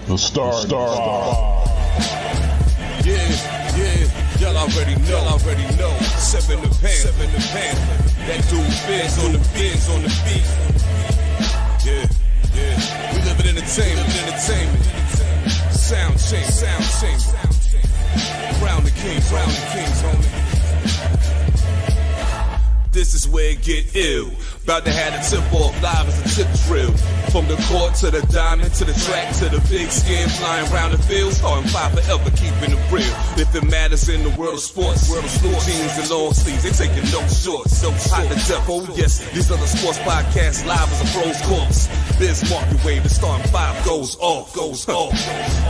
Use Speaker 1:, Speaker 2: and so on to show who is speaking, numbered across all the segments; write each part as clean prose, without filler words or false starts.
Speaker 1: The Star.
Speaker 2: Yeah, y'all already know. Seven the pan. That dude Biz on the beat. Yeah. We live in entertainment. Sound change. Round the kings, homie. This is where it get ill. About to have the tip off live as a tip drill. From the court to the diamond, to the track, to the big skin, flying around the field, starting five forever, keeping it real. If it matters in the world of sports, blue jeans and long sleeves, they taking no shorts. So hot to death, oh yes, these are the sports podcasts live as a pro's course. Biz market wave, the starting five goes off.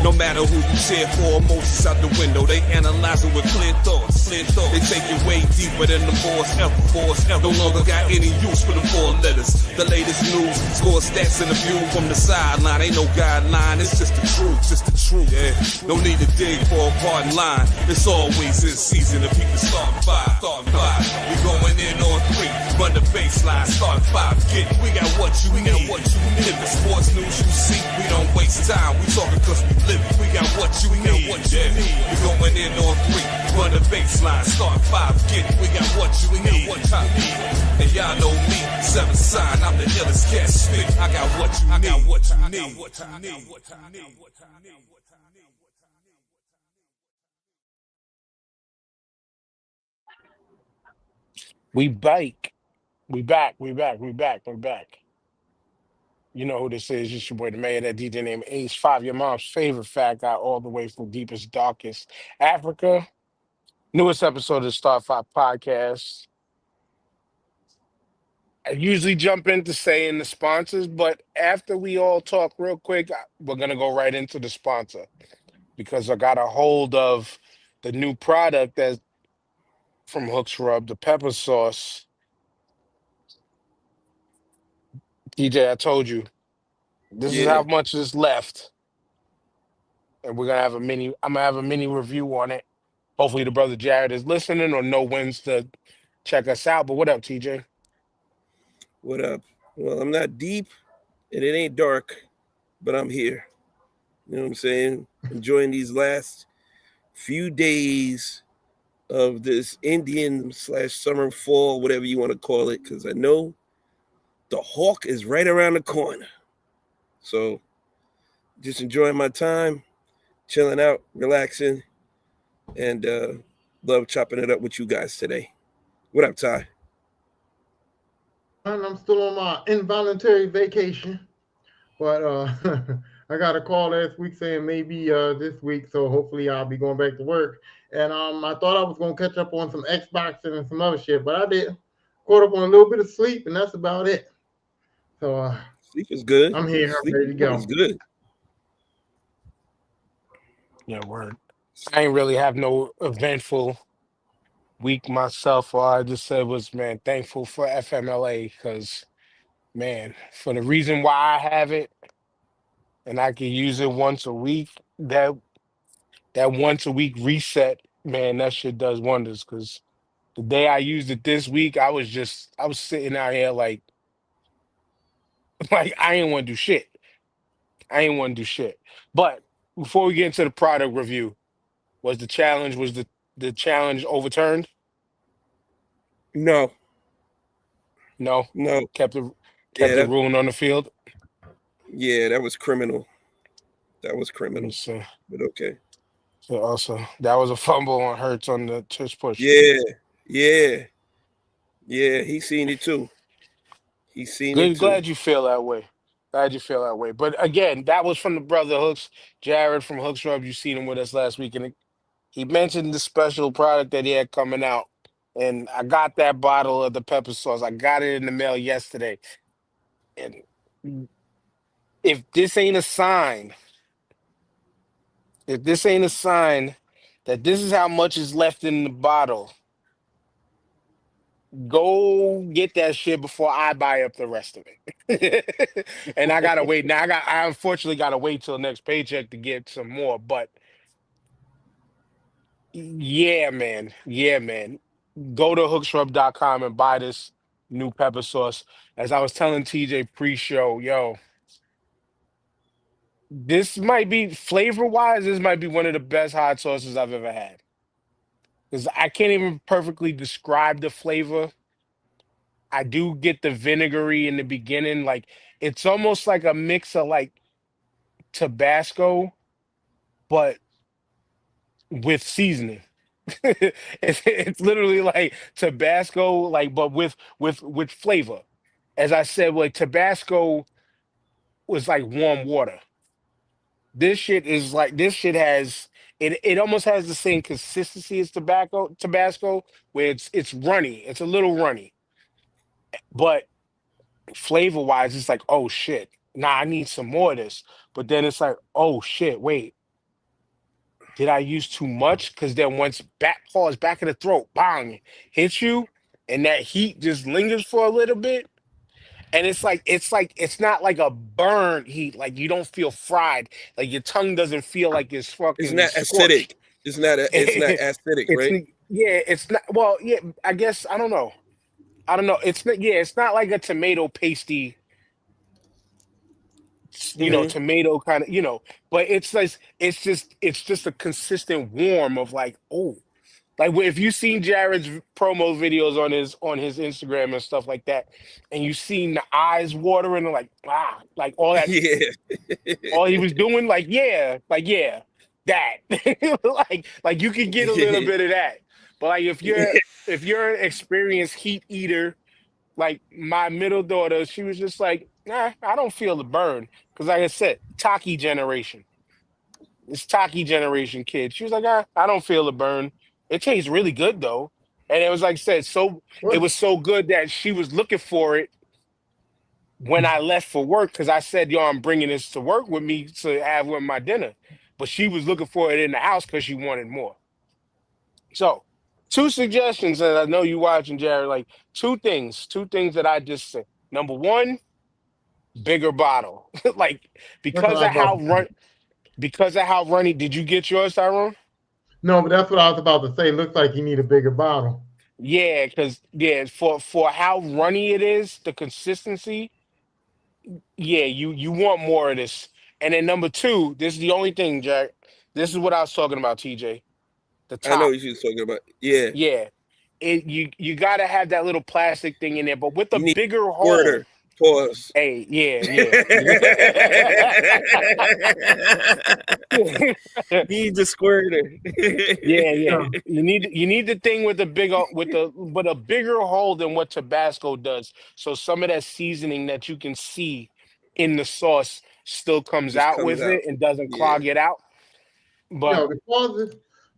Speaker 2: No matter who you cheer for, emotions out the window, they analyzing with clear thoughts. They take it way deeper than the boys ever. No longer got any use for the four letters. The latest news, score stats and the view from the sideline. Ain't no guideline, it's just the truth. Yeah, no need to dig for a pardon line. It's always in season if people starting five. We going in on three, run the baseline, starting five. We got what you need. If the sports news you see, we don't waste time. We talking cause we live it. We got what you need. We going in on three, run the baseline, starting five. We got what you need. And y'all know me, seven sign, I'm the illest cat spit. I got what you need.
Speaker 3: We bike. We back. You know who this is. It's your boy, the mayor, that DJ named Ace 5, your mom's favorite fat guy, all the way from deepest, darkest Africa. Newest episode of the Star 5 podcast. I usually jump into saying the sponsors, but after we all talk real quick, we're going to go right into the sponsor because I got a hold of the new product that's from Hooks Rub, the Peppa Sauce. DJ, I told you, this is
Speaker 4: Yeah.
Speaker 3: how much is left. And we're gonna have I'm gonna have a mini review on it. Hopefully the brother Jared is listening or know when's to check us out. But what up, TJ?
Speaker 4: What up? Well, I'm not deep and it ain't dark, but I'm here. You know what I'm saying? Enjoying these last few days of this Indian / summer, fall, whatever you want to call it, because I know the hawk is right around the corner. So just enjoying my time, chilling out, relaxing, and love chopping it up with you guys today. What up, Ty?
Speaker 5: And I'm still on my involuntary vacation, but I got a call last week saying maybe this week, so hopefully I'll be going back to work. And I thought I was gonna catch up on some Xboxing and some other shit, but I didn't. Caught up on a little bit of sleep, and that's about it. So
Speaker 4: sleep is good.
Speaker 5: I'm here, I'm ready to go.
Speaker 4: It's good.
Speaker 3: Yeah, word. I ain't really have no eventful week myself. All I just said was, man, thankful for FMLA because, man, for the reason why I have it and I can use it once a week, that once a week reset, man, that shit does wonders. Because the day I used it this week, I was sitting out here like like I ain't want to do shit. But before we get into the product review, was the challenge overturned?
Speaker 4: No.
Speaker 3: No, kept the
Speaker 4: Yeah,
Speaker 3: ruling on the field.
Speaker 4: Yeah, that was criminal.
Speaker 3: So,
Speaker 4: But okay.
Speaker 3: so also that was a fumble on Hurts on the tush push.
Speaker 4: Yeah. He's seen it too.
Speaker 3: Glad you feel that way. But again, that was from the brother Hooks, Jared from Hooks Rub. You seen him with us last week, and he mentioned the special product that he had coming out. And I got that bottle of the pepper sauce. I got it in the mail yesterday. And if this ain't a sign, that this is how much is left in the bottle, go get that shit before I buy up the rest of it. And I gotta wait. Now I unfortunately gotta wait till next paycheck to get some more. But yeah, man. Go to hooksrub.com and buy this new pepper sauce. As I was telling TJ pre-show, yo, This might be flavor wise. This might be one of the best hot sauces I've ever had. Because I can't even perfectly describe the flavor. I do get the vinegary in the beginning. Like it's almost like a mix of like Tabasco, but with seasoning. It's literally like Tabasco, like but with flavor. As I said, like Tabasco was like warm water. This shit has it almost has the same consistency as Tabasco, where it's runny. It's a little runny. But flavor wise, it's like, oh shit. Nah, I need some more of this. But then it's like, oh shit, wait, did I use too much? Because then once back of the throat, bang, hits you, and that heat just lingers for a little bit. And it's not like a burn heat, like you don't feel fried, like your tongue doesn't feel like it's
Speaker 4: It's
Speaker 3: fucking
Speaker 4: not acidic.
Speaker 3: scorched.
Speaker 4: It's not acidic,
Speaker 3: It's
Speaker 4: right?
Speaker 3: yeah, it's not well, yeah, I guess I don't know. I don't know. It's not yeah, it's not like a tomato pasty,
Speaker 4: Hmm.
Speaker 3: tomato kind of, but it's like it's just a consistent warm of like, oh, like if you've seen Jared's promo videos on his Instagram and stuff like that, and you've seen the eyes watering and like all that,
Speaker 4: Yeah.
Speaker 3: all he was doing, like yeah, that, like you can get a little bit of that, but like if you're an experienced heat eater, like my middle daughter, she was just like, nah, I don't feel the burn. Because like I said, Taki generation. It's Taki generation kid. She was like, I don't feel the burn. It tastes really good though. And it was like I said, so it
Speaker 5: What?
Speaker 3: was so good that she was looking for it when I left for work because I said, yo, I'm bringing this to work with me to have with my dinner. But she was looking for it in the house because she wanted more. So, two suggestions that I know you watching, Jared. Like two things that I just said. Number one, bigger bottle. Like
Speaker 5: That's what
Speaker 3: because
Speaker 5: I
Speaker 3: of
Speaker 5: was about
Speaker 3: how
Speaker 5: to say.
Speaker 3: run because of how runny. Did you get yours, Tyrone?
Speaker 5: No, but that's what I was about to say. Looks like you need a bigger bottle.
Speaker 3: Yeah, because yeah, for how runny it is, the consistency. Yeah, you want more of this. And then number two, this is the only thing, Jack. This is what I was talking about, TJ. The
Speaker 4: I know
Speaker 3: top.
Speaker 4: what she was talking about. Yeah.
Speaker 3: Yeah, you got to have that little plastic thing in there, but with a
Speaker 4: You need
Speaker 3: bigger
Speaker 4: a
Speaker 3: hole.
Speaker 4: squirter. Pause.
Speaker 3: Hey, yeah.
Speaker 4: Need the squirter.
Speaker 3: Yeah, yeah.
Speaker 5: Yeah.
Speaker 3: You need the thing with the but a bigger hole than what Tabasco does. So some of that seasoning that you can see in the sauce still comes
Speaker 4: Just
Speaker 3: out
Speaker 4: comes
Speaker 3: with
Speaker 4: out.
Speaker 3: it and doesn't
Speaker 4: Yeah.
Speaker 3: clog it out. But
Speaker 5: Yo,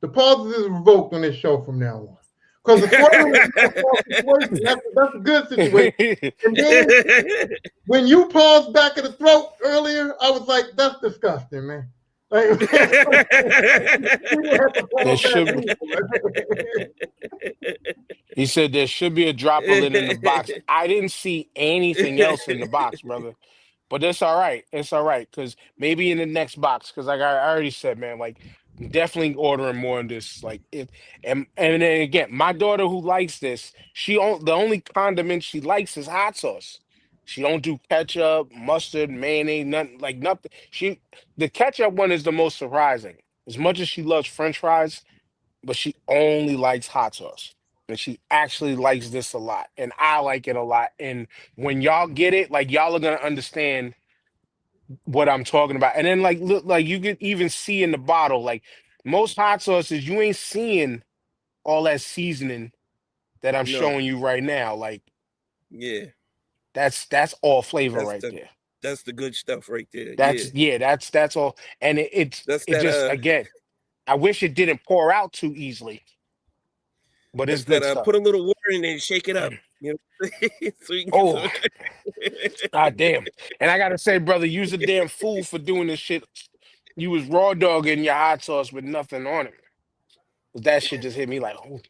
Speaker 5: the pauses is revoked on this show from now on. Because the squirting is not a false situation. That's a good situation. And then when you paused back of the throat earlier, I was like, that's disgusting, man. Like, people have to
Speaker 3: there
Speaker 5: pause back
Speaker 3: should
Speaker 5: too.
Speaker 3: he said there should be a drop of it in the box. I didn't see anything else in the box, brother. But that's all right. It's all right because maybe in the next box, because like I already said, man, like I'm definitely ordering more of this. Like it, and then again, my daughter who likes this, the only condiment she likes is hot sauce. She don't do ketchup, mustard, mayonnaise, nothing like nothing. The ketchup one is the most surprising. As much as she loves French fries, but she only likes hot sauce. And she actually likes this a lot. And I like it a lot. And when y'all get it, like y'all are gonna understand what I'm talking about. And then like look, like you can even see in the bottle, like most hot sauces, you ain't seeing all that seasoning that I'm
Speaker 4: No.
Speaker 3: showing you right now. Like
Speaker 4: Yeah.
Speaker 3: that's all flavor
Speaker 4: That's
Speaker 3: right
Speaker 4: the
Speaker 3: there.
Speaker 4: that's the good stuff right there. Yeah.
Speaker 3: That's all. And
Speaker 4: That's
Speaker 3: it
Speaker 4: that
Speaker 3: just again, I wish it didn't pour out too easily, but it's good stuff.
Speaker 4: put a little water in there and shake it up. You know, so you can get
Speaker 3: Oh,
Speaker 4: some.
Speaker 3: God damn. And I gotta say, brother, you's a damn fool for doing this shit. You was raw dogging your hot sauce with nothing on it. That shit just hit me like, oh.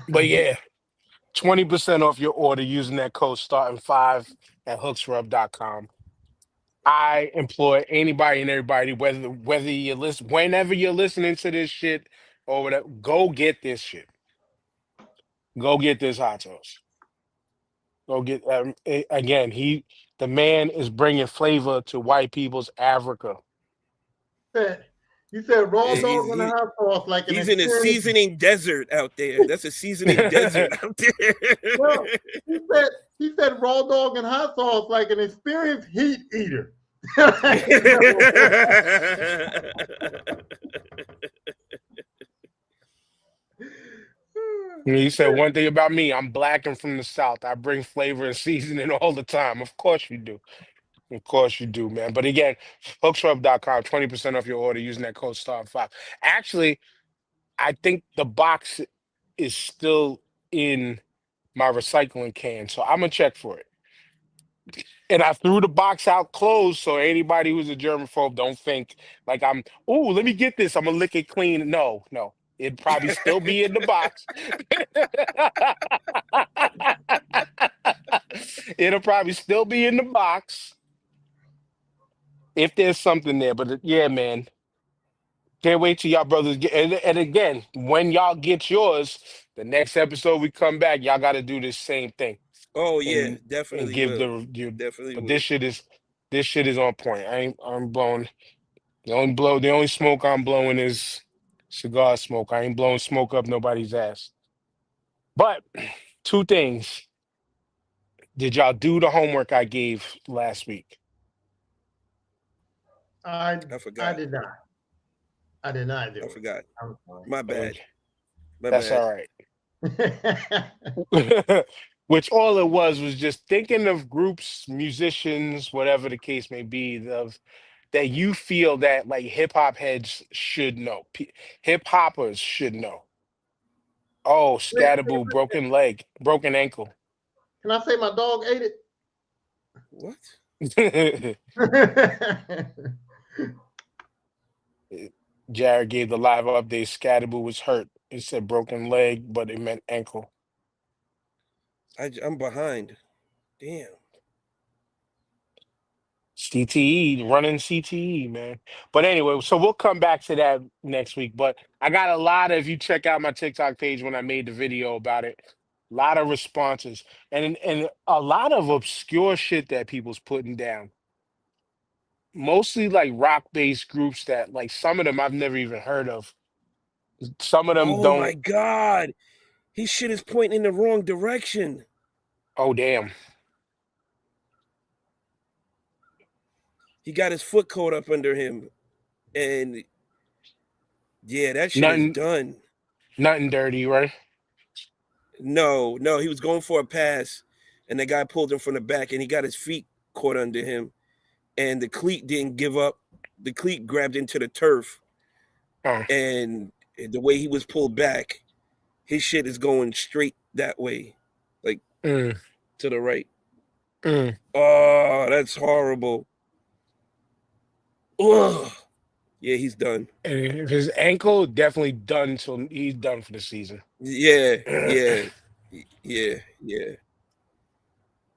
Speaker 3: But yeah, 20% off your order using that code starting five at hooksrub.com. I employ anybody and everybody, whether you listen, whenever you're listening to this shit or whatever, go get this shit. Go get this hot sauce. Go get again. The man is bringing flavor to white people's Africa.
Speaker 5: Said, you said raw
Speaker 4: Yeah,
Speaker 5: dog in the hot sauce like an
Speaker 4: he's in a
Speaker 5: experience.
Speaker 4: seasoning desert out there. That's a seasoning desert out
Speaker 5: Well,
Speaker 4: there.
Speaker 5: he said raw dog and hot sauce like an experienced heat eater. So,
Speaker 3: He said one thing about me: I'm black and from the South. I bring flavor and seasoning all the time. Of course you do. Of course you do, man. But again, hooksrub.com, 20% off your order using that code STAR5. Actually, I think the box is still in my recycling can, so I'm gonna check for it. And I threw the box out closed, so anybody who's a germaphobe don't think like oh, let me get this. I'm gonna lick it clean. No, no. It'd probably still be in the box. It'll probably still be in the box if there's something there. But yeah, man, can't wait till y'all brothers get. And again, when y'all get yours, the next episode we come back, y'all got to do this same thing
Speaker 4: Oh yeah,
Speaker 3: and
Speaker 4: definitely
Speaker 3: give the
Speaker 4: will.
Speaker 3: review.
Speaker 4: Definitely
Speaker 3: But
Speaker 4: will.
Speaker 3: this shit is on point. I'm blowing. The only smoke I'm blowing is cigar smoke. I ain't blowing smoke up nobody's ass. But two things. Did y'all do the homework I gave last week?
Speaker 5: I
Speaker 4: I
Speaker 5: I
Speaker 4: forgot.
Speaker 5: did not. I did not do
Speaker 4: I
Speaker 5: it.
Speaker 4: forgot.
Speaker 5: I'm
Speaker 4: My bad.
Speaker 3: Okay,
Speaker 4: My
Speaker 3: that's
Speaker 4: bad.
Speaker 3: all right.
Speaker 5: sorry.
Speaker 3: Which all it was just thinking of groups, musicians, whatever the case may be, of that you feel that like hip hop heads should know, hip hoppers should know. Oh, Scatterboo, broken leg, broken ankle.
Speaker 5: Can I say my dog ate
Speaker 4: What?
Speaker 5: it?
Speaker 3: Jared gave the live update. Scatterboo was hurt. It said broken leg, but it meant ankle.
Speaker 4: I'm behind. Damn.
Speaker 3: CTE, running CTE, man. But anyway, so we'll come back to that next week. But I got a lot of, if you check out my TikTok page when I made the video about it, a lot of responses and a lot of obscure shit that people's putting down. Mostly like rock-based groups that like some of them I've never even heard of. Some of them
Speaker 4: Oh my
Speaker 3: don't.
Speaker 4: god. His shit is pointing in the wrong direction.
Speaker 3: Oh, damn.
Speaker 4: He got his foot caught up under him. And yeah, that shit is
Speaker 3: Nothing,
Speaker 4: done.
Speaker 3: nothing dirty, right?
Speaker 4: No, he was going for a pass, and the guy pulled him from the back, and he got his feet caught under him, and the cleat didn't give up. The cleat grabbed into the turf,
Speaker 3: Oh.
Speaker 4: and the way he was pulled back, his shit is going straight that way, like
Speaker 3: Mm,
Speaker 4: to the right.
Speaker 3: mm.
Speaker 4: Oh, that's horrible. Ugh. Yeah, he's done.
Speaker 3: And if his ankle, definitely done. So he's done for the season.
Speaker 4: Yeah, yeah, yeah, yeah,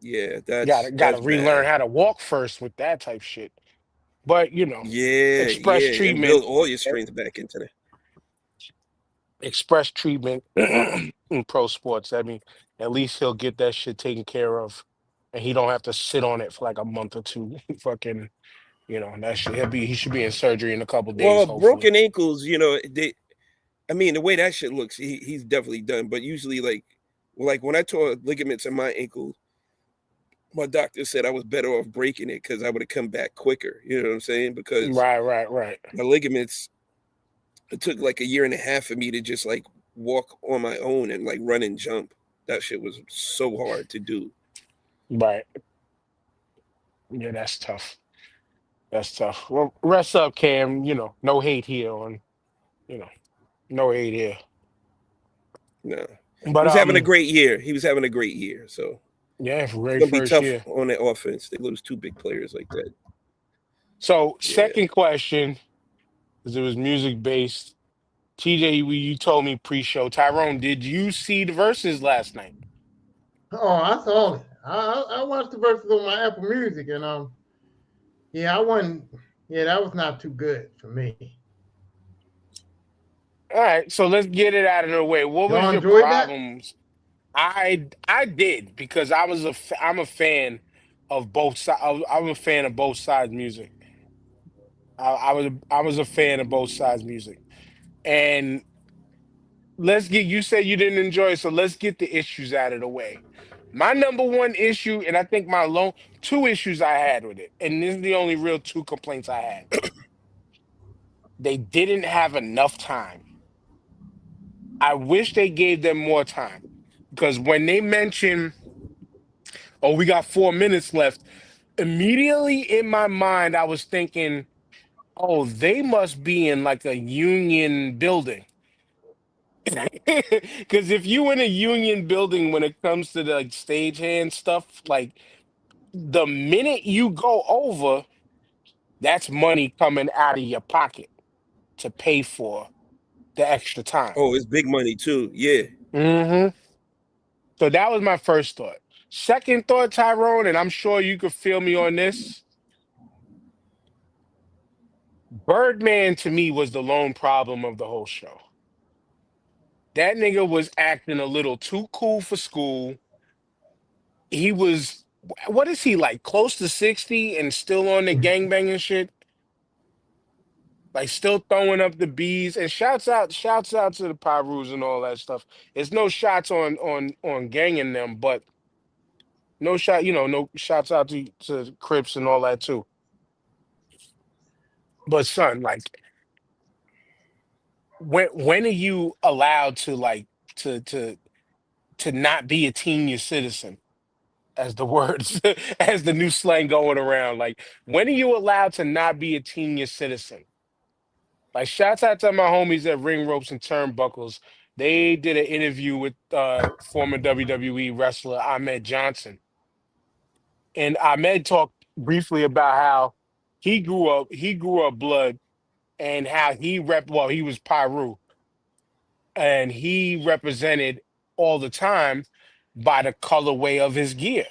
Speaker 4: yeah.
Speaker 3: Gotta
Speaker 4: That's
Speaker 3: relearn
Speaker 4: bad.
Speaker 3: how to walk first with that type shit. But
Speaker 4: Yeah,
Speaker 3: express
Speaker 4: yeah, and build
Speaker 3: treatment,
Speaker 4: all your strength back into that.
Speaker 3: express treatment in pro sports. I mean, at least he'll get that shit taken care of, and he don't have to sit on it for like a month or two. Fucking, that shit. He should be in surgery in a couple days,
Speaker 4: Well,
Speaker 3: hopefully.
Speaker 4: broken ankles, I mean, the way that shit looks, he's definitely done. But usually, like when I tore ligaments in my ankle, my doctor said I was better off breaking it because I would have come back quicker. You know what I'm saying? Because
Speaker 3: Right, right, right,
Speaker 4: my ligaments, it took like a year and a half for me to just like walk on my own and like run and jump. That shit was so hard to do.
Speaker 3: right. Yeah, that's tough. That's tough. Well, rest up, Cam. No hate here you know, no hate here.
Speaker 4: No, he
Speaker 3: But
Speaker 4: was having a great year. He was having a great year. So
Speaker 3: yeah,
Speaker 4: it's
Speaker 3: very
Speaker 4: gonna be
Speaker 3: first
Speaker 4: tough
Speaker 3: year.
Speaker 4: on the offense. They lose two big players like that.
Speaker 3: So
Speaker 4: Yeah.
Speaker 3: second question, because it was music based. TJ, you told me pre-show. Tyrone, did you see the verses last night?
Speaker 5: Oh, I saw it. I watched the verses on my Apple Music, and yeah, I wasn't. Yeah, that was not too good for me.
Speaker 3: All right, so let's get it out of the way. What was
Speaker 5: Y'all
Speaker 3: your
Speaker 5: enjoyed that?
Speaker 3: problems? I did because I'm a fan of both sides. I'm a fan of both sides music. I was a fan of both sides music. And you said you didn't enjoy it, so let's get the issues out of the way. My number one issue, and I think two issues I had with it, and this is the only real two complaints I had. They didn't have enough time. I wish they gave them more time. Because when they mention, oh, we got 4 minutes left, immediately in my mind, I was thinking, oh, they must be in like a union building. Because if you in a union building when it comes to the like, stagehand stuff, like the minute you go over, that's money coming out of your pocket to pay for the extra time.
Speaker 4: Oh, it's big money too. Yeah.
Speaker 3: Hmm. So that was my first thought. Second thought, Tyrone, and I'm sure you could feel me on this. Birdman to me was the lone problem of the whole show. That nigga was acting a little too cool for school. He was, what is he like, close to 60 and still on the gangbanging shit? Like still throwing up the bees. And shouts out to the Pyrus and all that stuff. It's no shots on ganging them, but no shots out to the Crips and all that too. But son, like when are you allowed to like to not be a senior citizen, as the words as the new slang going around? Like when are you allowed to not be a senior citizen? Like shouts out to my homies at Ring Ropes and Turnbuckles. They did an interview with former WWE wrestler Ahmed Johnson. And Ahmed talked briefly about how he grew up blood and how he was Pyru and he represented all the time by the colorway of his gear.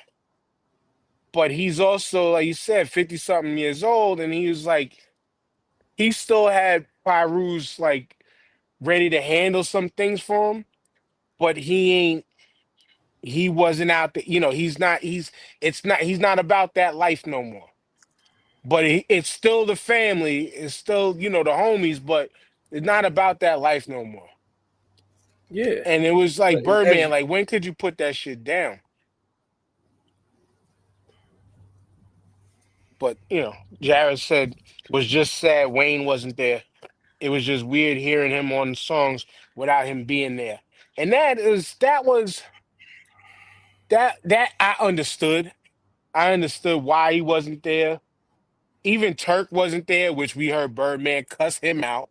Speaker 3: But he's also, like you said, 50 something years old, and he was like, he still had Pyru's like ready to handle some things for him, but he wasn't out there, he's not about that life no more. But it's still the family, it's still, the homies, but it's not about that life no more.
Speaker 4: Yeah.
Speaker 3: And it was like
Speaker 4: As
Speaker 3: Birdman, like when could you put that shit down? But Jared said was just sad Wayne wasn't there. It was just weird hearing him on the songs without him being there. And that I understood. I understood why he wasn't there. Even Turk wasn't there, which we heard Birdman cuss him out,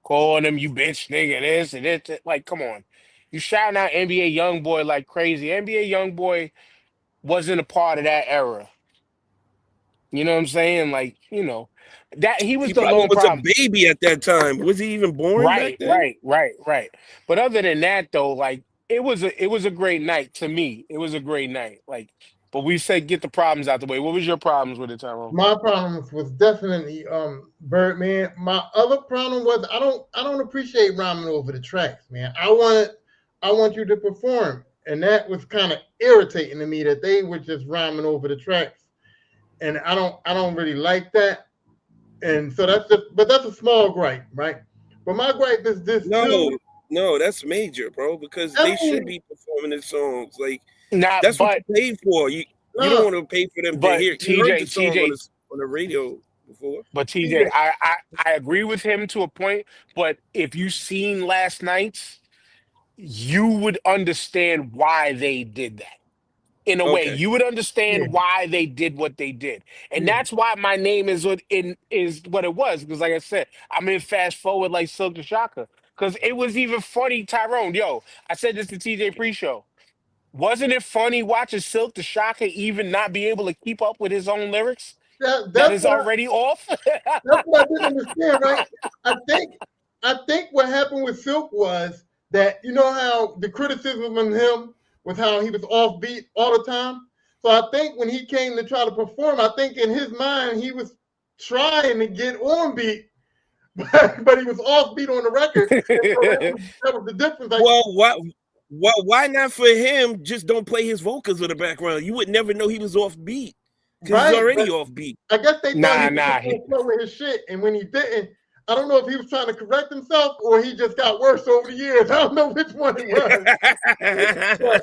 Speaker 3: calling him you bitch nigga this and this. Like, come on. You shouting out NBA Youngboy like crazy. NBA Youngboy wasn't a part of that era. You know what I'm saying? Like, that he was
Speaker 4: he
Speaker 3: the
Speaker 4: probably
Speaker 3: lone
Speaker 4: was a
Speaker 3: problem.
Speaker 4: baby at that time. Was he even born back
Speaker 3: Right,
Speaker 4: then?
Speaker 3: right, right, right. But other than that, though, like it was a great night to me. It was a great night. Like, but we said get the problems out the way. What was your problems with it, Tyrone?
Speaker 5: My problems was definitely Birdman. My other problem was I don't appreciate rhyming over the tracks, man. I want you to perform. And that was kind of irritating to me that they were just rhyming over the tracks. And I don't really like that. And so that's a small gripe, right? But my gripe is this
Speaker 4: No,
Speaker 5: too.
Speaker 4: no, that's major, bro. Because
Speaker 5: I
Speaker 4: they should
Speaker 5: mean,
Speaker 4: be performing the songs. Like
Speaker 3: Not,
Speaker 4: that's what you paid for. You don't
Speaker 5: no,
Speaker 4: want to pay for them to
Speaker 3: but
Speaker 4: hear. You heard the
Speaker 3: TJ,
Speaker 4: song
Speaker 3: TJ,
Speaker 4: on the radio before.
Speaker 3: but TJ,
Speaker 5: TJ,
Speaker 3: I agree with him to a point. But if you seen last night's, you would understand why they did that. In a way,
Speaker 4: Okay.
Speaker 3: you would
Speaker 5: yeah,
Speaker 3: understand why they did what they did, and
Speaker 5: yeah.
Speaker 3: that's why my name is what it was. Because, like I said, I'm in fast forward like Silk the Shocker. Because it was even funny, Tyrone. Yo, I said this to TJ pre-show. Wasn't it funny watching Silk the Shocker even not be able to keep up with his own lyrics?
Speaker 5: That,
Speaker 3: That
Speaker 5: that's
Speaker 3: is
Speaker 5: what
Speaker 3: already off.
Speaker 5: That's what I didn't understand, right? I think I think what happened with Silk was that you know how the criticism of him was how he was offbeat all the time. So I think when he came to try to perform, I think in his mind he was trying to get on beat, but he was offbeat on the record. And so that was the difference. Like,
Speaker 4: Well, what? Why not for him? Just don't play his vocals in the background. You would never know he was off beat because he's
Speaker 5: Right,
Speaker 4: already
Speaker 5: but
Speaker 4: off beat.
Speaker 5: I guess they thought he
Speaker 3: Nah,
Speaker 5: was
Speaker 3: nah.
Speaker 5: just gonna flow with his shit, and when he didn't, I don't know if he was trying to correct himself or he just got worse over the years. I don't know which one it was. But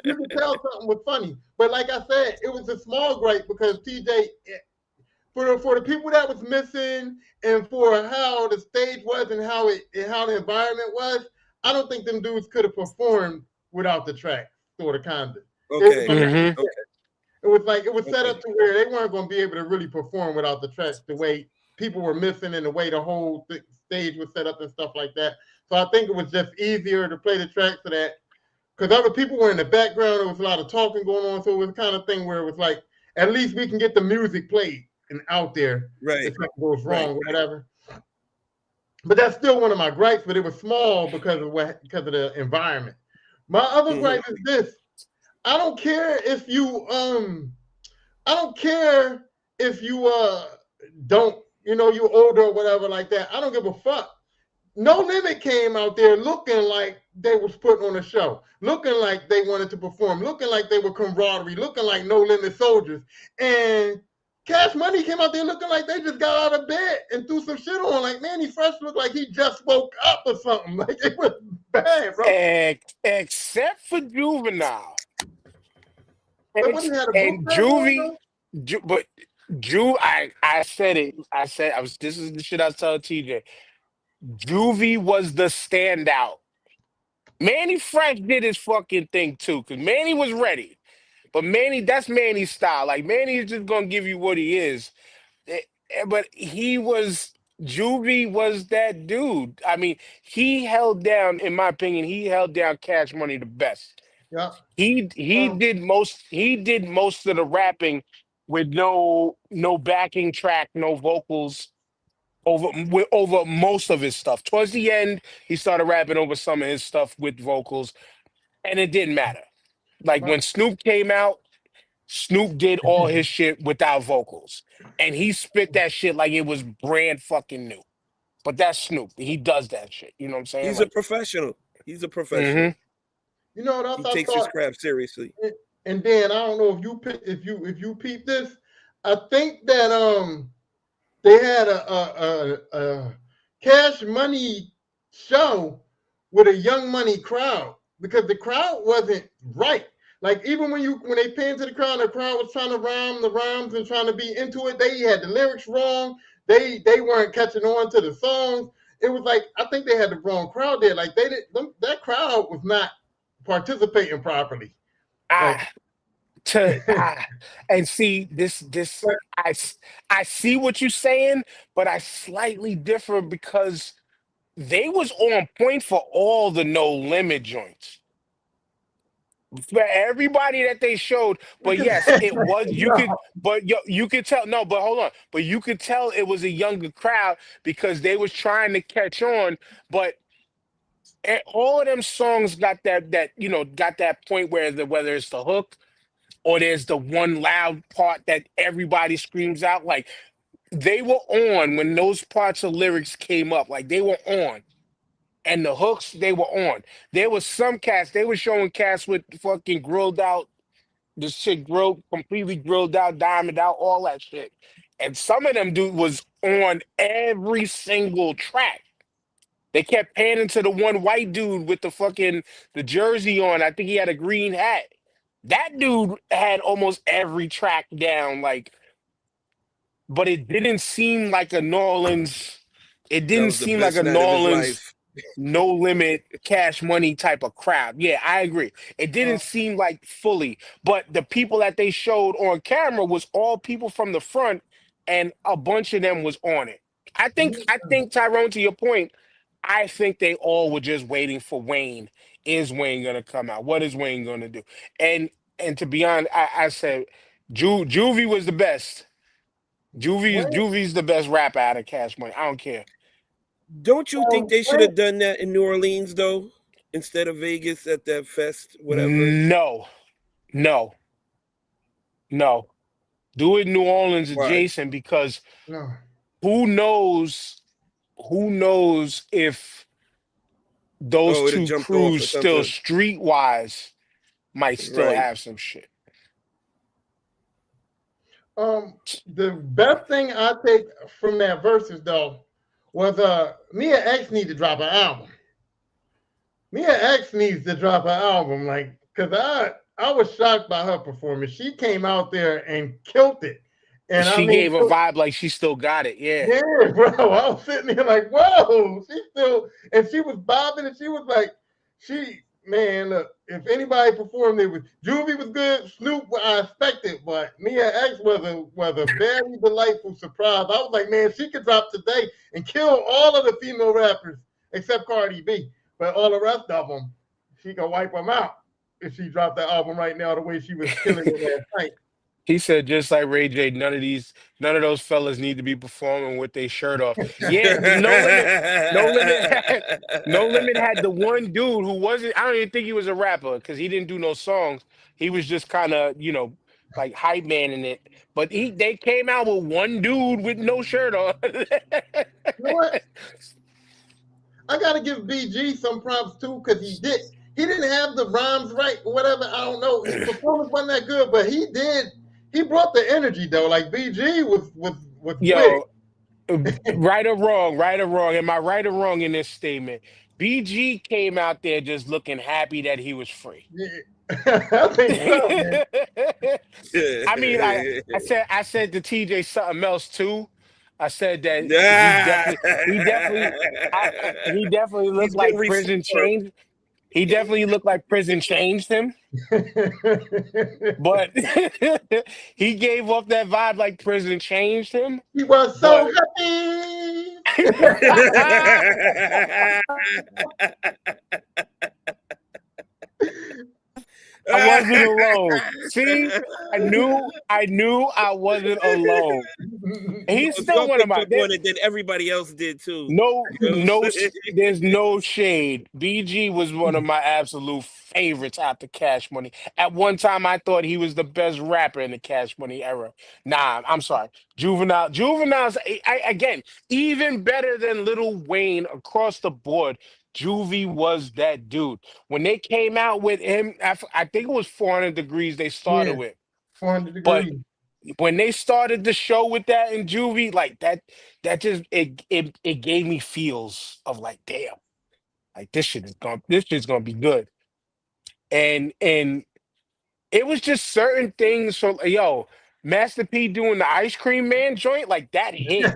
Speaker 5: you could tell something was funny. But like I said, it was a small gripe because TJ, for the people that was missing and for how the stage was and how the environment was, I don't think them dudes could have performed without the track, sort of kind of.
Speaker 4: Okay.
Speaker 3: Hmm.
Speaker 4: Okay.
Speaker 5: It was like it was set
Speaker 4: Okay.
Speaker 5: up to where they weren't going to be able to really perform without the tracks the way people were missing and the way the whole stage was set up and stuff like that. So I think it was just easier to play the tracks so that because other people were in the background, there was a lot of talking going on. So it was the kind of thing where it was like at least we can get the music played and out there
Speaker 4: Right.
Speaker 5: if something goes
Speaker 4: Right.
Speaker 5: wrong or whatever. But that's still one of my gripes. But it was small because of the environment. My other
Speaker 4: Mhm.
Speaker 5: gripe is this: I don't care if you I don't care if you don't, you're older or whatever like that. I don't give a fuck. No Limit came out there looking like they was putting on a show, looking like they wanted to perform, looking like they were camaraderie, looking like No Limit soldiers. And Cash Money came out there looking like they just got out of bed and threw some shit on. Like Manny Fresh looked like he just woke up or something. Like it was bad, bro.
Speaker 3: Except for Juvenile.
Speaker 5: But what he had a book
Speaker 3: And
Speaker 5: bag on
Speaker 3: Juvie,
Speaker 5: though?
Speaker 3: But I said it. This is the shit I was telling TJ. Juvie was the standout. Manny Fresh did his fucking thing too, because Manny was ready. But Manny, that's Manny's style. Like Manny is just gonna give you what he is. But Juvie was that dude. I mean, he held down, in my opinion, he held down Cash Money the best.
Speaker 5: Yeah. Um,
Speaker 3: He did most of the rapping with no backing track, no vocals over most of his stuff. Towards the end, he started rapping over some of his stuff with vocals, and it didn't matter. Like
Speaker 5: my,
Speaker 3: when Snoop came out, Snoop did all his shit without vocals, and he spit that shit like it was brand fucking new. But that's Snoop. He does that shit. You know what I'm saying?
Speaker 4: He's a
Speaker 3: Like,
Speaker 4: professional. He's a
Speaker 3: hmm
Speaker 4: professional.
Speaker 5: you know what
Speaker 4: He
Speaker 5: else I
Speaker 4: takes his
Speaker 5: thought?
Speaker 4: craft seriously.
Speaker 5: And then I don't know if you peep this. I think that they had a Cash Money show with a Young Money crowd because the crowd wasn't right. Like even when they panned to the crowd was trying to rhyme the rhymes and trying to be into it. They had the lyrics wrong. They weren't catching on to the songs. It was like I think they had the wrong crowd there. Like that crowd was not participating properly. Like
Speaker 3: I to and see this I see what you're saying, but I slightly differ because they was on point for all the No Limit joints. For everybody that they showed, but
Speaker 5: because
Speaker 3: yes, it was you
Speaker 5: no,
Speaker 3: could, you could tell. No, but hold on, but you could tell it was a younger crowd because they was trying to catch on. But all of them songs got got that point where whether it's the hook or there's the one loud part that everybody screams out. Like they were on when those parts of lyrics came up. Like they were on. And the hooks, they were on. There was some cats, they were showing cats with fucking grilled out, this shit grilled, completely grilled out, diamond out, all that shit. And some of them dude was on every single track. They kept panning to the one white dude with the jersey on. I think he had a green hat. That dude had almost every track down, like, but it didn't seem like a New Orleans. It
Speaker 4: That
Speaker 3: didn't
Speaker 4: was the
Speaker 3: seem like
Speaker 4: best
Speaker 3: a New
Speaker 4: night of his
Speaker 3: Orleans
Speaker 4: life.
Speaker 3: no limit cash money type of crowd. Yeah, I agree. It
Speaker 5: uh,
Speaker 3: didn't seem like fully, but the people that they showed on camera was all people from the front, and a bunch of them was on it. I think Tyrone, to your point, I think they all were just waiting for Wayne. Is Wayne gonna come out? What is Wayne gonna do? And to be honest, I said Juvie was the best. Juvie's the best rapper out of Cash Money. I don't care.
Speaker 4: Don't you think they should
Speaker 5: Wayne,
Speaker 4: have done that in New Orleans though, instead of Vegas at that fest, whatever?
Speaker 3: No, no, no. Do it New Orleans
Speaker 4: Why?
Speaker 3: adjacent because
Speaker 5: no.
Speaker 3: who knows who knows if those
Speaker 4: Oh, it had
Speaker 3: two
Speaker 4: jumped off or
Speaker 3: crews still
Speaker 4: something.
Speaker 3: streetwise might still
Speaker 4: Right.
Speaker 3: have some shit.
Speaker 5: The best thing I take from that verses though was Mia X need to drop an album. Mia X needs to drop an album, like, cause I was shocked by her performance. She came out there and killed it, and I
Speaker 3: She
Speaker 5: mean,
Speaker 3: gave a vibe like she still got it. Yeah.
Speaker 5: yeah, bro. I was sitting there like, whoa, she still, and she was bobbing, and she was like, man, look, if anybody performed, it was Juvie was good, Snoop, I expected, but Mia X was a very delightful surprise. I was like, man, she could drop today and kill all of the female rappers except Cardi B, but all the rest of them, she could wipe them out if she dropped that album right now the way she was killing it last night.
Speaker 3: He said, just like Ray J, none of those fellas need to be performing with their shirt off. Yeah, no limit had, no limit had the one dude who wasn't. I don't even think he was a rapper because he didn't do no songs. He was just kind of, like hype man in it. But they came out with one dude with no shirt on.
Speaker 5: You know what? I gotta give BG some props too, because he didn't have the rhymes right or whatever. I don't know. His performance wasn't that good, but he brought the energy though. Like BG was with
Speaker 3: Yo, right or wrong. Am I right or wrong in this statement? BG came out there just looking happy that he was free.
Speaker 5: it. I think so, man.
Speaker 3: I mean, I said to TJ something else too. I said that
Speaker 4: Nah.
Speaker 3: he definitely
Speaker 4: He's
Speaker 3: looked
Speaker 4: been
Speaker 3: like prison
Speaker 4: reformed.
Speaker 3: changed. He definitely looked like prison changed him, but he gave off that vibe like prison changed him.
Speaker 5: He was so
Speaker 3: But
Speaker 5: happy.
Speaker 3: I wasn't alone. See, I knew I wasn't alone. And he's
Speaker 4: If
Speaker 3: still
Speaker 4: y'all
Speaker 3: one of
Speaker 4: picked
Speaker 3: my.
Speaker 4: up on it, then everybody else did too.
Speaker 3: No,
Speaker 4: You know what I'm saying?
Speaker 3: there's no shade. BG was one of my absolute favorites after Cash Money. At one time, I thought he was the best rapper in the Cash Money era. Nah, I'm sorry. Juvenile's again even better than Lil Wayne across the board. Juvie was that dude. When they came out with him, I think it was 400 Degrees they started
Speaker 5: Yeah,
Speaker 3: with.
Speaker 5: 400
Speaker 3: But
Speaker 5: degrees.
Speaker 3: when they started the show with that in Juvie, like that just it gave me feels of like, damn, like this shit's gonna be good. And it was just certain things from Master P doing the ice cream man joint, like that hit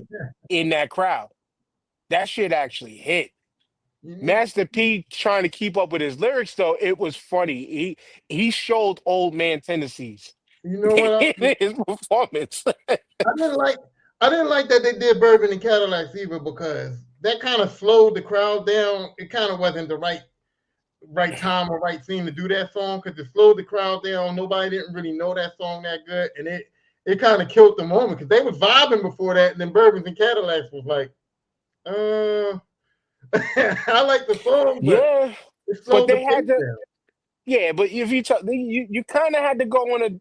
Speaker 3: in that crowd. That shit actually hit.
Speaker 5: You,
Speaker 3: Master P trying to keep up with his lyrics though, it was funny. He showed old man tendencies
Speaker 5: you know what else?
Speaker 3: in his performance.
Speaker 5: I didn't like I didn't like that they did Bourbon and Cadillacs either because that kind of slowed the crowd down. It kind of wasn't the right time or right scene to do that song because it slowed the crowd down. Nobody didn't really know that song that good, and it kind of killed the moment because they was vibing before that, and then Bourbons and Cadillacs was like, I like the song, but
Speaker 3: Yeah,
Speaker 5: it
Speaker 3: but
Speaker 5: slowed the
Speaker 3: they
Speaker 5: pace
Speaker 3: had to.
Speaker 5: down.
Speaker 3: Yeah, but if you talk, you kind of had to go on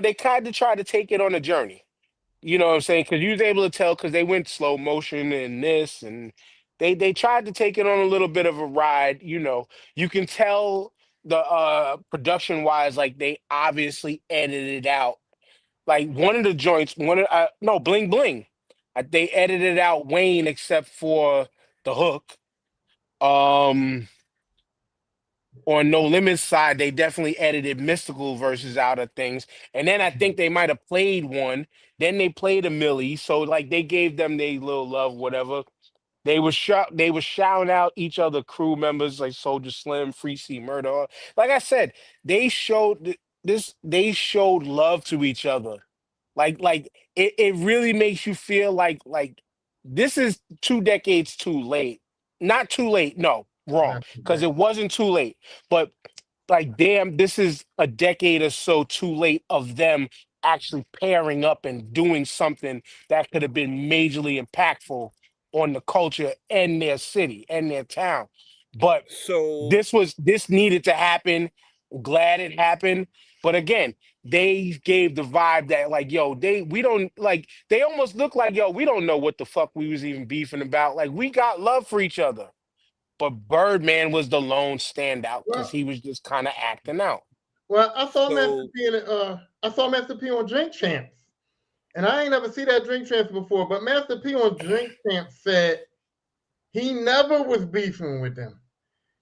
Speaker 3: they kind of tried to take it on a journey. You know what I'm saying? Because you was able to tell because they went slow motion and this, and they tried to take it on a little bit of a ride. You can tell the production wise, like they obviously edited out. Like one of the joints, no Bling Bling, they edited out Wayne except for the hook. Um. On No Limits side, they definitely edited mystical verses out of things. And then I think they might have played one. Then they played a Millie. So like they gave them their little love, whatever. They were shouting out each other crew members like Soldier Slim, Free C Murder. Like I said, they showed love to each other. Like it really makes you feel like this is 2 decades too late. Not too late, no, wrong.
Speaker 5: Not too
Speaker 3: Because
Speaker 5: bad.
Speaker 3: it wasn't too late. But like, damn, this is a decade or so too late of them actually pairing up and doing something that could have been majorly impactful on the culture and their city and their town. But
Speaker 4: So
Speaker 3: this needed to happen. Glad it happened. But again, they gave the vibe that like, yo, we don't like they almost look like, yo, we don't know what the fuck we was even beefing about. Like we got love for each other. but Birdman was the lone standout because
Speaker 5: Well,
Speaker 3: he was just kind of acting out.
Speaker 5: well,
Speaker 2: So
Speaker 5: I saw Master P on Drink Champs, and I ain't never see that Drink Champs before. But Master P on Drink Champs said he never was beefing with them.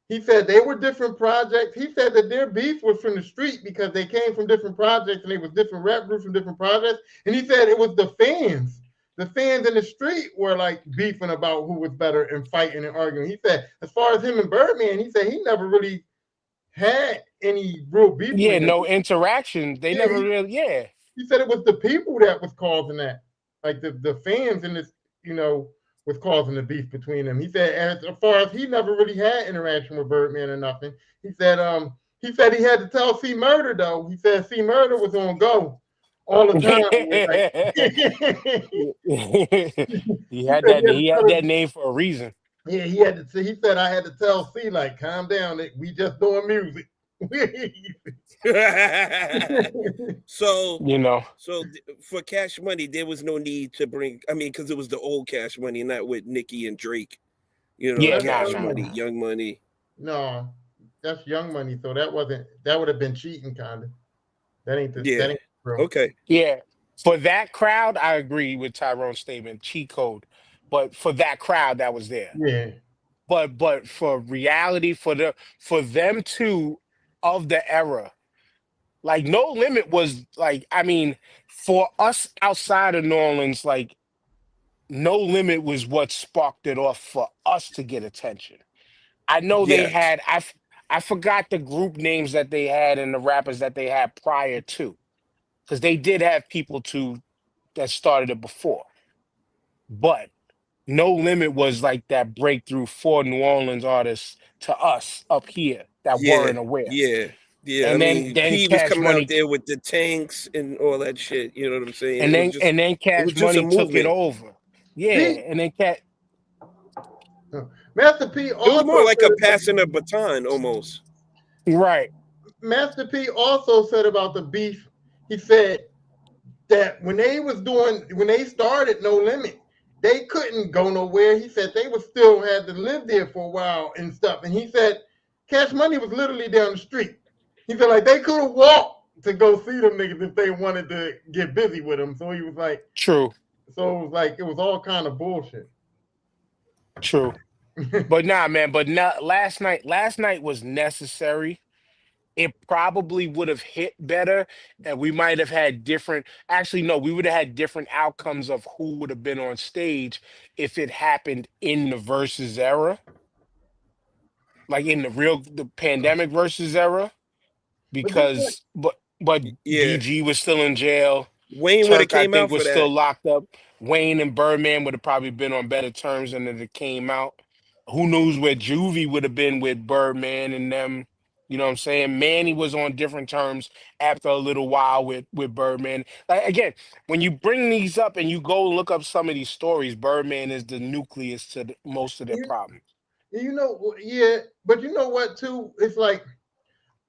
Speaker 5: He said they were different projects. He said that their beef was from the street because they came from different projects and they was different rap groups from different projects. And he said it was the fans. The fans in the street were like beefing about who was better and fighting and arguing. He said, as far as him and Birdman, he said he never really had any real beef
Speaker 3: Yeah,
Speaker 5: with them.
Speaker 3: no interaction. They
Speaker 5: Yeah,
Speaker 3: never really. Yeah,
Speaker 5: he said it was the people that was causing that, like the fans in this, was causing the beef between them. He said, as far as he never really had interaction with Birdman or nothing. He said he had to tell C Murder though. He said C Murder was on go all the time.
Speaker 3: he
Speaker 5: He
Speaker 3: had
Speaker 5: said
Speaker 3: that.
Speaker 5: he had to
Speaker 3: He had
Speaker 5: tell
Speaker 3: that
Speaker 5: him,
Speaker 3: name for a reason.
Speaker 5: yeah, he had to. He said I had to tell C like, calm down. We just doing music.
Speaker 2: so
Speaker 3: You know.
Speaker 2: for Cash Money, there was no need to bring. I mean, because it was the old Cash Money, not with Nicki and Drake.
Speaker 3: Yeah,
Speaker 5: That's
Speaker 3: nah,
Speaker 2: Cash
Speaker 5: Young
Speaker 3: nah,
Speaker 2: Money,
Speaker 3: nah.
Speaker 5: Money.
Speaker 2: Young Money.
Speaker 5: No, that's Young Money. So that would have been cheating, kind of.
Speaker 2: Yeah.
Speaker 5: That ain't real.
Speaker 2: Okay.
Speaker 3: Yeah, for that crowd, I agree with Tyrone's statement. Cheat code, but for that crowd that was there.
Speaker 5: Yeah,
Speaker 3: But for reality, for them two of the era, like No Limit was like, I mean, for us outside of New Orleans, like No Limit was what sparked it off for us to get attention. I know they
Speaker 2: Yes.
Speaker 3: had I forgot the group names that they had and the rappers that they had prior to, because they did have people to that started it before. But No Limit was like that breakthrough for New Orleans artists to us up here that
Speaker 2: Yeah.
Speaker 3: weren't aware.
Speaker 2: Yeah. Yeah. I
Speaker 3: And then
Speaker 2: mean,
Speaker 3: then
Speaker 2: P was
Speaker 3: Cash
Speaker 2: coming out
Speaker 3: Money
Speaker 2: there with the tanks and all that shit. You know what I'm saying? It was just,
Speaker 3: and then
Speaker 2: it was
Speaker 3: Cash
Speaker 2: just a
Speaker 3: Money took it
Speaker 2: movement.
Speaker 3: over. Yeah,
Speaker 5: P
Speaker 3: and then Cat
Speaker 5: Master P
Speaker 2: It was more
Speaker 5: also
Speaker 2: like
Speaker 5: said
Speaker 2: a passing a baton almost.
Speaker 3: right.
Speaker 5: Master P also said about the beef. He said that when they started No Limit, they couldn't go nowhere. He said they would still had to live there for a while and stuff. And he said Cash Money was literally down the street. He said like they could have walked to go see them niggas if they wanted to get busy with them. So he was like,
Speaker 3: True,
Speaker 5: so it was like it was all kind of bullshit.
Speaker 3: true. But nah, man, but not last night was necessary. It probably would have hit better and we might have had different, actually no, we would have had different outcomes of who would have been on stage if it happened in the versus era, like in the pandemic versus era,
Speaker 5: But this is like,
Speaker 3: but
Speaker 2: Yeah.
Speaker 3: BG was still in jail.
Speaker 2: Wayne would have
Speaker 3: Turk, I
Speaker 2: came
Speaker 3: think,
Speaker 2: out for
Speaker 3: was
Speaker 2: that.
Speaker 3: still locked up. Wayne and Birdman would have probably been on better terms than if it came out. Who knows where Juvie would have been with Birdman and them? You know what I'm saying? Manny was on different terms after a little while with Birdman. Like, again, when you bring these up and you go look up some of these stories, Birdman is the nucleus to most of their
Speaker 5: you,
Speaker 3: problems.
Speaker 5: yeah, but you know what too? It's like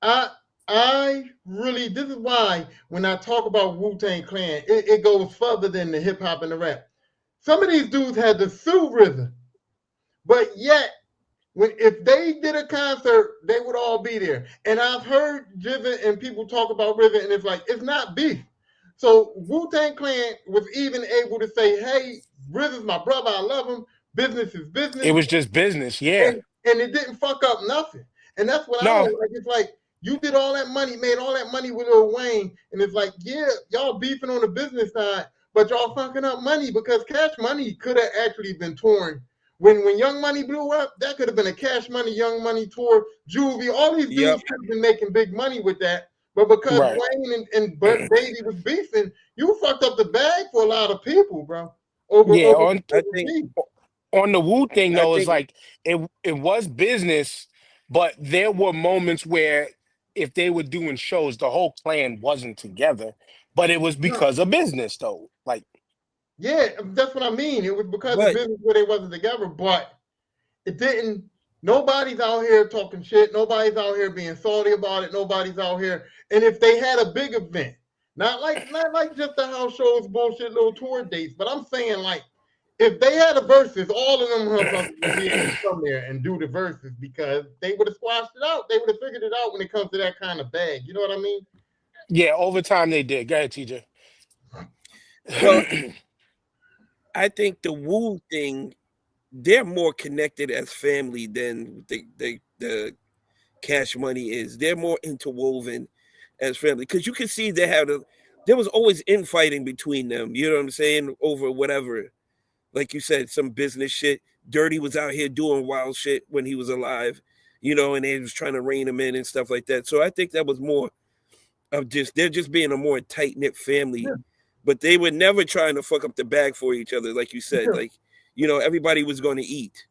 Speaker 5: I I really this is why when I talk about Wu Tang Clan, it goes further than the hip hop and the rap. Some of these dudes had to sue RZA, but yet if they did a concert, they would all be there. And I've heard Jizza and people talk about RZA, and it's like it's not beef. So Wu Tang Clan was even able to say, "Hey, RZA's my brother. I love him. Business is
Speaker 3: It
Speaker 5: business,"
Speaker 3: was just business, yeah.
Speaker 5: and it didn't fuck up nothing. And that's what I
Speaker 3: No,
Speaker 5: don't like. It's like you did all that money, made all that money with Lil Wayne, and it's like, yeah, y'all beefing on the business side, but y'all fucking up money because Cash Money could have actually been torn. When Young Money blew up, that could have been a Cash Money, Young Money tour, Juvie. All these
Speaker 2: Yep.
Speaker 5: dudes could have been making big money with that. But because
Speaker 3: right.
Speaker 5: Wayne and Baby was beefing, you fucked up the bag for a lot of people, bro. Over
Speaker 3: Yeah,
Speaker 5: over,
Speaker 2: I
Speaker 5: over
Speaker 2: think
Speaker 5: beef.
Speaker 3: on the Wu thing
Speaker 2: I
Speaker 3: though, it's
Speaker 2: think
Speaker 3: like it was business, but there were moments where if they were doing shows, the whole clan wasn't together, but it was
Speaker 5: No,
Speaker 3: because of business though. Like,
Speaker 5: yeah, that's what I mean. It was because of
Speaker 2: but
Speaker 5: business where they wasn't together, but it didn't. Nobody's out here talking shit. Nobody's out here being salty about it. Nobody's out here. And if they had a big event, not like just the house shows, bullshit little tour dates, but I'm saying like if they had a versus, all of them motherfuckers would be able to come there and do the verses because they would have squashed it out. They would have figured it out when it comes to that kind of bag. You know what I mean?
Speaker 3: Yeah, over time they did. Go ahead, TJ.
Speaker 4: Well, I think the Wu thing, they're more connected as family than the Cash Money is. They're more interwoven as family because you can see there was always infighting between them. You know what I'm saying? Over whatever, like you said, some business shit. Dirty was out here doing wild shit when he was alive, and they was trying to rein him in and stuff like that. So I think that was more of they're just being a more tight knit family, but they were never trying to fuck up the bag for each other, like you said. Like, everybody was going to eat.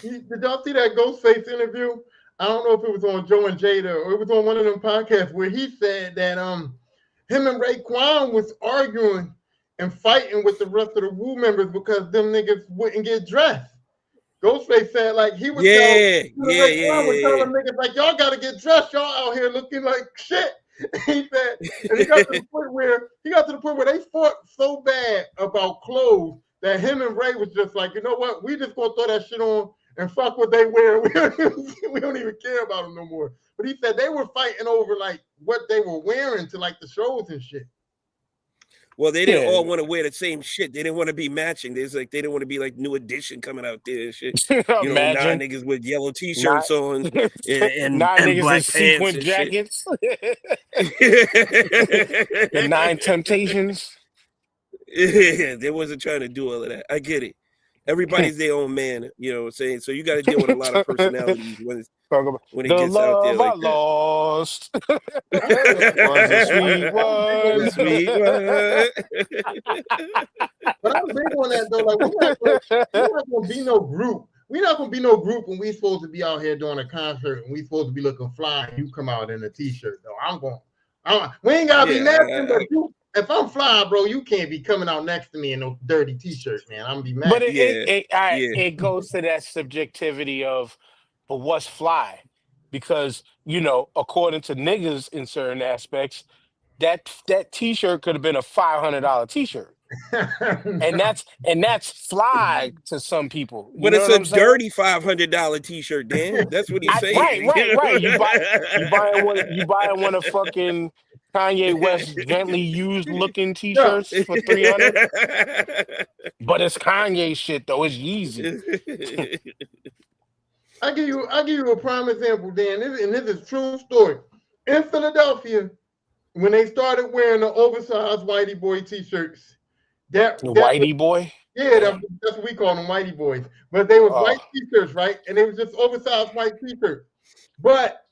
Speaker 5: Did y'all see that Ghostface interview? I don't know if it was on Joe and Jada or it was on one of them podcasts where he said that him and Raekwon was arguing and fighting with the rest of the Wu members because them niggas wouldn't get dressed. Ghostface said like he was telling niggas like y'all gotta get dressed, y'all out here looking like shit. He said, and he got to the point where they fought so bad about clothes that him and Ray was just like, you know what, we just gonna throw that shit on and fuck what they wear. We don't even care about them no more. But he said they were fighting over like what they were wearing to like the shows and shit.
Speaker 4: Well, they didn't all want to wear the same shit. They didn't want to be matching. They didn't want to be like New Edition coming out there and shit.
Speaker 3: Imagine
Speaker 4: 9 niggas with yellow t-shirts on and
Speaker 3: 9 niggas
Speaker 4: black
Speaker 3: in sequin
Speaker 4: pants
Speaker 3: jackets.
Speaker 4: The
Speaker 3: The 9 Temptations.
Speaker 4: Yeah, they wasn't trying to do all of that. I get it. Everybody's their own man, you know what I'm saying? So you got to deal with a lot of personalities when it gets out there like
Speaker 3: I lost was a sweet
Speaker 4: that.
Speaker 3: one.
Speaker 4: Sweet one.
Speaker 5: But I'm big on that though. Like we're not gonna be no group. We're not gonna be no group when we supposed to be out here doing a concert and we supposed to be looking fly and you come out in a t-shirt though. We ain't gotta be nasty, but if I'm fly, bro, you can't be coming out next to me in no dirty t-shirt, man. I'm gonna be mad.
Speaker 3: But it goes to that subjectivity of what's fly, because according to niggas in certain aspects, that t-shirt could have been a $500 t-shirt, and that's fly to some people.
Speaker 4: But it's a dirty $500 t-shirt, Dan. That's what he's saying.
Speaker 3: Right. You buying one of fucking Kanye West gently used looking t-shirts for $300. But it's Kanye shit though. It's Yeezy.
Speaker 5: I give you a prime example, Dan, and this is true story. In Philadelphia, when they started wearing the oversized whitey boy t-shirts,
Speaker 3: whitey boy?
Speaker 5: Yeah, that's what we call them, whitey boys. But they were white t-shirts, right? And they were just oversized white t-shirts. But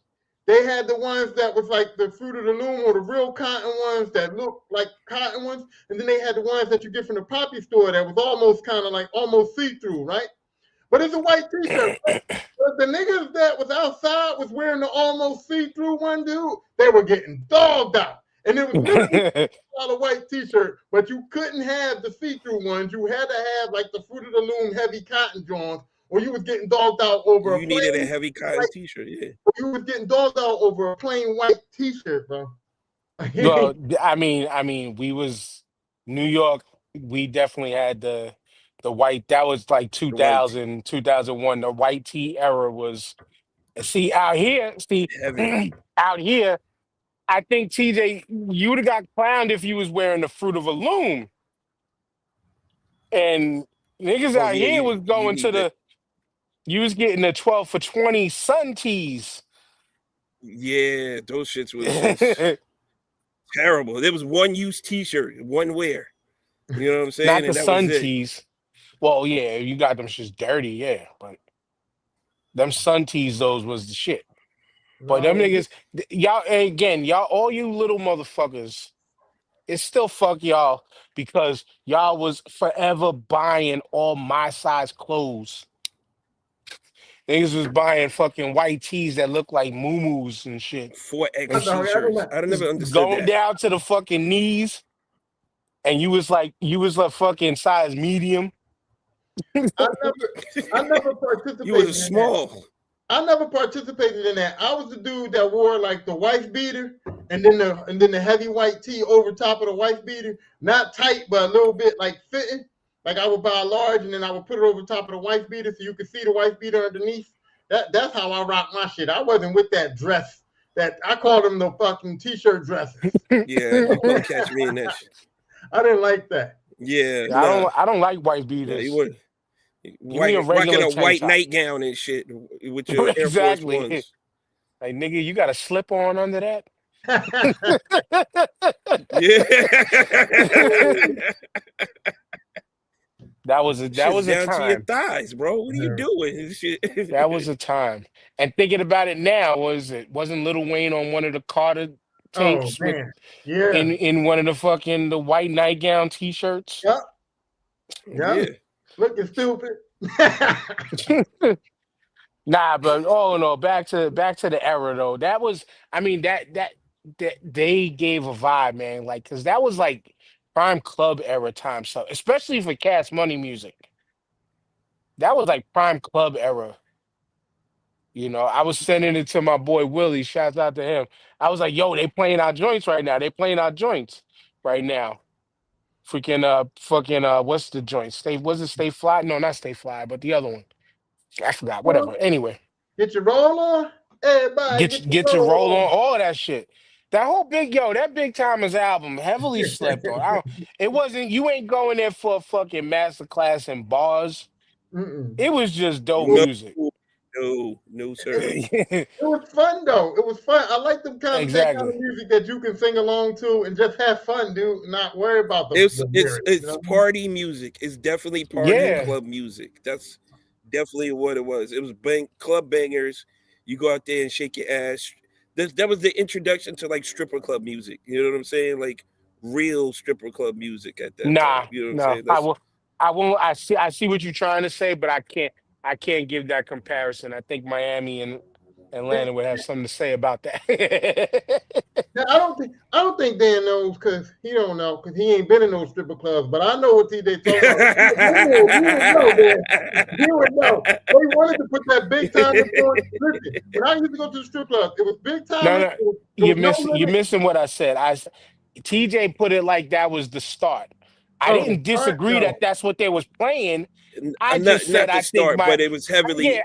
Speaker 5: they had the ones that was like the Fruit of the Loom or the real cotton ones that look like cotton ones. And then they had the ones that you get from the Poppy store that was almost kind of like almost see-through, right? But it's a white t-shirt. Right? But the niggas that was outside was wearing the almost see-through one, dude. They were getting dogged out. And it was really a white t-shirt, but you couldn't have the see-through ones. You had to have like the Fruit of the Loom heavy cotton joints, or you was getting dogged out over
Speaker 4: you needed a heavy cotton t-shirt, yeah.
Speaker 5: You was getting dogged out over a plain white t-shirt, bro.
Speaker 3: Well, I mean, we was New York. We definitely had the white. That was like 2000, 2001. The white tee era was. Out here. Out here. I think TJ, you would have got clowned if you was wearing the Fruit of a Loom. And niggas out here was going to you was getting the 12 for 20 sun tees.
Speaker 4: Yeah, those shits was just terrible. There was one use t-shirt, one wear. You know what I'm saying?
Speaker 3: Not the sun tees. Well, yeah, you got them shits dirty, yeah. But them sun tees, those was the shit. But them niggas, y'all, again, y'all, all you little motherfuckers, it's still fuck y'all because y'all was forever buying all my size clothes. Niggas was buying fucking white tees that look like muumuus and shit.
Speaker 4: 4X t-shirts. I never understood
Speaker 3: going
Speaker 4: that.
Speaker 3: down to the fucking knees, and you was a fucking size medium.
Speaker 5: I never participated.
Speaker 4: You was small.
Speaker 5: I never participated in that. I was the dude that wore like the wife beater and then the heavy white tee over top of the wife beater, not tight but a little bit like fitting. Like I would buy a large and then I would put it over top of the wife beater so you could see the wife beater underneath. That's how I rock my shit. I wasn't with that dress. That I called them the fucking t-shirt dresses.
Speaker 4: Yeah, you couldn't catch me in that shit.
Speaker 5: I didn't like that.
Speaker 4: Yeah,
Speaker 3: I
Speaker 4: nah.
Speaker 3: don't like wife
Speaker 4: Yeah, you
Speaker 3: beaters.
Speaker 4: would
Speaker 3: Give me a
Speaker 4: rocking
Speaker 3: regular
Speaker 4: a
Speaker 3: tank
Speaker 4: white
Speaker 3: top.
Speaker 4: nightgown and shit with your Air Force
Speaker 3: Exactly.
Speaker 4: Ones.
Speaker 3: Like nigga, you got a slip on under that.
Speaker 4: Yeah.
Speaker 3: that
Speaker 4: Shit's
Speaker 3: was a
Speaker 4: down to your
Speaker 3: time.
Speaker 4: thighs, bro. What are you doing? Shit.
Speaker 3: That was a time. And thinking about it now, wasn't Lil Wayne on one of the Carter
Speaker 5: Oh
Speaker 3: tapes with
Speaker 5: man. Yeah.
Speaker 3: in one of the fucking the white nightgown t-shirts?
Speaker 5: Yep.
Speaker 4: Yeah.
Speaker 5: Yep. Looking stupid.
Speaker 3: Nah, but all in all, back to the era though. That was, I mean, that they gave a vibe, man. Like, cause that was like prime club era time stuff, especially for Cash Money music. That was like prime club era. You know, I was sending it to my boy Willie. Shouts out to him. I was like, "Yo, they playing our joints right now. They playing our joints right now. Freaking fucking what's the joint? Was it Stay Fly? No, not Stay Fly, but the other one. I forgot. Whatever. Anyway,
Speaker 5: Get your roll on. Everybody get your
Speaker 3: get your roll on,
Speaker 5: roll
Speaker 3: all of that shit. That whole that Big Timers album, heavily slept on. It wasn't. You ain't going there for a fucking masterclass in bars.
Speaker 5: on.
Speaker 3: It was just dope
Speaker 4: No,
Speaker 3: music.
Speaker 4: no, sir.
Speaker 5: It was fun though. It was fun. I like that kind
Speaker 3: Exactly.
Speaker 5: of music that you can sing along to and just have fun, dude. Not worry about the lyrics.
Speaker 4: It's party music. It's definitely party
Speaker 3: Yeah.
Speaker 4: club music. That's definitely what it was. It was club bangers. You go out there and shake your ass. That was the introduction to like stripper club music. You know what I'm saying? Like real stripper club music at that time.
Speaker 3: Nah,
Speaker 4: You know what I'm
Speaker 3: no.
Speaker 4: saying? That's
Speaker 3: I won't. I see what you're trying to say, but I can't give that comparison. I think Miami and Atlanta would have something to say about that.
Speaker 5: Now, I don't think Dan knows because he don't know because he ain't been in those stripper clubs. But I know what they talking about. You would know, Dan. You would know. They wanted to put that big time influence. Listen, when I used to go to the strip club, it was big time.
Speaker 3: No, no,
Speaker 5: There was no
Speaker 3: you're
Speaker 5: limit.
Speaker 3: missing what I said. TJ put it like that was the start. I
Speaker 5: Oh,
Speaker 3: didn't disagree
Speaker 5: no.
Speaker 3: that that's what they was playing. I
Speaker 4: not
Speaker 3: just said
Speaker 4: the
Speaker 3: I think
Speaker 4: start,
Speaker 3: my
Speaker 4: but it was heavily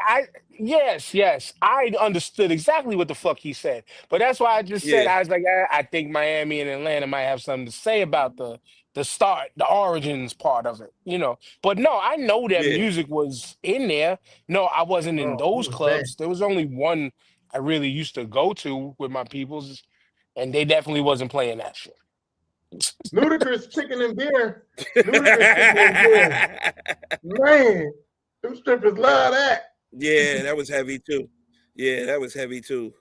Speaker 3: yes, I understood exactly what the fuck he said. But that's why I just said
Speaker 4: yeah.
Speaker 3: I was like I think Miami and Atlanta might have something to say about the start, the origins part of it, you know. But no, I know that
Speaker 4: Yeah.
Speaker 3: music was in there. No, I wasn't in
Speaker 5: Oh,
Speaker 3: those
Speaker 5: it was bad.
Speaker 3: clubs. There was only one I really used to go to with my peoples, and they definitely wasn't playing that shit.
Speaker 5: Ludicrous chicken and beer. Ludicrous chicken and beer. Man, them strippers love that.
Speaker 4: Yeah, that was heavy too. Yeah, that was heavy too.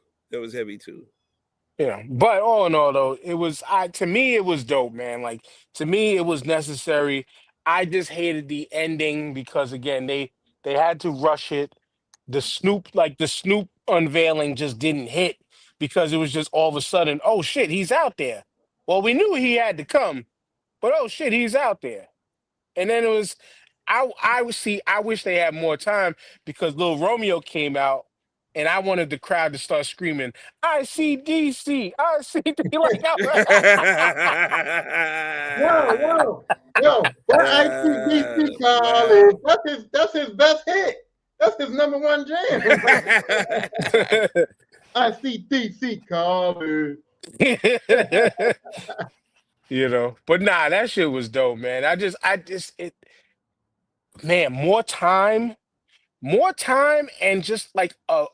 Speaker 3: Yeah, but all in all, though, to me it was dope, man. Like to me, it was necessary. I just hated the ending because again, they had to rush it. The Snoop unveiling just didn't hit because it was just all of a sudden, oh shit, he's out there. Well, we knew he had to come, but oh shit, he's out there. And then it was, I wish they had more time because Lil Romeo came out, and I wanted the crowd to start screaming, "I see DC, I see D." Like,
Speaker 5: Yo, that ICDC college. That's his best hit. That's his number one jam. ICDC college.
Speaker 3: you know, but nah, that shit was dope, man. Man, more time and just like a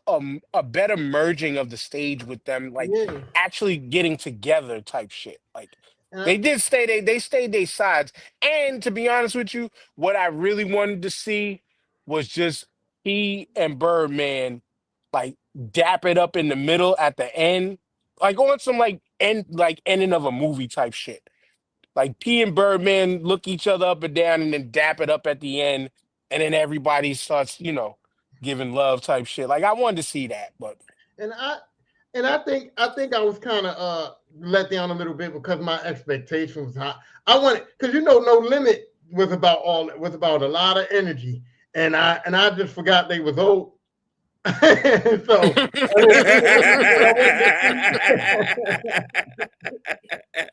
Speaker 3: better merging of the stage with them like
Speaker 5: Yeah.
Speaker 3: actually getting together type shit like
Speaker 5: And
Speaker 3: they stayed their sides, and to be honest with you, what I really wanted to see was just he and Birdman like dap it up in the middle at the end, like on some like ending of a movie type shit. Like P and Birdman look each other up and down and then dap it up at the end, and then everybody starts, giving love type shit. Like I wanted to see that, but
Speaker 5: and I and I think I was kind of let down a little bit because my expectation was high. I wanted because No Limit was about a lot of energy, and I just forgot they was old. So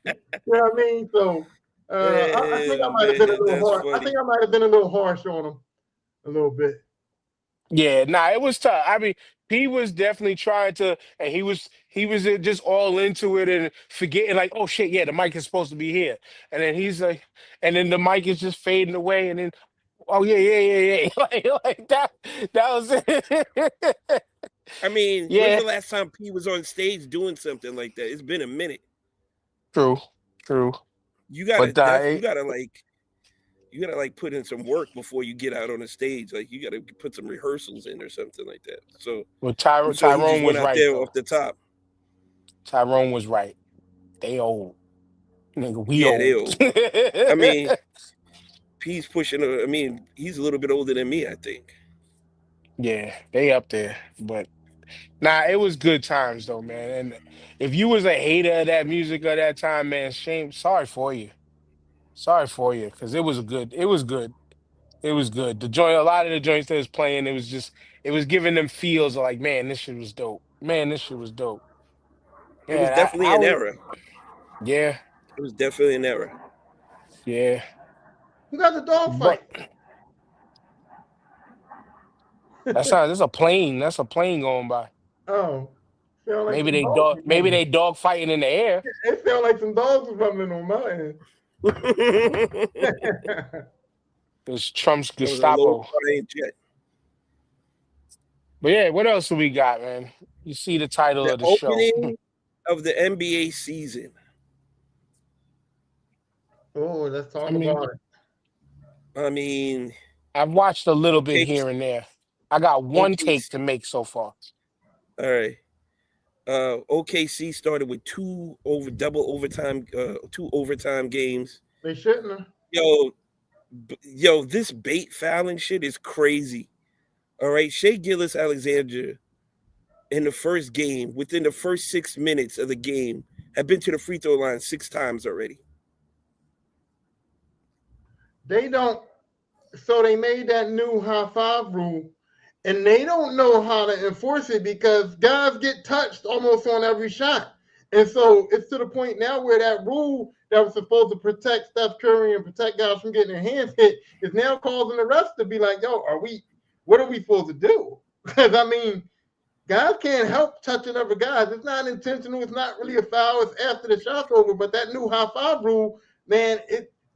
Speaker 5: you know what I mean? So I think I might have been a
Speaker 2: Man,
Speaker 5: little
Speaker 2: that's
Speaker 5: harsh. I
Speaker 2: funny.
Speaker 5: think I might have been a little harsh on him a little bit.
Speaker 3: Yeah, nah, it was tough. I mean, he was definitely trying to, and he was just all into it and forgetting like, oh shit, yeah, the mic is supposed to be here, and then he's like, and then the mic is just fading away, and then, oh yeah, yeah, yeah, yeah, like that. That was it.
Speaker 2: I mean, when's
Speaker 3: Yeah,
Speaker 2: the last time P was on stage doing something like that? It's been a minute.
Speaker 3: true, true,
Speaker 2: You gotta
Speaker 3: but
Speaker 2: you gotta like put in some work before you get out on the stage. Like you gotta put some rehearsals in or something like that. So
Speaker 3: well,
Speaker 2: I'm sure he just
Speaker 3: Tyrone
Speaker 2: went
Speaker 3: was
Speaker 2: out
Speaker 3: right
Speaker 2: there
Speaker 3: though.
Speaker 2: off the top.
Speaker 3: Tyrone was right. They old, nigga. We
Speaker 2: Yeah, they
Speaker 3: old.
Speaker 2: old. I mean, P's pushing. I mean, he's a little bit older than me, I think.
Speaker 3: Yeah, they up there, but. Nah, it was good times though, man. And if you was a hater of that music at that time, man, shame. Sorry for you. Sorry for you, because it was good. It was good. It was good. The joint, a lot of the joints that was playing, it was giving them feels of like, man, this shit was dope. Man, this shit was dope.
Speaker 2: It was
Speaker 3: Yeah,
Speaker 2: definitely an era.
Speaker 3: yeah,
Speaker 2: It was definitely an era.
Speaker 3: yeah.
Speaker 5: Who got the dog
Speaker 3: But
Speaker 5: fight?
Speaker 3: that's not. That's a plane. That's a plane going by.
Speaker 5: Oh, sound like some dogs was
Speaker 3: Maybe
Speaker 5: running.
Speaker 3: they dog fighting in the air.
Speaker 5: It sound like some dogs was running on my end.
Speaker 3: It's Trump's
Speaker 2: That was a low
Speaker 3: Gestapo.
Speaker 2: flying jet.
Speaker 3: But yeah, what else do we got, man? You see the title
Speaker 2: The
Speaker 3: of the show.
Speaker 2: opening of the NBA season.
Speaker 5: Oh, let's
Speaker 3: I
Speaker 5: talk
Speaker 3: mean,
Speaker 5: about it.
Speaker 2: I mean,
Speaker 3: I've watched a little bit
Speaker 2: OK,
Speaker 3: here and there. I got one take to make so far.
Speaker 2: all right. OKC started with two overtime games.
Speaker 5: They shouldn't have.
Speaker 2: Yo, this bait fouling shit is crazy. All right, Shea Gilgeous-Alexander in the first game, within the first 6 minutes of the game, had been to the free throw line 6 times already.
Speaker 5: They don't. So they made that new high five rule, and they don't know how to enforce it because guys get touched almost on every shot. And so it's to the point now where that rule that was supposed to protect Steph Curry and protect guys from getting their hands hit is now causing the refs to be like, yo, what are we supposed to do? Because I mean, guys can't help touching other guys. It's not intentional. It's not really a foul. It's after the shot's over. But that new high five rule, man,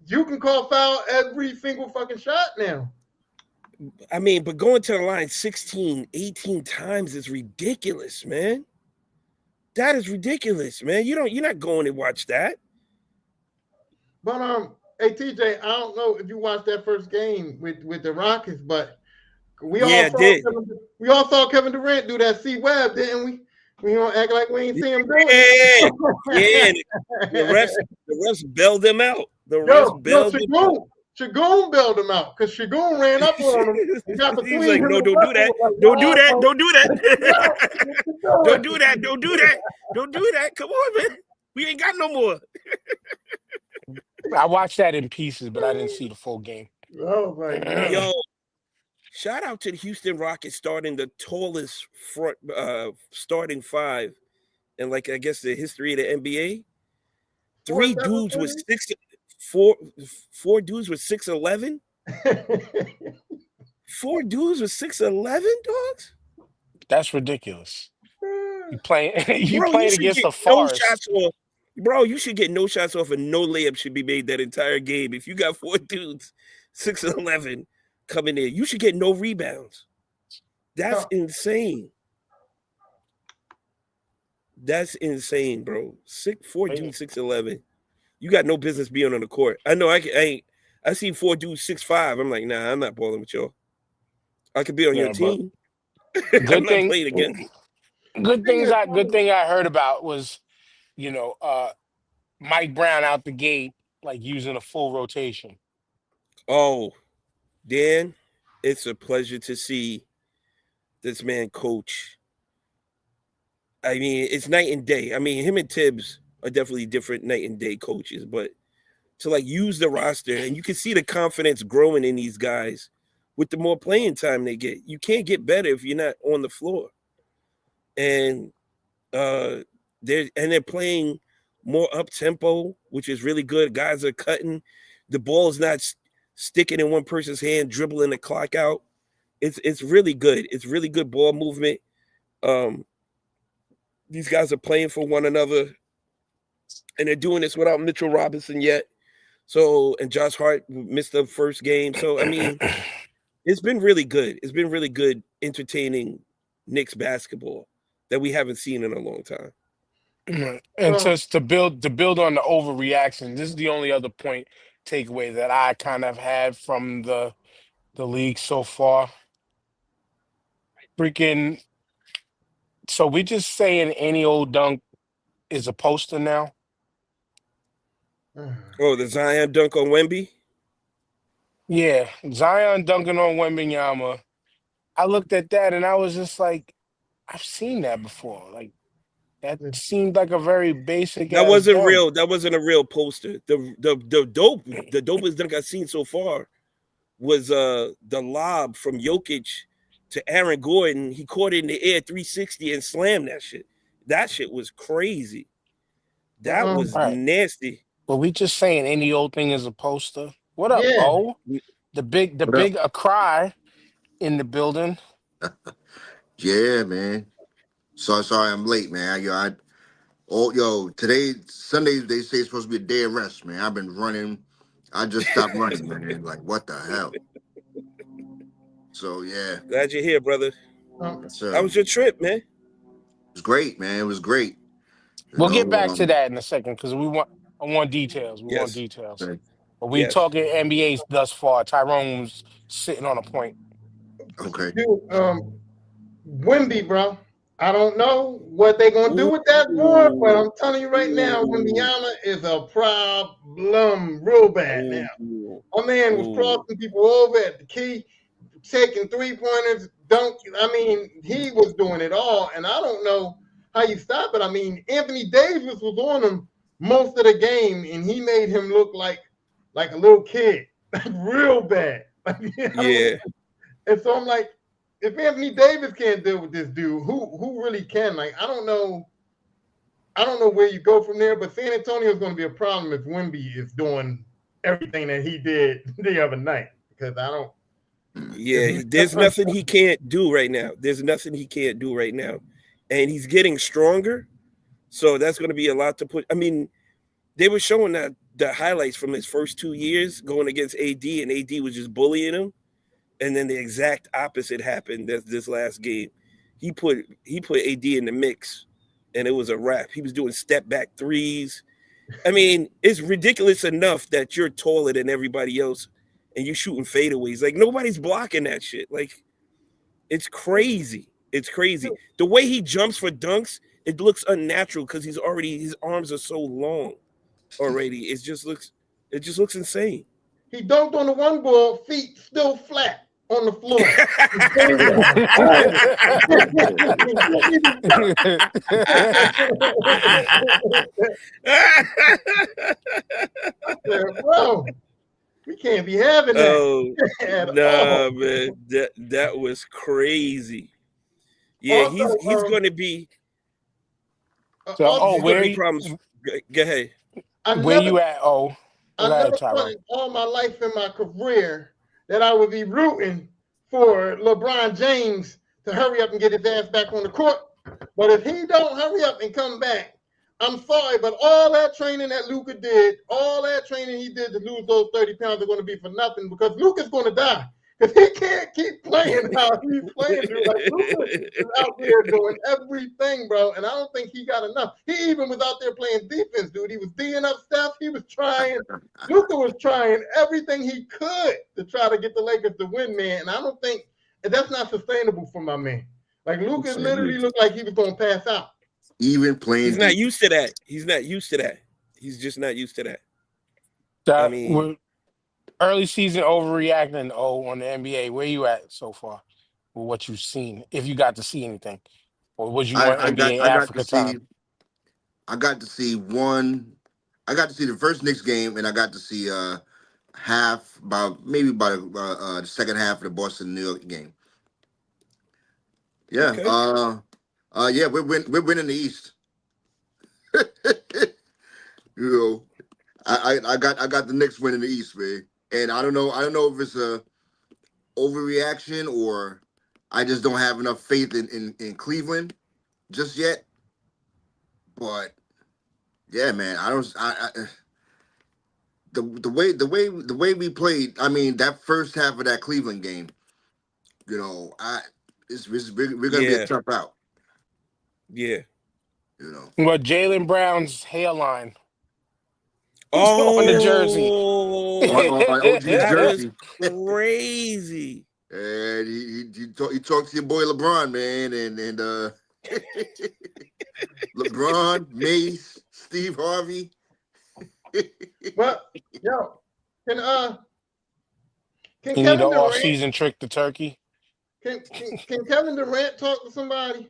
Speaker 5: you can call foul every single fucking shot now.
Speaker 2: I mean, but going to the line 16, 18 times is ridiculous, man. That is ridiculous, man. You're not going to watch that.
Speaker 5: But hey TJ, I don't know if you watched that first game with the Rockets, but we all saw Kevin Durant do that C Web, didn't we? We don't act like we ain't see him do it.
Speaker 2: Yeah. The refs bailed him out. The refs bailed him out.
Speaker 5: Shagoon bailed him out because Shagoon ran up on him and got between
Speaker 2: He's like,
Speaker 5: him
Speaker 2: no,
Speaker 5: and
Speaker 2: don't do that.
Speaker 5: Russell,
Speaker 2: Don't do that.
Speaker 5: "Oh,
Speaker 2: Don't do that. Don't do
Speaker 5: it."
Speaker 2: that. Don't do that. Don't do that. Come on, man. We ain't got no more.
Speaker 3: I watched that in pieces, but I didn't see the full game.
Speaker 5: Oh my God.
Speaker 2: Yo, shout out to the Houston Rockets starting the tallest front starting five in like I guess the history of the NBA. Four dudes with 6'11". 4 dudes with 6'11", dogs.
Speaker 3: That's ridiculous. You playing
Speaker 2: Bro, you should
Speaker 3: against
Speaker 2: get
Speaker 3: the
Speaker 2: no
Speaker 3: Forest.
Speaker 2: shots off. Bro, you should get no shots off and no layup should be made that entire game. If you got 4 dudes, 6'11", coming in, you should get no rebounds. That's insane. That's insane, bro. 4 dudes, 6'11". You got no business being on the court. I know I see 4 dudes 6'5". I'm like, nah, I'm not balling with y'all. I could be on your team. I'm not playing against you.
Speaker 3: Good thing I heard about was, Mike Brown out the gate, like using a full rotation.
Speaker 2: Oh, Dan, it's a pleasure to see this man coach. I mean, it's night and day. I mean, him and Tibbs are definitely different night and day coaches, but to like use the roster and you can see the confidence growing in these guys with the more playing time they get. You can't get better if you're not on the floor. And they're playing
Speaker 4: more up tempo, which is really good. Guys are cutting. The ball is not sticking in one person's hand, dribbling the clock out. It's really good. It's really good ball movement. Um, these guys are playing for one another, and they're doing this without Mitchell Robinson yet. So, and Josh Hart missed the first game. So, I mean, it's been really good. It's been really good, entertaining Knicks basketball that we haven't seen in a long time.
Speaker 3: And
Speaker 5: Well,
Speaker 3: just to build on the overreaction, this is the only other point takeaway that I kind of had from the league so far. Freaking, so we just saying any old dunk is a poster now.
Speaker 4: Oh, the Zion dunk on Wemby?
Speaker 3: Yeah, Zion dunking on Wembanyama. I looked at that and I was just like, I've seen that before. Like that seemed like a very basic
Speaker 4: That
Speaker 3: ass
Speaker 4: wasn't
Speaker 3: dunk.
Speaker 4: real. That wasn't a real poster. The dopest dunk I've seen so far was the lob from Jokic to Aaron Gordon. He caught it in the air 360 and slammed that shit. That shit was crazy. That
Speaker 5: well,
Speaker 4: was
Speaker 3: All right.
Speaker 4: nasty.
Speaker 3: But we just saying any old thing is a poster. What up,
Speaker 5: yeah.
Speaker 3: O? The
Speaker 1: What up?
Speaker 3: big a cry in the building.
Speaker 1: Yeah, man. Sorry I'm late, man. Today Sunday they say it's supposed to be a day of rest, man. I've been running. I just stopped running, man. Like what the hell? So yeah,
Speaker 4: Glad you're here, brother.
Speaker 5: Um,
Speaker 1: sir.
Speaker 4: How
Speaker 1: It
Speaker 4: was your trip, man?
Speaker 1: was great, man. It was great. You
Speaker 3: We'll
Speaker 1: know,
Speaker 3: get back to that in a second because I want details. We want
Speaker 4: Yes.
Speaker 3: details.
Speaker 1: okay.
Speaker 3: But we
Speaker 4: Yes.
Speaker 3: talking NBA's thus far. Tyrone's sitting on a point.
Speaker 1: Okay.
Speaker 5: dude, Wimby, bro. I don't know what they're gonna do with that boy, but
Speaker 4: Ooh.
Speaker 5: I'm telling you right now,
Speaker 4: Ooh.
Speaker 5: Wimbyama is a problem, real bad now.
Speaker 4: Ooh.
Speaker 5: My man was
Speaker 4: Ooh.
Speaker 5: crossing people over at the key, taking 3-pointers, dunk. I mean, he was doing it all, and I don't know how you stop it. I mean, Anthony Davis was on him most of the game, and he made him look like a little kid, like real bad. Like,
Speaker 4: Yeah.
Speaker 5: and so I'm like, if Anthony Davis can't deal with this dude, who really can? Like, I don't know. I don't know where you go from there, but San Antonio is going to be a problem if Wemby is doing everything that he did the other night because I don't.
Speaker 4: Yeah. There's nothing he can't do right now. There's nothing he can't do right now. And he's getting stronger. So that's going to be a lot to put. I mean, they were showing that the highlights from his first 2 years going against AD, and AD was just bullying him. And then the exact opposite happened this last game. He put AD in the mix, and it was a wrap. He was doing step back threes. I mean, it's ridiculous enough that you're taller than everybody else, and you're shooting fadeaways. Like nobody's blocking that shit. Like it's crazy. It's crazy. The way he jumps for dunks, it looks unnatural because his arms are so long already. It just looks insane.
Speaker 5: He dunked on the one ball, feet still flat on the floor. Bro, we can't be having that
Speaker 4: Oh
Speaker 5: at
Speaker 4: nah,
Speaker 5: all.
Speaker 4: man, that was crazy. Yeah,
Speaker 5: Also,
Speaker 4: he's going to be
Speaker 3: So,
Speaker 5: also,
Speaker 4: he's going to be problems. Go ahead.
Speaker 5: I
Speaker 3: where
Speaker 5: never
Speaker 3: you at? Oh,
Speaker 5: I
Speaker 3: go ahead,
Speaker 5: never thought
Speaker 3: Tyrone.
Speaker 5: in all my life in my career that I would be rooting for LeBron James to hurry up and get his ass back on the court. But if he don't hurry up and come back, I'm sorry, but all that training that Luca did, all that training he did to lose those 30 pounds are going to be for nothing because Luca's going to die. Because he can't keep playing how he's playing. Dude. Like Luca is out there doing everything, bro. And I don't think he got enough. He even was out there playing defense, dude. He was D'ing up stuff. He was trying. Luca was trying everything he could to try to get the Lakers to win, man. And I don't think that's not sustainable for my man. Like Luca literally looked like he was going to pass out.
Speaker 1: Even playing
Speaker 4: He's not
Speaker 1: deep.
Speaker 4: used to that. He's not used to that. He's just not used to that. I mean,
Speaker 3: Early season overreacting. Oh, on the NBA, where you at so far with what you've seen? If you got to see anything, or was you on NBA
Speaker 1: I got to
Speaker 3: Africa
Speaker 1: see
Speaker 3: time?
Speaker 1: one. I got to see the first Knicks game, and I got to see half about the second half of the Boston New York game. Yeah.
Speaker 4: okay.
Speaker 1: Yeah, we're winning the East. You know, I got the Knicks winning the East, man. And I don't know if it's a overreaction or I just don't have enough faith in Cleveland just yet. But yeah, man, I don't. The way we played. I mean, that first half of that Cleveland game. You know, we're gonna be a
Speaker 4: Yeah,
Speaker 1: tough out.
Speaker 4: yeah.
Speaker 1: You know,
Speaker 3: What Jalen Brown's hairline on the jersey.
Speaker 1: on OG's
Speaker 4: That was
Speaker 1: jersey,
Speaker 4: crazy.
Speaker 1: and he talked to your boy LeBron, man, and LeBron, Mace, Steve Harvey.
Speaker 5: But yo, can can
Speaker 3: You need an
Speaker 5: Kevin Durant
Speaker 3: off-season trick to Turkey.
Speaker 5: can Kevin Durant talk to somebody?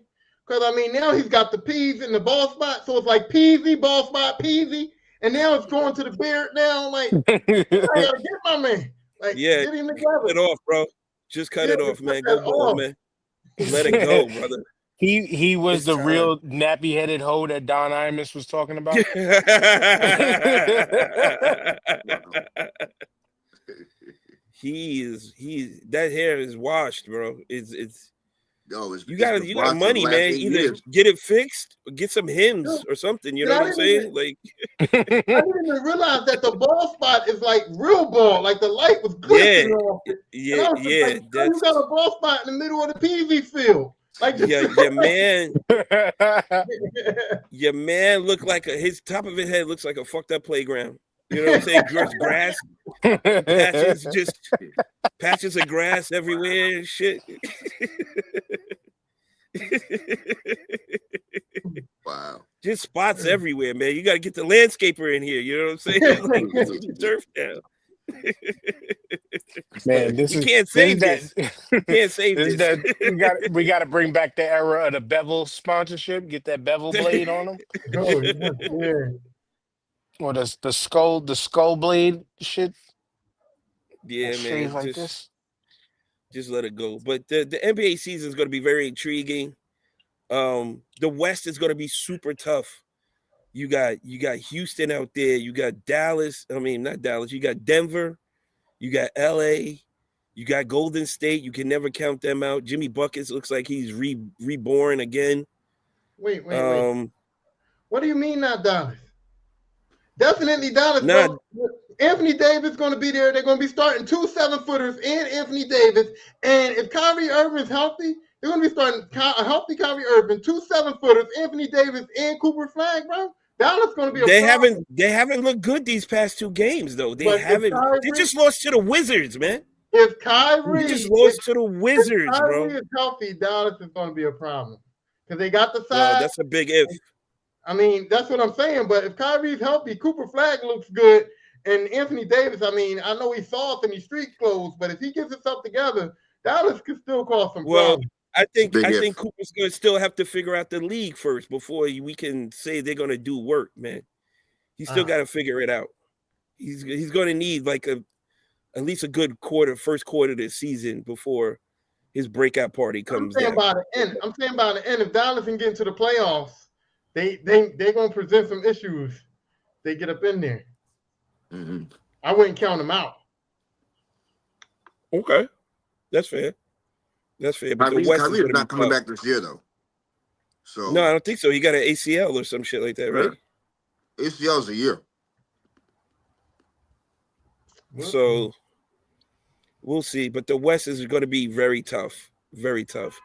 Speaker 5: Because I mean, now he's got the P's in the ball spot, so it's like Peasy, ball spot, Peasy, and now it's going to the beard. Now, like, I gotta get my man, like,
Speaker 4: Yeah,
Speaker 5: get him
Speaker 4: cut it
Speaker 5: together.
Speaker 4: off, bro. Just cut
Speaker 5: Yeah,
Speaker 4: it off,
Speaker 5: just cut
Speaker 4: man. Go
Speaker 5: that
Speaker 4: ball,
Speaker 5: off.
Speaker 4: man. Let it go, brother.
Speaker 3: He was
Speaker 4: It's
Speaker 3: the
Speaker 4: time.
Speaker 3: real nappy-headed hoe that Don Imus was talking about.
Speaker 1: Wow.
Speaker 4: He that hair is washed, bro. It's
Speaker 1: Yo,
Speaker 4: you
Speaker 1: it's
Speaker 4: got
Speaker 1: been
Speaker 4: you got
Speaker 1: watched for the
Speaker 4: money,
Speaker 1: last
Speaker 4: man.
Speaker 1: 8 years.
Speaker 4: Either get it fixed or get some hymns
Speaker 5: Dude,
Speaker 4: or something. You
Speaker 5: and
Speaker 4: know what I'm saying? Like,
Speaker 5: I didn't even realize that the ball spot is like real ball, like the light was
Speaker 4: yeah,
Speaker 5: glistening off it, and
Speaker 4: yeah,
Speaker 5: I was just like,
Speaker 4: yeah.
Speaker 5: "Yo, you
Speaker 4: That's
Speaker 5: got a ball spot in the middle of the PV field, like just."
Speaker 4: yeah, your man looked like his top of his head looks like a fucked up playground. You know what I'm saying? Grass patches, just patches of grass everywhere and shit.
Speaker 1: Wow.
Speaker 4: Just spots everywhere, man. You got to get the landscaper in here. You know what I'm saying? Like, get some turf down.
Speaker 3: Man, this
Speaker 4: You
Speaker 3: is
Speaker 4: can't
Speaker 3: this
Speaker 4: save
Speaker 3: is
Speaker 4: this. You can't save
Speaker 3: this is
Speaker 4: this.
Speaker 3: that we got to bring back the era of the bevel sponsorship. Get that bevel blade on them,
Speaker 5: Oh yeah,
Speaker 3: or the skull blade shit. And
Speaker 4: Yeah,
Speaker 3: shave
Speaker 4: man.
Speaker 3: like this.
Speaker 4: Just let it go. But the NBA season is going to be very intriguing. The West is going to be super tough. You got Houston out there. You got Dallas. I mean, not Dallas. You got Denver. You got LA. You got Golden State. You can never count them out. Jimmy Buckets looks like he's reborn again.
Speaker 5: wait.
Speaker 4: Um,
Speaker 5: What do you mean not Dallas? Definitely Dallas,
Speaker 4: nah,
Speaker 5: bro. Anthony Davis going to be there. They're going to be starting 2 7-footers and Anthony Davis. And if Kyrie Irving's healthy, they're going to be starting a healthy Kyrie Irving, 2 7-footers, Anthony Davis, and Cooper Flag, bro. Dallas going to be a
Speaker 4: they
Speaker 5: problem.
Speaker 4: haven't looked good these past two games though. They
Speaker 5: But
Speaker 4: haven't. They just lost to the Wizards, man.
Speaker 5: if
Speaker 4: They
Speaker 5: Kyrie,
Speaker 4: just lost to the Wizards,
Speaker 5: Kyrie
Speaker 4: bro.
Speaker 5: is healthy, Dallas is going to be a problem because they got the
Speaker 4: Well,
Speaker 5: size.
Speaker 4: that's a big if.
Speaker 5: I mean, that's what I'm saying. But if Kyrie's healthy, Cooper Flag looks good, and Anthony Davis. I mean, I know he's soft and he's street clothes, but if he gets himself together, Dallas could still cause some
Speaker 4: Well,
Speaker 5: problems.
Speaker 4: I think
Speaker 1: Big if.
Speaker 4: Cooper's going to still have to figure out the league first before we can say they're going to do work, man. He's still got to figure it out. He's going to need like at least a good first quarter of the season before his breakout party comes
Speaker 5: I'm saying
Speaker 4: down.
Speaker 5: by the end. I'm saying by the end, if Dallas can get into the playoffs, they're gonna present some issues. They get up in there.
Speaker 1: Mm-hmm.
Speaker 5: I wouldn't count them out.
Speaker 4: Okay, that's fair. That's fair. But the West
Speaker 1: Kyrie
Speaker 4: is
Speaker 1: is
Speaker 4: going to be
Speaker 1: not coming
Speaker 4: tough.
Speaker 1: back this year though. So
Speaker 4: No, I don't think so. He got an ACL or some shit like that, right?
Speaker 1: ACL's a year.
Speaker 4: So we'll see. But the West is going to be very tough. Very tough.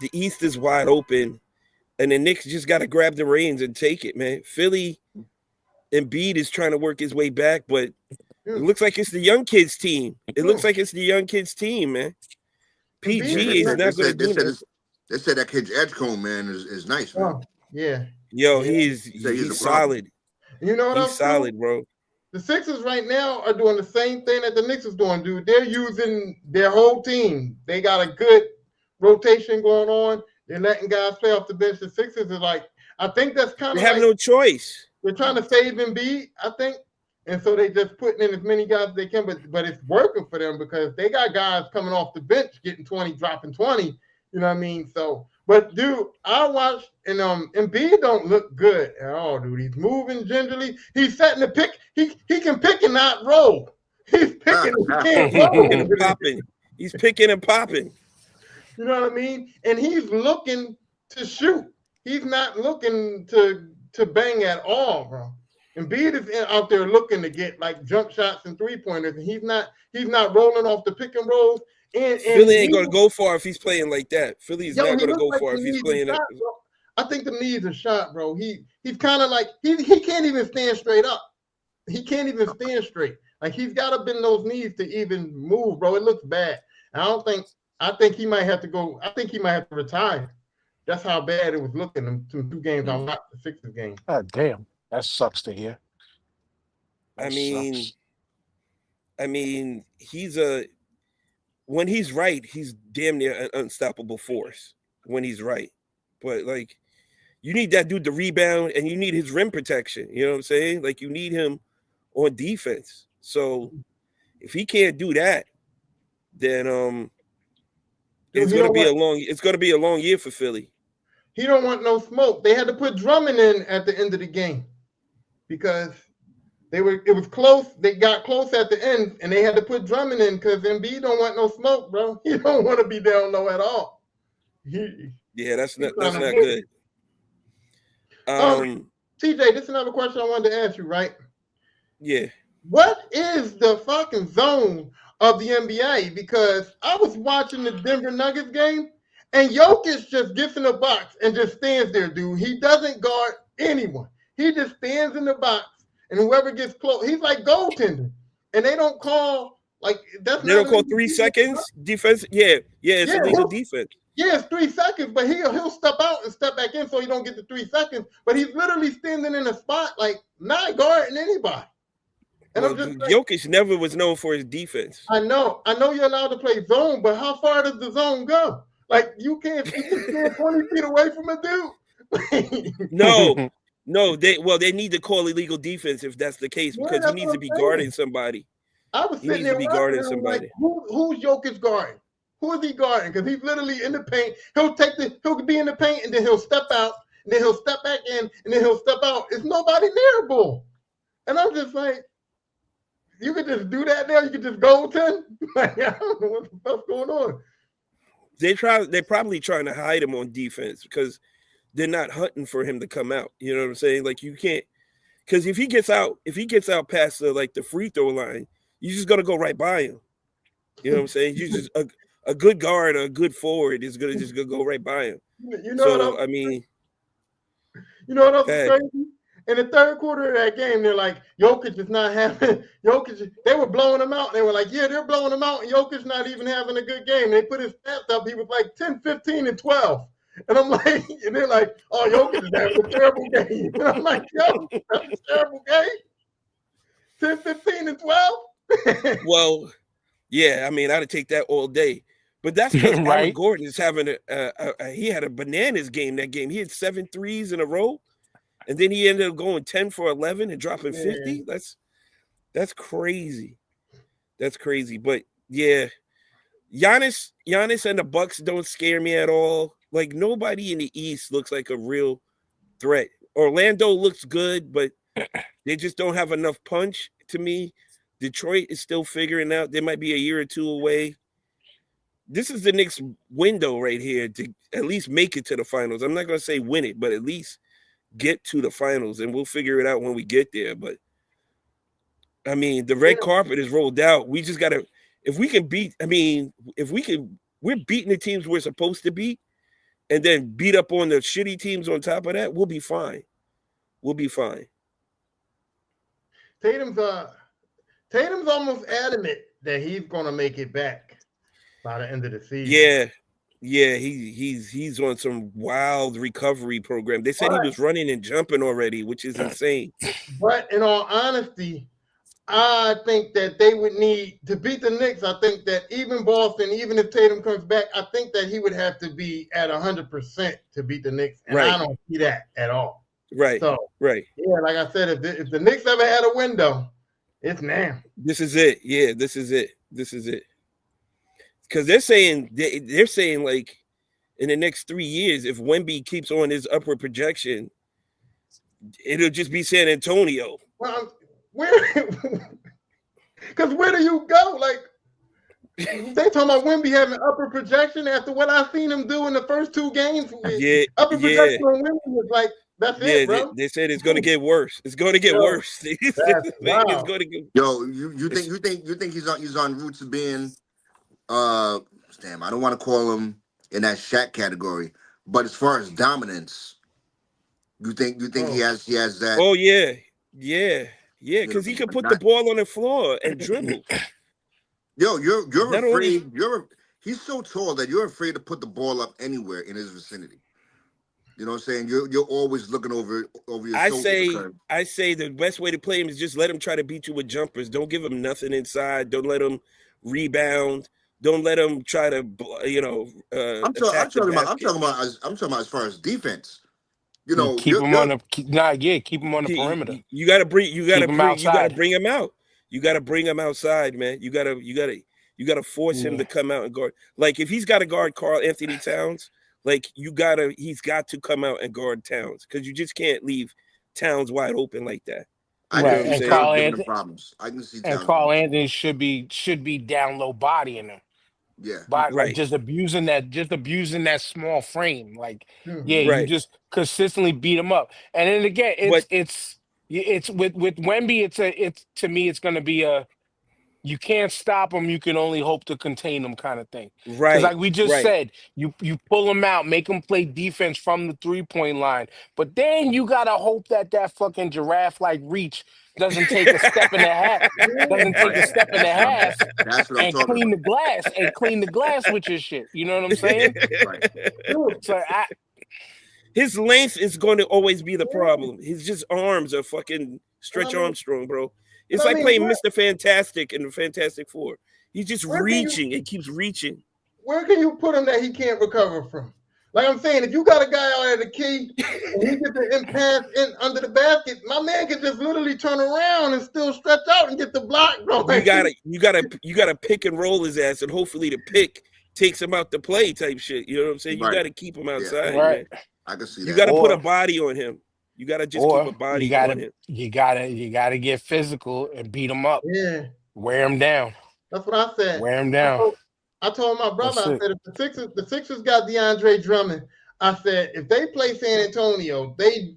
Speaker 4: The East is wide open. And the Knicks just got to grab the reins and take it, man. Philly, Embiid is trying to work his way back, but it looks like it's the young kids team. It looks like it's the young kids team, man. PG is not going to do that.
Speaker 1: They said that kid's Edgecombe, man, is nice, man.
Speaker 5: Oh, yeah.
Speaker 4: Yo,
Speaker 5: Yeah.
Speaker 4: he's solid.
Speaker 5: You know what
Speaker 4: He's
Speaker 5: else,
Speaker 4: solid,
Speaker 5: too?
Speaker 4: bro.
Speaker 5: The Sixers right now are doing the same thing that the Knicks is doing, dude. They're using their whole team. They got a good rotation going on. They're letting guys play off the bench. The Sixers are like, I think that's kind
Speaker 4: They
Speaker 5: of
Speaker 4: have
Speaker 5: like
Speaker 4: no choice.
Speaker 5: they're trying to save Embiid, I think. And so they just putting in as many guys as they can, but it's working for them because they got guys coming off the bench getting 20, dropping 20. You know what I mean? So, But dude, I watched and Embiid don't look good at all, dude. He's moving gingerly. He's setting the pick. He can pick and not roll. He's picking and he can't
Speaker 4: He's picking
Speaker 5: roll.
Speaker 4: and popping. He's picking and popping.
Speaker 5: You know what I mean? And he's looking to shoot. He's not looking to bang at all, bro. Embiid is out there looking to get like jump shots and 3-pointers, and he's not rolling off the pick and rolls. And
Speaker 4: Philly ain't gonna go far if he's playing like that. Philly's
Speaker 5: yo,
Speaker 4: not
Speaker 5: he
Speaker 4: gonna
Speaker 5: looks
Speaker 4: go
Speaker 5: like
Speaker 4: far
Speaker 5: he
Speaker 4: if he's
Speaker 5: needs
Speaker 4: playing
Speaker 5: a
Speaker 4: it.
Speaker 5: shot, bro. I think the knees are shot, bro. He's kind of like he can't even stand straight up. He can't even stand straight. Like he's got to bend those knees to even move, bro. It looks bad. I think he might have to go. I think he might have to retire. That's how bad it was looking in 2 games. I watched the Sixers game.
Speaker 3: God damn, that sucks to hear.
Speaker 4: I
Speaker 3: That
Speaker 4: mean,
Speaker 3: sucks.
Speaker 4: when he's right, he's damn near an unstoppable force when he's right. But like, you need that dude to rebound, and you need his rim protection. You know what I'm saying? Like, you need him on defense. So if he can't do that, then
Speaker 5: Dude,
Speaker 4: it's gonna be a long year for Philly.
Speaker 5: he don't want no smoke. They had to put Drummond in at the end of the game because it was close. They got close at the end, and they had to put Drummond in because Embiid don't want no smoke, bro. He don't want to be down low at all.
Speaker 4: Yeah, that's not
Speaker 5: trying to
Speaker 4: good.
Speaker 5: TJ, this is another question I wanted to ask you, right?
Speaker 4: Yeah.
Speaker 5: What is the fucking zone of the NBA? Because I was watching the Denver Nuggets game, and Jokic just gets in the box and just stands there, dude. He doesn't guard anyone. He just stands in the box, and whoever gets close, he's like goaltender. And they don't call
Speaker 4: They don't call 3 seconds defense. Yeah, it's illegal defense.
Speaker 5: Yeah, it's 3 seconds, but he'll step out and step back in so he don't get the 3 seconds. But he's literally standing in a spot like not guarding anybody. And
Speaker 4: Well,
Speaker 5: I'm just
Speaker 4: Jokic never was known for his defense.
Speaker 5: I know you're allowed to play zone, but how far does the zone go? Like you can stand 20 feet away from a dude.
Speaker 4: No, they need to call illegal defense if that's the case because he needs to be guarding somebody.
Speaker 5: I was sitting there guarding somebody. Like, who's Jokic guarding? Who is he guarding? Because he's literally in the paint. He'll be in the paint and then he'll step out, and then he'll step back in, and then he'll step out. It's nobody near the ball. And I'm just like, you could just do that now. You could just goaltend. Like, I don't know what the fuck's going on.
Speaker 4: They're probably trying to hide him on defense because they're not hunting for him to come out. You know what I'm saying? Like you can't, because if he gets out past the free throw line, you just gotta go right by him. You know what I'm saying? You just a good guard or a good forward is gonna go right by him.
Speaker 5: You know what
Speaker 4: You
Speaker 5: know what else is crazy? In the third quarter of that game, they're like, Jokic is not having Jokic. They were blowing him out. They were like, yeah, they're blowing him out, and Jokic not even having a good game. They put his stats up. He was like 10, 15, and 12. And I'm like, and they're like, oh, Jokic is having a terrible game. And I'm like, yo, that's a terrible game. 10, 15, and 12?
Speaker 4: Well, yeah, I mean, I'd take that all day. But that's because
Speaker 3: Right?
Speaker 4: Aaron Gordon is having he had a bananas game that game. He had 7 threes in a row, and then he ended up going 10 for 11 and dropping 50. That's crazy. That's crazy. But yeah, Giannis and the Bucks don't scare me at all. Like nobody in the East looks like a real threat. Orlando looks good, but they just don't have enough punch to me. Detroit is still figuring out. They might be a year or two away. This is the Knicks window right here to at least make it to the finals. I'm not going to say win it, but at least get to the finals, and we'll figure it out when we get there. But, I mean, the red carpet is rolled out. We just got to – we're beating the teams we're supposed to beat and then beat up on the shitty teams on top of that, we'll be fine. We'll be fine.
Speaker 5: Tatum's almost adamant that he's gonna make it back by the end of the season.
Speaker 4: Yeah, he's on some wild recovery program. They said he was running and jumping already, which is insane.
Speaker 5: But in all honesty, I think that they would need to beat the Knicks. I think that even Boston, even if Tatum comes back, I think that he would have to be at 100% to beat the Knicks, and I don't see that at all.
Speaker 4: Right.
Speaker 5: So
Speaker 4: right.
Speaker 5: Yeah, like I said, if the Knicks ever had a window, it's now.
Speaker 4: This is it. Yeah, this is it. Because they're saying like in the next 3 years, if Wemby keeps on his upward projection, it'll just be San Antonio.
Speaker 5: Well, where? Because where do you go? Like they talking about Wemby having upper projection after what I've seen him do in the first 2 games.
Speaker 4: Yeah,
Speaker 5: Upper
Speaker 4: yeah,
Speaker 5: projection on Wemby was like that's
Speaker 4: yeah.
Speaker 5: it, bro.
Speaker 4: They said it's going to get worse. It's going to get
Speaker 5: Yo,
Speaker 4: worse.
Speaker 5: that's
Speaker 4: It's
Speaker 5: wow.
Speaker 4: going to get.
Speaker 1: Yo, you think he's on route to being damn, I don't want to call him in that Shaq category, but as far as dominance, you think he
Speaker 5: Oh,
Speaker 1: has that,
Speaker 4: Oh yeah, yeah, yeah.
Speaker 1: you know,
Speaker 4: Because he can put the
Speaker 1: not
Speaker 4: ball on the floor and dribble.
Speaker 1: yo, you're
Speaker 4: Not only
Speaker 1: afraid, he's so tall that you're afraid to put the ball up anywhere in his vicinity. You know what I'm saying? You're always looking over your
Speaker 4: I
Speaker 1: shoulder
Speaker 4: say,
Speaker 1: because
Speaker 4: I say the best way to play him is just let him try to beat you with jumpers. Don't give him nothing inside. Don't let him rebound. Don't let him try to,
Speaker 1: I'm
Speaker 4: attack the
Speaker 1: talking about I'm
Speaker 4: basket.
Speaker 1: talking about as I'm talking about as far as defense. You know,
Speaker 3: Keep him on the keep him on the
Speaker 4: You,
Speaker 3: perimeter.
Speaker 4: you gotta bring, you
Speaker 3: Keep
Speaker 4: gotta
Speaker 3: him
Speaker 4: bring, you gotta
Speaker 3: outside.
Speaker 4: bring him out. You gotta bring him outside, man. You gotta force him
Speaker 3: Yeah.
Speaker 4: to come out and guard. Like if he's got to guard Karl Anthony Towns, like he's got to come out and guard Towns because you just can't leave Towns wide open like that.
Speaker 1: I
Speaker 4: You
Speaker 1: can
Speaker 4: know
Speaker 3: Right.
Speaker 4: what I'm
Speaker 1: see
Speaker 3: And
Speaker 4: saying?
Speaker 1: Towns giving him problems. I can see Towns giving
Speaker 3: Carl
Speaker 1: him
Speaker 3: Anthony should be down low body in him.
Speaker 1: yeah.
Speaker 3: But like
Speaker 4: Right,
Speaker 3: just abusing that small frame. Like, yeah,
Speaker 5: hmm.
Speaker 3: you
Speaker 4: right.
Speaker 3: just consistently beat him up. And then again,
Speaker 4: But
Speaker 3: it's with Wemby, it's to me, it's gonna be a you can't stop them. You can only hope to contain them, kind of thing. Because
Speaker 4: right,
Speaker 3: like we just
Speaker 4: right.
Speaker 3: said, you pull them out, make them play defense from the 3-point line, but then you gotta hope that fucking giraffe like Reach doesn't take a step and a half,
Speaker 5: Yeah.
Speaker 3: doesn't take
Speaker 1: Right.
Speaker 3: a step and a half
Speaker 1: That's what I'm
Speaker 3: and
Speaker 1: talking
Speaker 3: clean
Speaker 1: about.
Speaker 3: the glass with your shit. You know what I'm saying?
Speaker 1: Right.
Speaker 5: Dude,
Speaker 3: So I
Speaker 4: His length is going to always be the
Speaker 5: yeah.
Speaker 4: problem. His just arms are fucking
Speaker 5: And I
Speaker 4: Stretch
Speaker 5: mean,
Speaker 4: Armstrong, bro.
Speaker 5: and
Speaker 4: It's
Speaker 5: I
Speaker 4: like
Speaker 5: mean,
Speaker 4: playing Mr. Fantastic in the Fantastic Four. He's just
Speaker 5: where can you
Speaker 4: reaching. It keeps reaching.
Speaker 5: where can you put him that he can't recover from? Like I'm saying, if you got a guy out at the key and he gets an impasse in under the basket, my man can just literally turn around and still stretch out and get the block, bro.
Speaker 4: You
Speaker 5: Like,
Speaker 4: gotta, you gotta pick and roll his ass, and hopefully the pick takes him out to play type shit. You know what I'm saying? You
Speaker 1: Right.
Speaker 4: gotta keep him
Speaker 1: Yeah.
Speaker 4: outside,
Speaker 3: right.
Speaker 4: man.
Speaker 1: I can see
Speaker 4: You
Speaker 1: that.
Speaker 4: gotta put a
Speaker 3: Or
Speaker 4: body on him. You gotta just keep
Speaker 3: or
Speaker 4: a body on him.
Speaker 3: you gotta get physical and beat them up,
Speaker 5: yeah,
Speaker 3: wear them down,
Speaker 5: that's what I said.
Speaker 3: wear them
Speaker 5: I
Speaker 3: down.
Speaker 5: told, I told my brother,
Speaker 3: That's
Speaker 5: I
Speaker 3: it.
Speaker 5: said if the Sixers got DeAndre Drummond, I said if they play San Antonio, they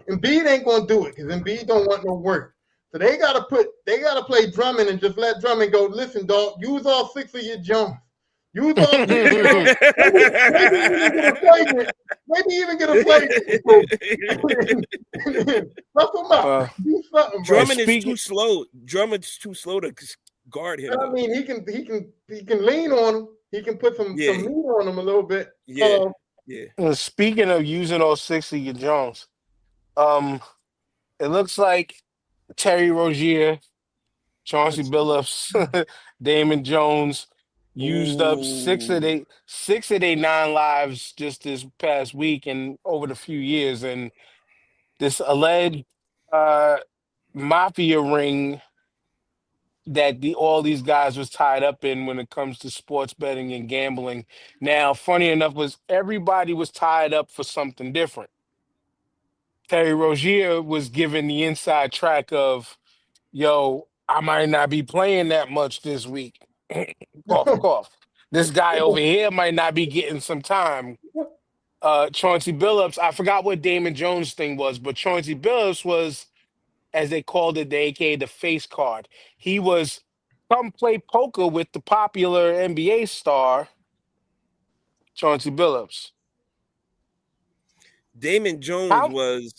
Speaker 5: Embiid ain't gonna do it because Embiid don't want no work. So they gotta play Drummond and just let Drummond go. Listen, dog, use all 6 of your jumps. Use all 6 of your jumps. Maybe even get a flagrant. Maybe even get a flagrant. Rough him up.
Speaker 3: uh,
Speaker 5: Do something, bro.
Speaker 3: and
Speaker 4: Drummond is too
Speaker 3: speaking,
Speaker 4: slow. Drummond's too slow to guard him,
Speaker 5: And I
Speaker 4: though.
Speaker 5: mean, he can lean on him. He can put some
Speaker 4: Yeah,
Speaker 5: meat on him a little bit.
Speaker 4: yeah, yeah.
Speaker 3: speaking of using those 60 Jones, um, it looks like Terry Rozier, Chauncey Billups, Damon Jones used up
Speaker 4: Ooh,
Speaker 3: 9 lives just this past week and over the few years, and this alleged uh, mafia ring that all these guys was tied up in when it comes to sports betting and gambling. Now, funny enough, was everybody was tied up for something different. Terry Rozier was given the inside track of, yo, I might not be playing that much this week. Cough, cough. This guy over here might not be getting some time. Chauncey Billups, I forgot what Damon Jones' thing was, but Chauncey Billups was, as they called it, aka the face card. He was come play poker with the popular NBA star, Chauncey Billups.
Speaker 4: Damon Jones
Speaker 3: How?
Speaker 4: was.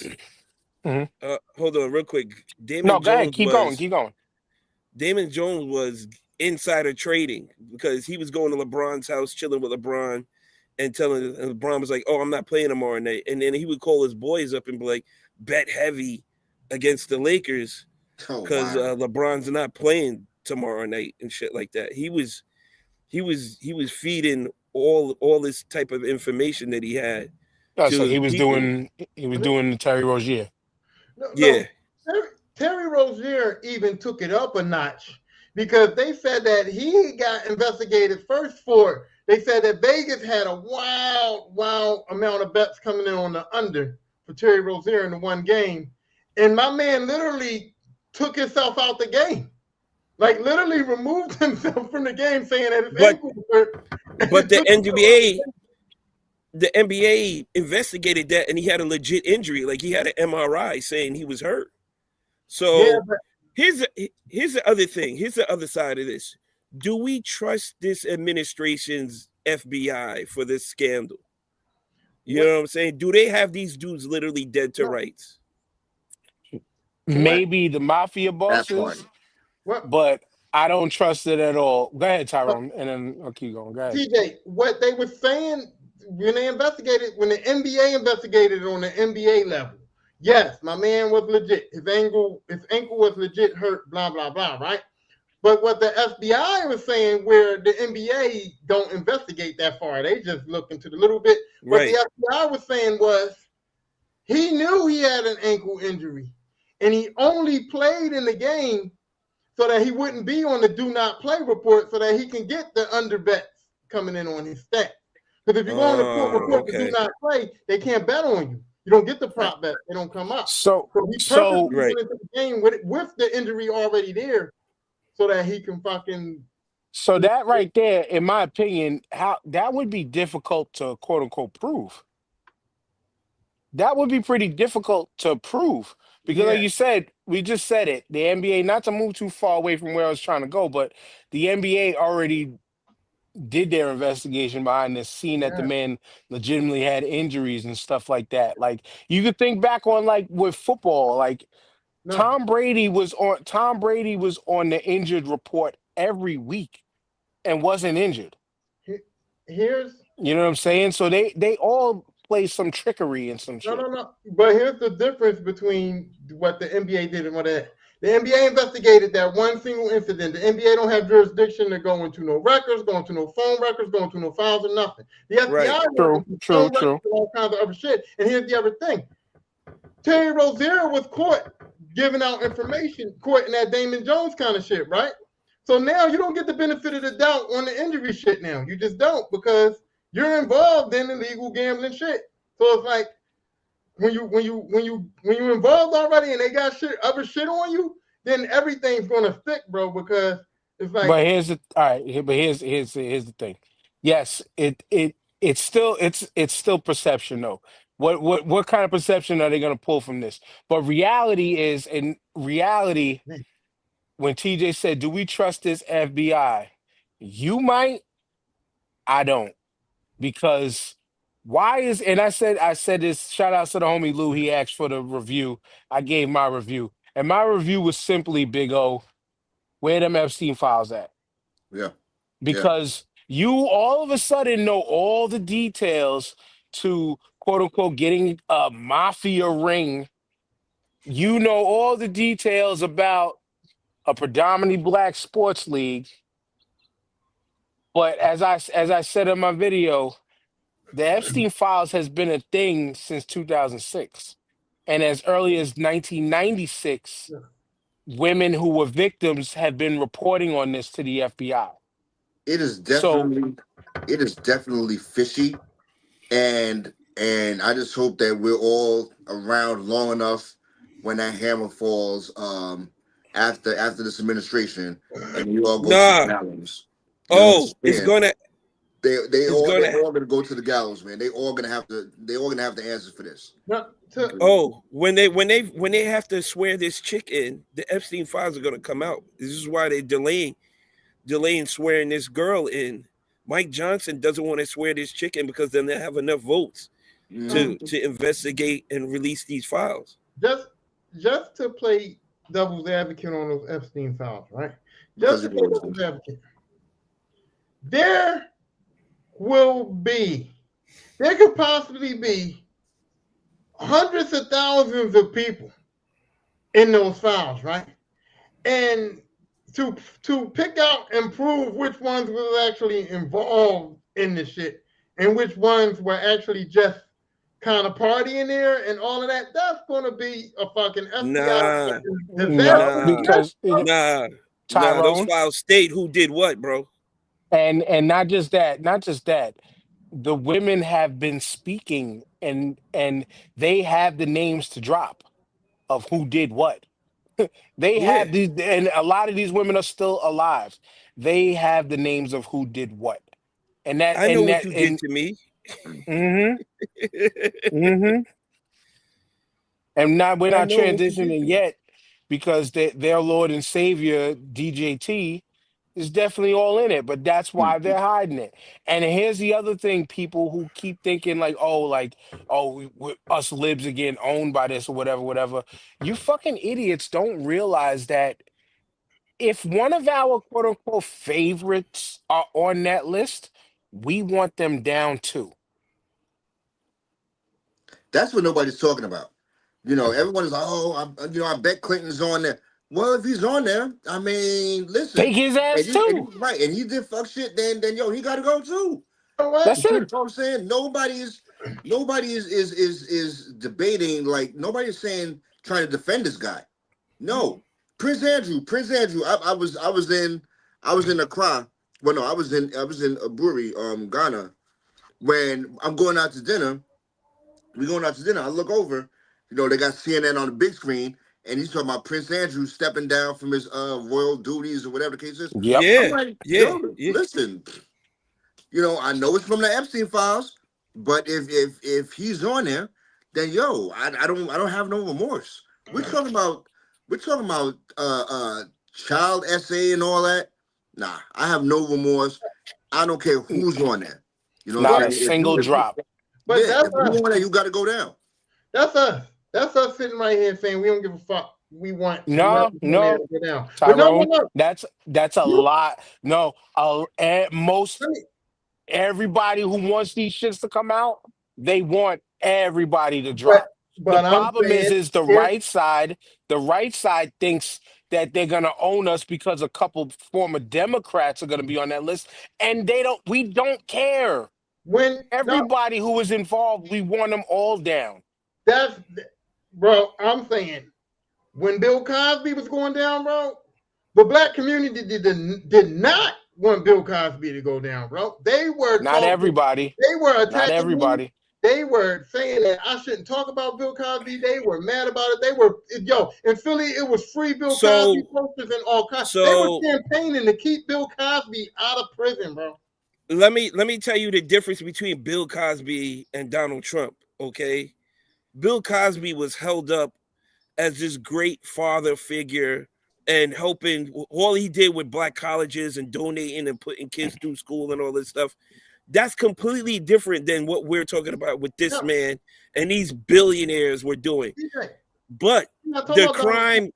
Speaker 3: Mhm.
Speaker 4: Hold on, real quick.
Speaker 3: No, go ahead. Keep going. Keep going.
Speaker 4: Damon Jones was insider trading because he was going to LeBron's house, chilling with LeBron, and telling and LeBron was like, "Oh, I'm not playing tomorrow night," and then he would call his boys up and be like, "Bet heavy against the Lakers
Speaker 1: Oh
Speaker 4: because
Speaker 1: wow.
Speaker 4: LeBron's not playing tomorrow night and shit like that." He was feeding all this type of information that he had
Speaker 3: Oh,
Speaker 4: to
Speaker 3: so
Speaker 4: his people.
Speaker 3: he was doing the Terry Rozier.
Speaker 5: No,
Speaker 4: Yeah,
Speaker 5: Terry Rozier even took it up a notch because they said that he got investigated first for. They said that Vegas had a wild amount of bets coming in on the under for Terry Rozier in the one game, and my man literally took himself out the game. Like literally removed himself from the game, saying that his
Speaker 4: But
Speaker 5: ankle was hurt.
Speaker 4: but the NBA investigated that, and he had a legit injury. Like he had an MRI saying he was hurt.
Speaker 5: Yeah,
Speaker 4: So
Speaker 5: but
Speaker 4: here's the other thing. Here's the other side of this. Do we trust this administration's FBI for this scandal? You know what I'm saying? Do they have these dudes literally dead to rights?
Speaker 3: Maybe the mafia
Speaker 1: That part.
Speaker 3: bosses,
Speaker 5: what
Speaker 3: but I don't trust it at all. Go ahead, Tyrone, and then I'll keep going. Go ahead.
Speaker 5: TJ, what they were saying when they investigated, when the NBA investigated it on the NBA level, yes, my man was legit. His ankle was legit hurt, blah, blah, blah, right? But what the FBI was saying, where the NBA don't investigate that far, they just look into the little bit.
Speaker 4: Right.
Speaker 5: What the FBI was saying was he knew he had an ankle injury, and he only played in the game so that he wouldn't be on the do not play report, so that he can get the under bets coming in on his stats. Because if you go on the report to do not play, they can't bet on you. You don't get the prop bet; they don't come up.
Speaker 3: So
Speaker 5: he purposely went into the game with the injury already there, so that he can fucking.
Speaker 3: So that right there, in my opinion, how that would be difficult to quote unquote prove. That would be pretty difficult to prove because, like you said, we just said it. The NBA, not to move too far away from where I was trying to go, but the NBA already did their investigation behind this, seeing that the man legitimately had injuries and stuff like that. Like you could think back on like with football, like Tom Brady was on the injured report every week and wasn't injured.
Speaker 5: Here's
Speaker 3: You know what I'm saying? So they all play some trickery and some shit.
Speaker 5: No. But here's the difference between what the NBA did and what the NBA investigated that one single incident. The NBA don't have jurisdiction to go into no records, go into no phone records, go into no files or nothing. The FBI
Speaker 3: True.
Speaker 5: All kinds of other shit. And here's the other thing. Terry Rozier was caught giving out information, caught in that Damon Jones kind of shit, right? So now you don't get the benefit of the doubt on the injury shit now. You just don't, because you're involved in illegal gambling shit. So it's like when you involved already and they got other shit on you, then everything's gonna stick, bro. Because it's like.
Speaker 3: But here's the thing. Yes, it's still perception though. What kind of perception are they gonna pull from this? But reality is, in reality, when TJ said, "Do we trust this FBI?" You might, I don't. Because and I said this, shout out to the homie Lou, he asked for the review. I gave my review. And my review was simply, Big O, where them Epstein files at?
Speaker 1: Yeah.
Speaker 3: Because you all of a sudden know all the details to quote unquote getting a mafia ring. You know all the details about a predominantly black sports league. But as I said in my video, the Epstein files has been a thing since 2006. And as early as 1996, women who were victims have been reporting on this to the FBI.
Speaker 1: It is definitely fishy. And I just hope that we're all around long enough when that hammer falls after this administration and we all go to the gallows.
Speaker 4: It's gonna.
Speaker 1: They're all gonna go to the gallows, man. They're all gonna have the answers for this.
Speaker 4: When they have to swear this chick in, the Epstein files are gonna come out. This is why they're delaying swearing this girl in. Mike Johnson doesn't want to swear this chick in because then they have enough votes to investigate and release these files.
Speaker 5: Just to play devil's advocate on those Epstein files, right? Just to play devil's advocate. There could possibly be hundreds of thousands of people in those files, right? And to pick out and prove which ones were actually involved in the shit and which ones were actually just kind of partying there and all of that, that's going to be a fucking FBI.
Speaker 3: Because
Speaker 4: Nah, those
Speaker 3: Tyrone.
Speaker 4: files state who did what, bro.
Speaker 3: And not just that, the women have been speaking, and they have the names to drop of who did what. They
Speaker 4: Yeah,
Speaker 3: have these, and a lot of these women are still alive. They have the names of who did what, and that
Speaker 4: I know
Speaker 3: and
Speaker 4: what
Speaker 3: that
Speaker 4: you did
Speaker 3: and
Speaker 4: to me.
Speaker 3: mm-hmm, mm-hmm. And not we're
Speaker 4: I
Speaker 3: not
Speaker 4: know what you did
Speaker 3: transitioning
Speaker 4: to me.
Speaker 3: yet because their Lord and Savior DJT is definitely all in it, but that's why they're hiding it. And here's the other thing: people who keep thinking us libs are getting owned by this or whatever, whatever. You fucking idiots don't realize that if one of our quote unquote favorites are on that list, we want them down too.
Speaker 1: That's what nobody's talking about. Everyone is like, oh, I bet Clinton's on there. Well, if he's on there, I mean, listen,
Speaker 3: Take his
Speaker 1: and
Speaker 3: ass too.
Speaker 1: right, and he did fuck shit. Then yo, he got to go too.
Speaker 5: You know what?
Speaker 3: That's
Speaker 1: You
Speaker 3: it.
Speaker 1: know what I'm saying? Nobody is debating, like nobody's saying trying to defend this guy. No, Prince Andrew. I was in Accra. Well, no, I was in Aburi, Ghana. When I'm going out to dinner, we going out to dinner. I look over, they got CNN on the big screen, and he's talking about Prince Andrew stepping down from his royal duties or whatever the case is.
Speaker 3: Yep.
Speaker 1: I'm
Speaker 4: Yeah,
Speaker 1: like,
Speaker 4: yeah,
Speaker 1: yo,
Speaker 4: yeah.
Speaker 1: listen, I know it's from the Epstein files, but if he's on there, then yo, I don't have no remorse. We're talking about we're talking about child essay and all that. Nah, I have no remorse. I don't care who's on there. You know what
Speaker 3: Not
Speaker 1: I'm
Speaker 3: a
Speaker 5: But
Speaker 1: saying? If you
Speaker 3: single
Speaker 1: if you
Speaker 3: drop.
Speaker 5: but
Speaker 1: yeah,
Speaker 5: that's
Speaker 1: if you
Speaker 5: us.
Speaker 1: on there, you got to go down.
Speaker 5: That's us. That's us sitting right here saying we don't give a fuck. We want whoever's
Speaker 3: No,
Speaker 5: on there
Speaker 3: no,
Speaker 5: to get down. But no, no,
Speaker 3: Tyrone.
Speaker 5: no.
Speaker 3: That's a
Speaker 5: You,
Speaker 3: lot. No, at most
Speaker 5: let me,
Speaker 3: everybody who wants these shits to come out, they want everybody to
Speaker 5: but
Speaker 3: drop. The
Speaker 5: but I'm
Speaker 3: problem
Speaker 5: saying
Speaker 3: is
Speaker 5: if
Speaker 3: the right side thinks that they're gonna own us because a couple former Democrats are gonna be on that list, and we don't care.
Speaker 5: when no,
Speaker 3: Everybody who is involved, we want them all down.
Speaker 5: that's bro. I'm saying when Bill Cosby was going down, bro, the black community did not want Bill Cosby to go down, bro. They were
Speaker 3: Not
Speaker 5: talking,
Speaker 3: everybody.
Speaker 5: they were
Speaker 3: Not
Speaker 5: attacking me.
Speaker 3: everybody.
Speaker 5: They were saying that I shouldn't talk about Bill Cosby. They were mad about it. They were in Philly. It was free Bill Cosby
Speaker 4: So,
Speaker 5: posters and all kinds. They were
Speaker 4: so
Speaker 5: campaigning to keep Bill Cosby out of prison, bro.
Speaker 4: let me tell you the difference between Bill Cosby and Donald Trump. Okay, Bill Cosby was held up as this great father figure and helping. All he did with black colleges and donating and putting kids through school and all this stuff. That's completely different than what we're talking about with this
Speaker 5: No,
Speaker 4: man and these billionaires we're doing.
Speaker 5: DJ,
Speaker 4: But
Speaker 5: I'm not talking
Speaker 4: the
Speaker 5: about Donald Trump.
Speaker 4: crime,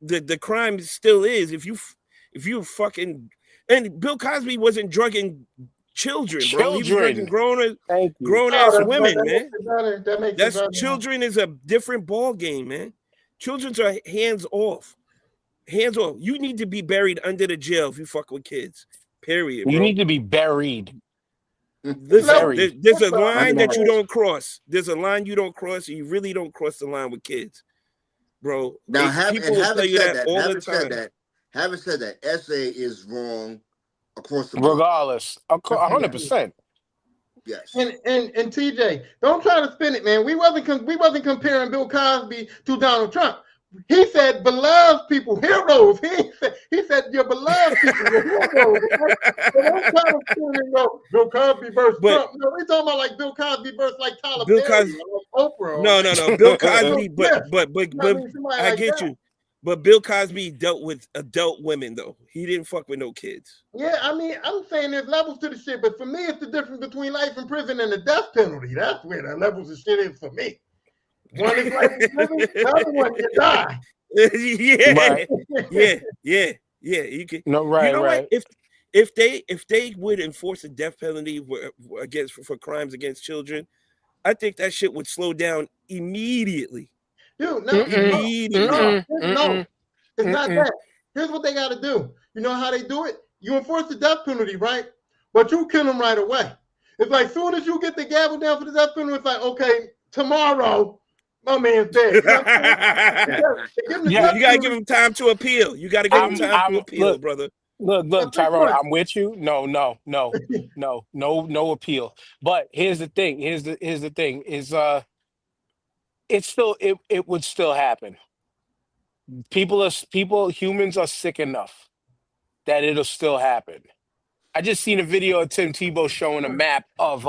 Speaker 4: the crime still is if you fucking and Bill Cosby wasn't drugging children, bro. He was drugging
Speaker 3: Children. Thank you.
Speaker 4: grown
Speaker 5: Oh,
Speaker 4: ass
Speaker 5: that
Speaker 4: women, man.
Speaker 5: makes it better. That makes it
Speaker 4: That's
Speaker 5: better.
Speaker 4: children is a different ball game, man. Children's are hands off. Hands off. You need to be buried under the jail if you fuck with kids. Period,
Speaker 3: You
Speaker 4: bro.
Speaker 3: need to be buried.
Speaker 4: Listen,
Speaker 5: Level,
Speaker 3: Buried.
Speaker 4: there's a
Speaker 5: I'm
Speaker 4: line that you
Speaker 5: saying,
Speaker 4: don't cross. There's a line you don't cross, and you really don't cross the line with kids, bro.
Speaker 1: Now,
Speaker 4: People will tell you that all the time.
Speaker 1: having said that, essay is wrong across the board.
Speaker 3: Regardless.
Speaker 1: Yes,
Speaker 3: 100%.
Speaker 1: yes.
Speaker 5: and TJ, don't try to spin it, man. We wasn't comparing Bill Cosby to Donald Trump. He said beloved people, heroes. He said your beloved people, your heroes. Right? So don't try to spin it, Bill Cosby versus
Speaker 4: But
Speaker 5: Trump. No, we talking about like Bill Cosby versus like Tyler
Speaker 4: Bill
Speaker 5: Perry
Speaker 4: Cosby,
Speaker 5: or like Oprah or
Speaker 4: no,
Speaker 5: like
Speaker 4: no, no. Bill
Speaker 5: Will
Speaker 4: Cosby,
Speaker 5: Smith. You know what I
Speaker 4: but
Speaker 5: mean? Somebody
Speaker 4: I
Speaker 5: like
Speaker 4: get
Speaker 5: that.
Speaker 4: you. But Bill Cosby dealt with adult women though. He didn't fuck with no kids.
Speaker 5: Yeah, I mean, I'm saying there's levels to the shit, but for me, it's the difference between life in prison and the death penalty. That's where the levels of shit is for me. One is life in prison, the other one you die.
Speaker 4: Yeah,
Speaker 3: Right.
Speaker 4: yeah. You can.
Speaker 3: No,
Speaker 4: You
Speaker 3: right,
Speaker 4: know what?
Speaker 3: right.
Speaker 4: If they would enforce a death penalty against for crimes against children, I think that shit would slow down immediately.
Speaker 5: Dude, no,
Speaker 3: Mm-mm.
Speaker 4: Immediately.
Speaker 5: no,
Speaker 3: Mm-mm.
Speaker 5: it's not
Speaker 3: Mm-mm.
Speaker 5: that. Here's what they got to do. You know how they do it? You enforce the death penalty, right? But you kill them right away. It's like soon as you get the gavel down for the death penalty, it's like, okay, tomorrow, my man's dead. You know what I'm saying?
Speaker 4: you
Speaker 5: They give him the
Speaker 3: Yeah,
Speaker 4: gotta
Speaker 5: touchdown.
Speaker 4: give him time to appeal. You gotta give him time to
Speaker 3: I'm
Speaker 4: appeal, brother.
Speaker 3: look,
Speaker 5: That's
Speaker 3: Tyrone,
Speaker 5: what.
Speaker 3: I'm with you. No appeal. But here's the thing. Here's the thing. Is it's still it would still happen. Humans are sick enough that it'll still happen. I just seen a video of Tim Tebow showing a map of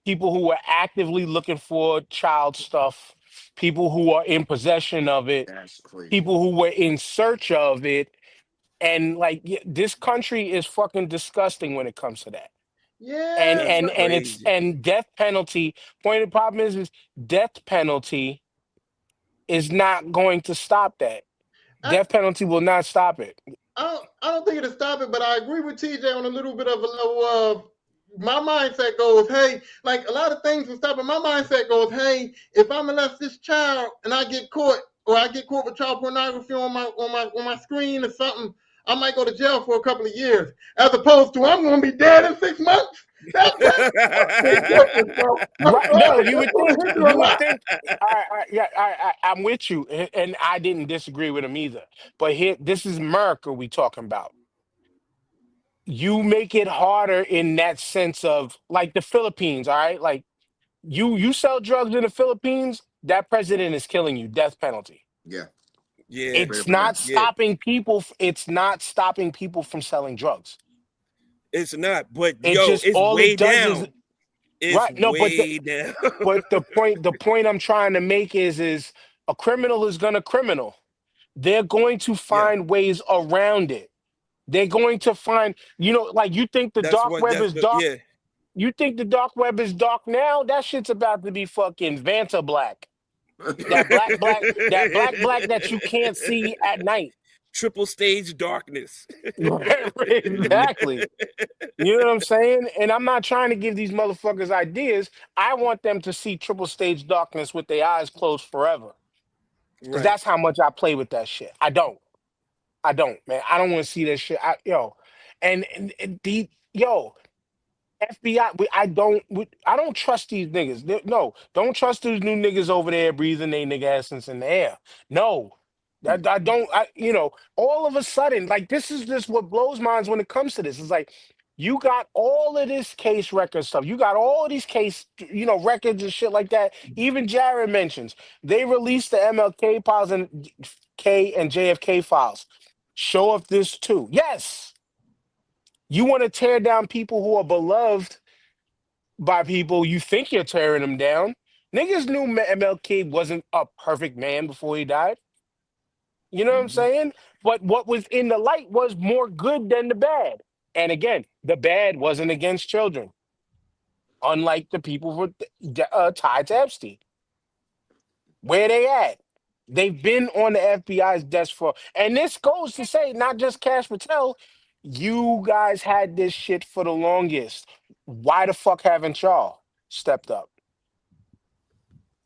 Speaker 3: people who are actively looking for child stuff, people who are in possession of it,
Speaker 1: That's crazy.
Speaker 3: people who were in search of it, and like this country is fucking disgusting when it comes to that. And
Speaker 5: Yeah,
Speaker 4: That's
Speaker 3: and
Speaker 5: but
Speaker 3: and it's
Speaker 4: crazy.
Speaker 3: and death penalty. Point of the problem is death penalty is not going to stop that.
Speaker 5: I,
Speaker 3: Death penalty will not stop it.
Speaker 5: I don't think it'll stop it, but I agree with TJ on a little bit of a level of my mindset goes, hey, like a lot of things will stop, but my mindset goes, hey, if I molest this child and I get caught, or I get caught with child pornography on my screen or something, I might go to jail for a couple of years, as opposed to I'm going to be dead in 6 months. That's different, bro.
Speaker 3: Right?
Speaker 5: So I
Speaker 3: No,
Speaker 5: think
Speaker 3: you
Speaker 5: that's
Speaker 3: would
Speaker 5: going
Speaker 3: think.
Speaker 5: to hinder a
Speaker 3: You would
Speaker 5: lot.
Speaker 3: think. Yeah, I'm with you, and I didn't disagree with him either. But here, this is America we talking about. You make it harder in that sense of like the Philippines. All right, like you sell drugs in the Philippines, that president is killing you. Death penalty.
Speaker 1: Yeah,
Speaker 4: Yeah,
Speaker 1: straight
Speaker 3: It's
Speaker 1: up and
Speaker 3: not
Speaker 1: down.
Speaker 4: yeah.
Speaker 3: stopping people. It's not stopping people from selling drugs.
Speaker 4: It's not, but
Speaker 3: It
Speaker 4: yo,
Speaker 3: just
Speaker 4: it's
Speaker 3: all it
Speaker 4: way
Speaker 3: does is
Speaker 4: down. It's
Speaker 3: right. No,
Speaker 4: way down.
Speaker 3: but the point I'm trying to make is a criminal is gonna criminal. They're going to
Speaker 4: Yeah,
Speaker 3: find ways around it. They're going to find, like you think the
Speaker 4: that's
Speaker 3: dark
Speaker 4: what.
Speaker 3: web
Speaker 4: That's
Speaker 3: is
Speaker 4: the
Speaker 3: dark.
Speaker 4: yeah.
Speaker 3: You think the dark web is dark now? That shit's about to be fucking Vanta black. That black that you can't see at night.
Speaker 4: Triple stage darkness.
Speaker 3: Exactly. You know what I'm saying? And I'm not trying to give these motherfuckers ideas. I want them to see triple stage darkness with their eyes closed forever. Because
Speaker 4: Right.
Speaker 3: that's how much I play with that shit. I don't, man. I don't want to see that shit. And FBI. I don't trust these niggas. No, don't trust these new niggas over there breathing their nigga essence in the air. No, I don't. All of a sudden, like this is just what blows minds when it comes to this. It's like you got all of this case record stuff. You got all of these case, records and shit like that. Even Jared mentions they released the MLK files and K and JFK files. Show of this too. Yes, you want to tear down people who are beloved by people. You think you're tearing them down. Niggas knew MLK wasn't a perfect man before he died. You know what I'm
Speaker 1: Mhm.
Speaker 3: saying? But what was in the light was more good than the bad. And again, the bad wasn't against children, unlike the people who were tied to Epstein. Where they at? They've been on the FBI's desk for, and this goes to say, not just Cash Patel, you guys had this shit for the longest. Why the fuck haven't y'all stepped up?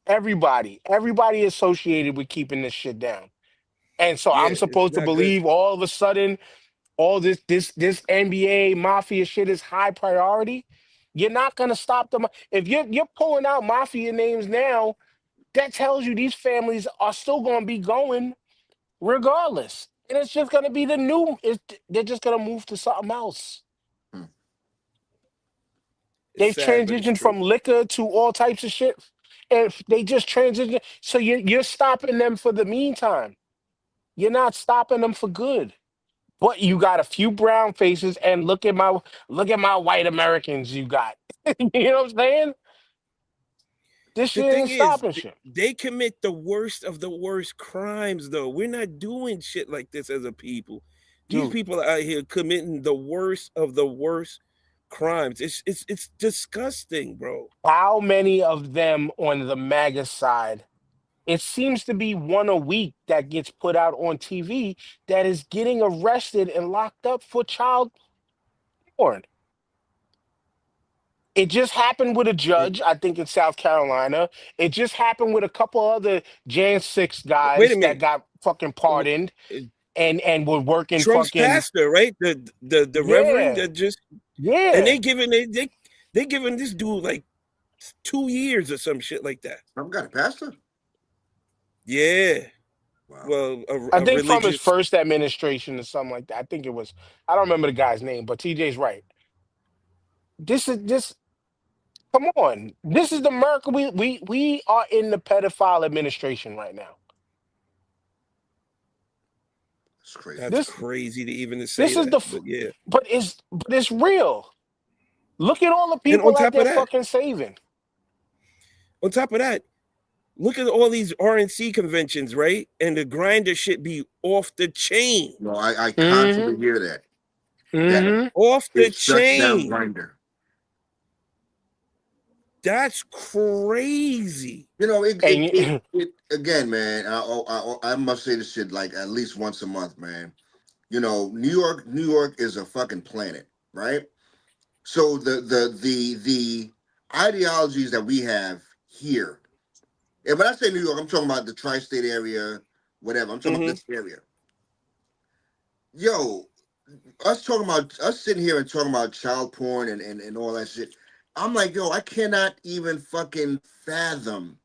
Speaker 3: Everybody associated with keeping this shit down. And so
Speaker 4: Yeah,
Speaker 3: I'm
Speaker 4: it's
Speaker 3: supposed to
Speaker 4: not good.
Speaker 3: believe all of a sudden all this NBA mafia shit is high priority. You're not gonna stop them. If you're pulling out mafia names now, that tells you these families are still gonna be going regardless. And it's just gonna be they're just gonna move to something else.
Speaker 1: Hmm.
Speaker 4: It's
Speaker 3: They've
Speaker 4: sad, but it's
Speaker 3: transitioned
Speaker 4: true.
Speaker 3: from liquor to all types of shit. And they just transition. So you're stopping them for the meantime. You're not stopping them for good. But you got a few brown faces, and look at my white Americans you got. You know what I'm saying? This
Speaker 4: The
Speaker 3: shit
Speaker 4: thing
Speaker 3: ain't
Speaker 4: is,
Speaker 3: stopping shit.
Speaker 4: they commit the worst of the worst crimes, though. We're not doing shit like this as a people. These
Speaker 3: Dude,
Speaker 4: people are out here committing the worst of the worst crimes. It's disgusting, bro.
Speaker 3: how many of them on the MAGA side? It seems to be one a week that gets put out on TV that is getting arrested and locked up for child porn. It just happened with a
Speaker 4: It,
Speaker 3: judge, I think in South Carolina. It just happened with a couple other Jan 6
Speaker 4: wait a
Speaker 3: guys that
Speaker 4: minute.
Speaker 3: got fucking
Speaker 4: W-
Speaker 3: pardoned
Speaker 4: uh,
Speaker 3: and were working
Speaker 4: Trump's
Speaker 3: fucking
Speaker 4: pastor, right? The reverend
Speaker 3: yeah.
Speaker 4: that just and
Speaker 3: Yeah.
Speaker 4: they giving this dude like 2 years or some shit like that.
Speaker 1: I've got a pastor.
Speaker 4: Yeah.
Speaker 1: Wow.
Speaker 4: Well,
Speaker 3: I
Speaker 4: a
Speaker 3: think from his
Speaker 4: religious.
Speaker 3: first administration or something like that. I think it was. I don't remember the guy's name, but TJ's right. This is this. Come on, this is the America. We are in the pedophile administration right now.
Speaker 1: It's crazy.
Speaker 4: That's
Speaker 3: This
Speaker 4: crazy to even to say
Speaker 3: this is
Speaker 4: that,
Speaker 3: the.
Speaker 4: but yeah.
Speaker 3: But it's real. Look at all the
Speaker 4: And on
Speaker 3: people that
Speaker 4: top of
Speaker 3: they're
Speaker 4: that,
Speaker 3: fucking saving.
Speaker 4: on top of that, look at all these RNC conventions, right? And the grinder shit be off the chain,
Speaker 1: No, I
Speaker 3: Mm-hmm.
Speaker 1: constantly hear that. That
Speaker 3: Mm-hmm.
Speaker 4: off the
Speaker 1: it's shut down
Speaker 4: chain.
Speaker 1: grinder.
Speaker 4: That's crazy.
Speaker 1: You know,
Speaker 3: And
Speaker 1: it again, man. I must say this shit like at least once a month, man. You know, New York is a fucking planet, right? So the ideologies that we have here, and when I say New York, I'm talking about the tri-state area, whatever. I'm talking about
Speaker 4: Hmm.
Speaker 1: this area. Yo, us talking about us sitting here and talking about child porn and all that shit. I'm like, yo, I cannot even fucking fathom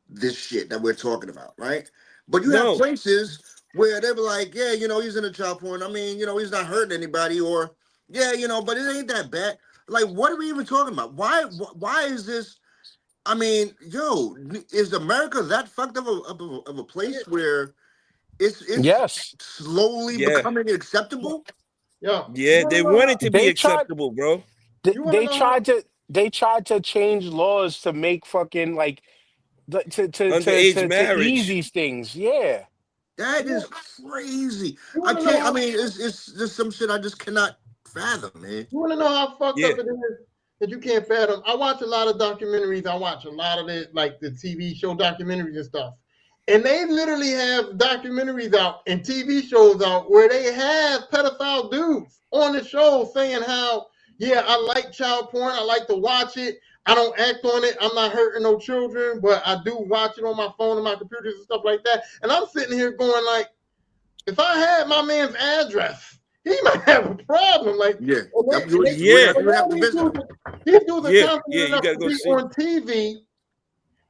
Speaker 1: this shit that we're talking about, right? But you have
Speaker 4: No,
Speaker 1: places where they be like, yeah, you know, he's in a child porn. I mean, you know, he's not hurting anybody, or yeah, you know, but it ain't that bad. Like, what are we even talking about? Why is this? I mean, yo, is America that fucked up of a place where it's
Speaker 3: yes,
Speaker 1: slowly
Speaker 4: yeah,
Speaker 1: becoming acceptable?
Speaker 5: Yeah, you
Speaker 4: yeah.
Speaker 5: want
Speaker 4: They
Speaker 5: to know
Speaker 4: want
Speaker 5: how?
Speaker 4: it to be
Speaker 3: they tried.
Speaker 4: acceptable, bro.
Speaker 3: They,
Speaker 5: You want to
Speaker 3: they
Speaker 5: know how?
Speaker 3: tried to. They tried to change laws to make fucking like
Speaker 4: Underage
Speaker 3: to ease
Speaker 4: marriage.
Speaker 3: these things. Yeah.
Speaker 1: That
Speaker 5: You,
Speaker 1: is crazy.
Speaker 5: you
Speaker 1: I
Speaker 5: want to know
Speaker 1: can't. I
Speaker 5: how?
Speaker 1: mean, it's just some shit I just cannot fathom, man.
Speaker 5: You want to know how fucked
Speaker 4: Yeah,
Speaker 5: up it is that you can't fathom? I watch a lot of documentaries. I watch a lot of it, like the TV show documentaries and stuff. And they literally have documentaries out and TV shows out where they have pedophile dudes on the show saying how, yeah, I like child porn. I like to watch it. I don't act on it. I'm not hurting no children, but I do watch it on my phone and my computers and stuff like that. And I'm sitting here going like, if I had my man's address, he might have a problem. Like,
Speaker 1: Yeah,
Speaker 4: yeah,
Speaker 1: we have to visit him.
Speaker 5: these dudes are
Speaker 4: yeah, yeah.
Speaker 5: confident
Speaker 4: You
Speaker 5: enough
Speaker 4: gotta
Speaker 5: to
Speaker 4: go
Speaker 5: be
Speaker 4: see.
Speaker 5: on TV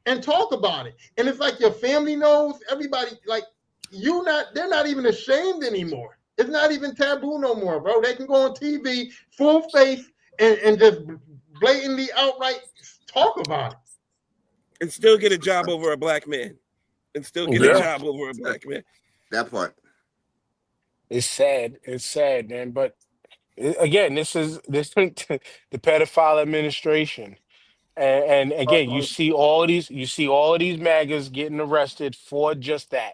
Speaker 5: and talk about it. And it's like your family knows, everybody, like, they're not even ashamed anymore. It's not even taboo no more, bro. They can go on TV, full face, and just blatantly outright talk about it.
Speaker 4: And still get a job over a black man. And still get a
Speaker 3: Yeah.
Speaker 4: job over a black man.
Speaker 1: That part.
Speaker 3: It's sad. It's sad, man. But again, this the pedophile administration. And again, you see all of these MAGAs getting arrested for just that.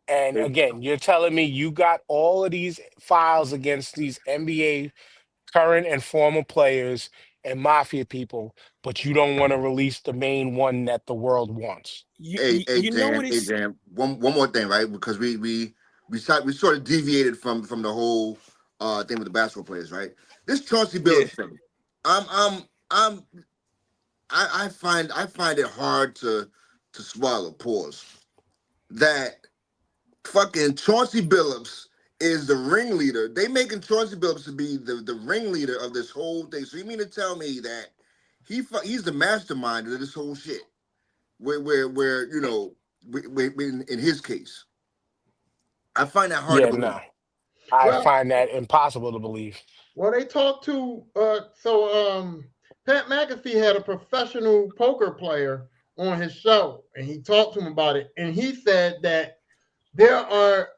Speaker 3: And again, you're telling me you got all of these files against these NBA current and former players and mafia people, but you don't want to release the main one that the world wants.
Speaker 4: You know what
Speaker 1: Hey,
Speaker 4: it's.
Speaker 1: Dan. One more thing, right? Because we sort of deviated from the whole thing with the basketball players, right? This Chauncey
Speaker 4: Yeah.
Speaker 1: Billups thing. I'm I'm I'm I find it hard to swallow. Pause. That fucking Chauncey Billups is the ringleader. They making Chauncey Billups to be the ringleader of this whole thing. So you mean to tell me that he's the mastermind of this whole shit? Where you know, in his case, I find that hard to
Speaker 3: Yeah,
Speaker 1: believe.
Speaker 3: no. I
Speaker 5: Well,
Speaker 3: find that impossible to believe.
Speaker 5: well, they talked to Pat McAfee had a professional poker player on his show, and he talked to him about it, and he said that there are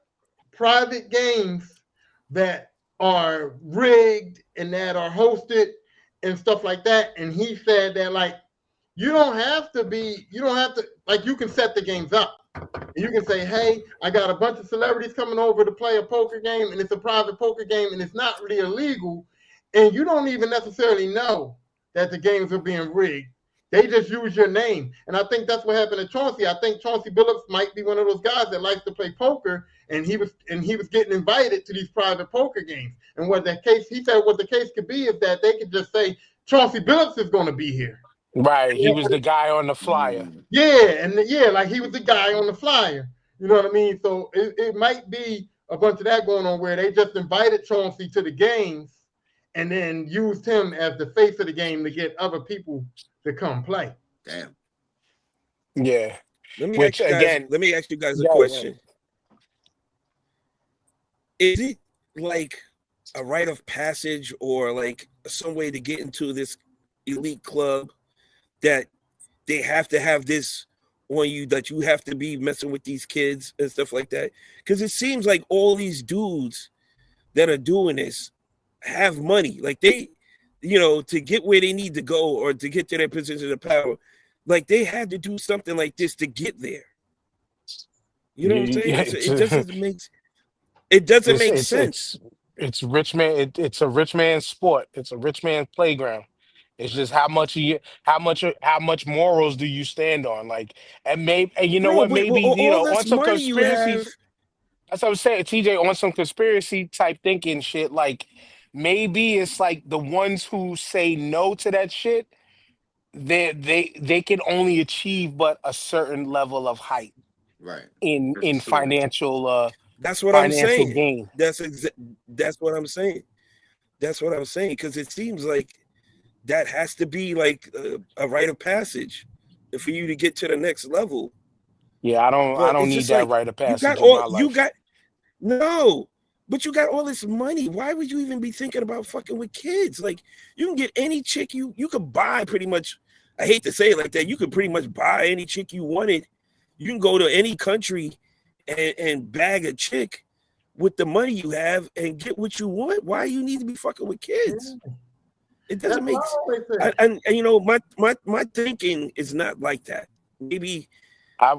Speaker 5: private games that are rigged and that are hosted and stuff like that. And he said that like you don't have to like you can set the games up. And you can say, hey, I got a bunch of celebrities coming over to play a poker game, and it's a private poker game, and it's not really illegal. And you don't even necessarily know that the games are being rigged. They just use your name. And I think that's what happened to Chauncey. I think Chauncey Billups might be one of those guys that likes to play poker, and he was getting invited to these private poker games. And he said what the case could be is that they could just say Chauncey Billups is going to be here.
Speaker 3: Right. He was the guy on the flyer.
Speaker 1: Mm.
Speaker 5: Yeah, and yeah, like he was the guy on the flyer. You know what I mean? So it might be a bunch of that going on where they just invited Chauncey to the games, and then used him as the face of the game to get other people to come play.
Speaker 1: Damn.
Speaker 3: Yeah.
Speaker 4: Let me
Speaker 3: Which
Speaker 4: ask you guys.
Speaker 3: again,
Speaker 4: Let me ask you guys a
Speaker 3: yeah.
Speaker 4: question. Is it like a rite of passage or like some way to get into this elite club that they have to have this on you, that you have to be messing with these kids and stuff like that? Because it seems like all these dudes that are doing this have money. Like they, to get where they need to go or to get to their position of power, like they had to do something like this to get there. You know what I'm saying? It doesn't make sense.
Speaker 3: It's rich man. It's a rich man's sport. It's a rich man's playground. It's just how much morals do you stand on? Like, and maybe, and you know
Speaker 4: Bro,
Speaker 3: what?
Speaker 4: but
Speaker 3: Maybe
Speaker 4: all
Speaker 3: on
Speaker 4: this
Speaker 3: some
Speaker 4: money you
Speaker 3: conspiracy.
Speaker 4: have,
Speaker 3: That's what I'm saying, TJ. On some conspiracy type thinking shit. Like, maybe it's like the ones who say no to that shit. They can only achieve but a certain level of height
Speaker 1: Right.
Speaker 3: in
Speaker 1: True.
Speaker 4: that's what I'm
Speaker 3: financial
Speaker 4: saying.
Speaker 3: gain.
Speaker 4: That's what I'm saying. That's what I'm saying. Because it seems like that has to be like a rite of passage for you to get to the next level.
Speaker 3: Yeah, I
Speaker 4: But
Speaker 3: don't
Speaker 4: it's
Speaker 3: need
Speaker 4: just
Speaker 3: that
Speaker 4: like
Speaker 3: rite of
Speaker 4: you got
Speaker 3: passage in
Speaker 4: all
Speaker 3: my
Speaker 4: you
Speaker 3: life.
Speaker 4: got no, but you got all this money. Why would you even be thinking about fucking with kids? Like you can get any chick you could buy pretty much. I hate to say it like that. You could pretty much buy any chick you wanted. You can go to any country and bag a chick with the money you have and get what you want. Why you need to be fucking with kids? It doesn't make sense. And my thinking is not like that. Maybe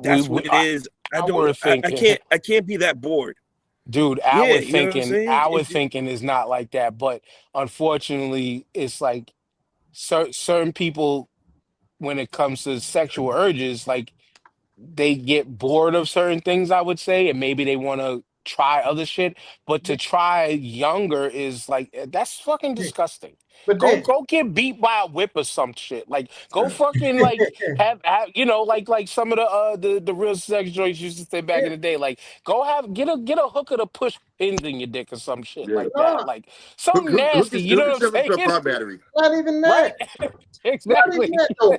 Speaker 4: that's what it is. I don't
Speaker 3: Our
Speaker 4: know.
Speaker 3: thinking,
Speaker 4: I can't be that bored.
Speaker 3: dude,
Speaker 4: Yeah, you know what I'm saying?
Speaker 3: our thinking is not like that. But unfortunately, it's like certain people, when it comes to sexual urges, like they get bored of certain things, I would say, and maybe they want to try other shit. But to try younger is like that's fucking disgusting.
Speaker 5: But then,
Speaker 3: Go get beat by a whip or some shit. Like go fucking like have like some of the real sex joints used to say back in the day. Like go get a hooker to push pins in your dick or some shit
Speaker 1: Yeah.
Speaker 3: like that. Like something nasty. You know
Speaker 1: Hook
Speaker 3: what I'm
Speaker 1: yourself into a
Speaker 3: saying?
Speaker 1: car battery.
Speaker 5: not even
Speaker 3: Right?
Speaker 5: that. Not even
Speaker 3: Exactly.
Speaker 5: that though.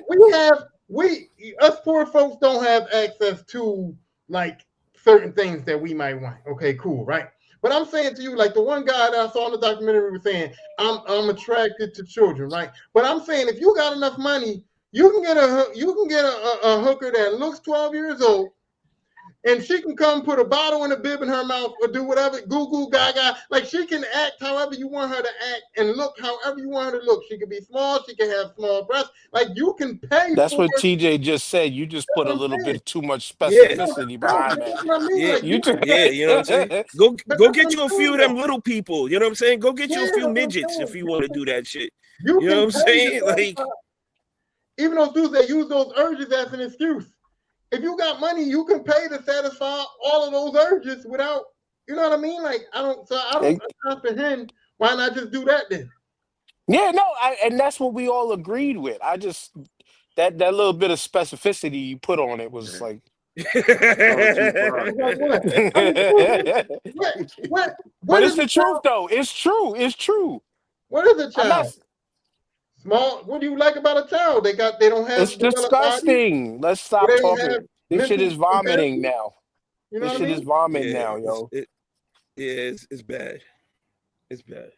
Speaker 5: We us poor folks don't have access to like certain things that we might want. Okay, cool, right? But I'm saying to you, like the one guy that I saw in the documentary was saying, I'm attracted to children, right? But I'm saying if you got enough money, you can get a hooker that looks 12 years old, and she can come put a bottle and a bib in her mouth or do whatever, goo goo gaga. Like she can act however you want her to act and look however you want her to look. She can be small, she can have small breasts. Like you can pay
Speaker 3: That's
Speaker 5: for
Speaker 3: what
Speaker 5: it.
Speaker 3: TJ just said. You just
Speaker 5: That's
Speaker 3: put a
Speaker 5: what I'm
Speaker 3: little bit
Speaker 5: saying.
Speaker 3: of too much
Speaker 4: Yeah,
Speaker 5: No,
Speaker 3: specificity
Speaker 5: no,
Speaker 3: behind
Speaker 5: that's
Speaker 3: that.
Speaker 5: what I mean.
Speaker 4: yeah,
Speaker 5: Like
Speaker 3: You
Speaker 5: you
Speaker 3: just,
Speaker 5: can
Speaker 4: yeah.
Speaker 5: pay,
Speaker 4: You know what I'm saying?
Speaker 5: but
Speaker 4: Go
Speaker 5: that's
Speaker 4: get
Speaker 5: what
Speaker 4: you a
Speaker 5: I'm
Speaker 4: few
Speaker 5: saying
Speaker 4: of
Speaker 5: though.
Speaker 4: them little people. You know what I'm saying? Go get
Speaker 5: Yeah,
Speaker 4: you a few
Speaker 5: that's what I'm
Speaker 4: midgets if
Speaker 5: saying.
Speaker 4: you want to do that shit.
Speaker 5: You
Speaker 4: You know
Speaker 5: can
Speaker 4: what I'm
Speaker 5: pay to
Speaker 4: saying? Like,
Speaker 5: satisfy. Even those dudes that use those urges as an excuse. If you got money, you can pay to satisfy all of those urges without, you know what I mean? Like I don't comprehend why not just do that then.
Speaker 3: yeah, no, and that's what we all agreed with. I just that little bit of specificity you put on it was
Speaker 1: Yeah.
Speaker 3: like,
Speaker 1: Going too far.
Speaker 5: Like what?
Speaker 3: but
Speaker 5: I mean, what is
Speaker 3: it's
Speaker 5: a
Speaker 3: the truth
Speaker 5: child?
Speaker 3: though. It's true. It's true.
Speaker 5: What is a
Speaker 3: I'm not.
Speaker 5: child? Small. What do you like about a child? They don't
Speaker 3: It's
Speaker 5: have developed bodies.
Speaker 3: disgusting. Let's
Speaker 5: They
Speaker 3: stop
Speaker 5: don't
Speaker 3: talking.
Speaker 5: have
Speaker 3: This shit
Speaker 5: mental
Speaker 3: is vomiting
Speaker 5: capacity.
Speaker 3: now.
Speaker 5: You know
Speaker 3: This
Speaker 5: what I
Speaker 3: shit is
Speaker 5: mean?
Speaker 3: vomit
Speaker 4: yeah,
Speaker 3: now, yo.
Speaker 4: it's bad. It's bad.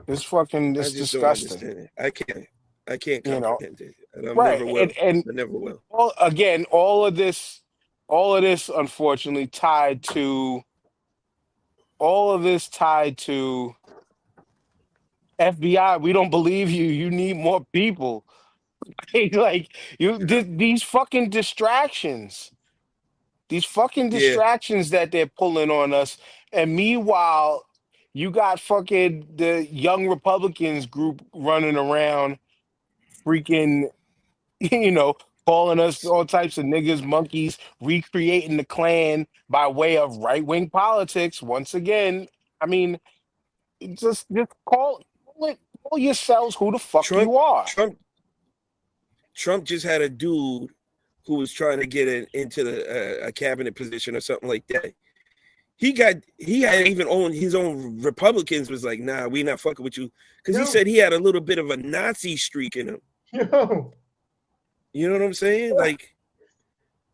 Speaker 3: It's fucking.
Speaker 4: I
Speaker 3: It's
Speaker 4: just don't
Speaker 3: disgusting.
Speaker 4: understand it. I can't
Speaker 3: You know,
Speaker 4: comprehend it, and I
Speaker 3: right?
Speaker 4: never will.
Speaker 3: And
Speaker 4: I never will.
Speaker 3: again, all of this, unfortunately, all of this tied to FBI. We don't believe you. You need more people. Like
Speaker 1: Yeah.
Speaker 3: these fucking distractions. These fucking
Speaker 4: Yeah,
Speaker 3: distractions that they're pulling on us. And meanwhile, you got fucking the young Republicans group running around freaking, you know, calling us all types of niggas, monkeys, recreating the Klan by way of right-wing politics. Once again, I mean, just call yourselves who the fuck
Speaker 4: Trump.
Speaker 3: you are.
Speaker 4: Trump just had a dude who was trying to get into a cabinet position or something like that. he had even own his own Republicans was like, nah, we not fucking with you. Because he said he had a little bit of a Nazi streak in him.
Speaker 5: Yo.
Speaker 4: You know what I'm saying? Like,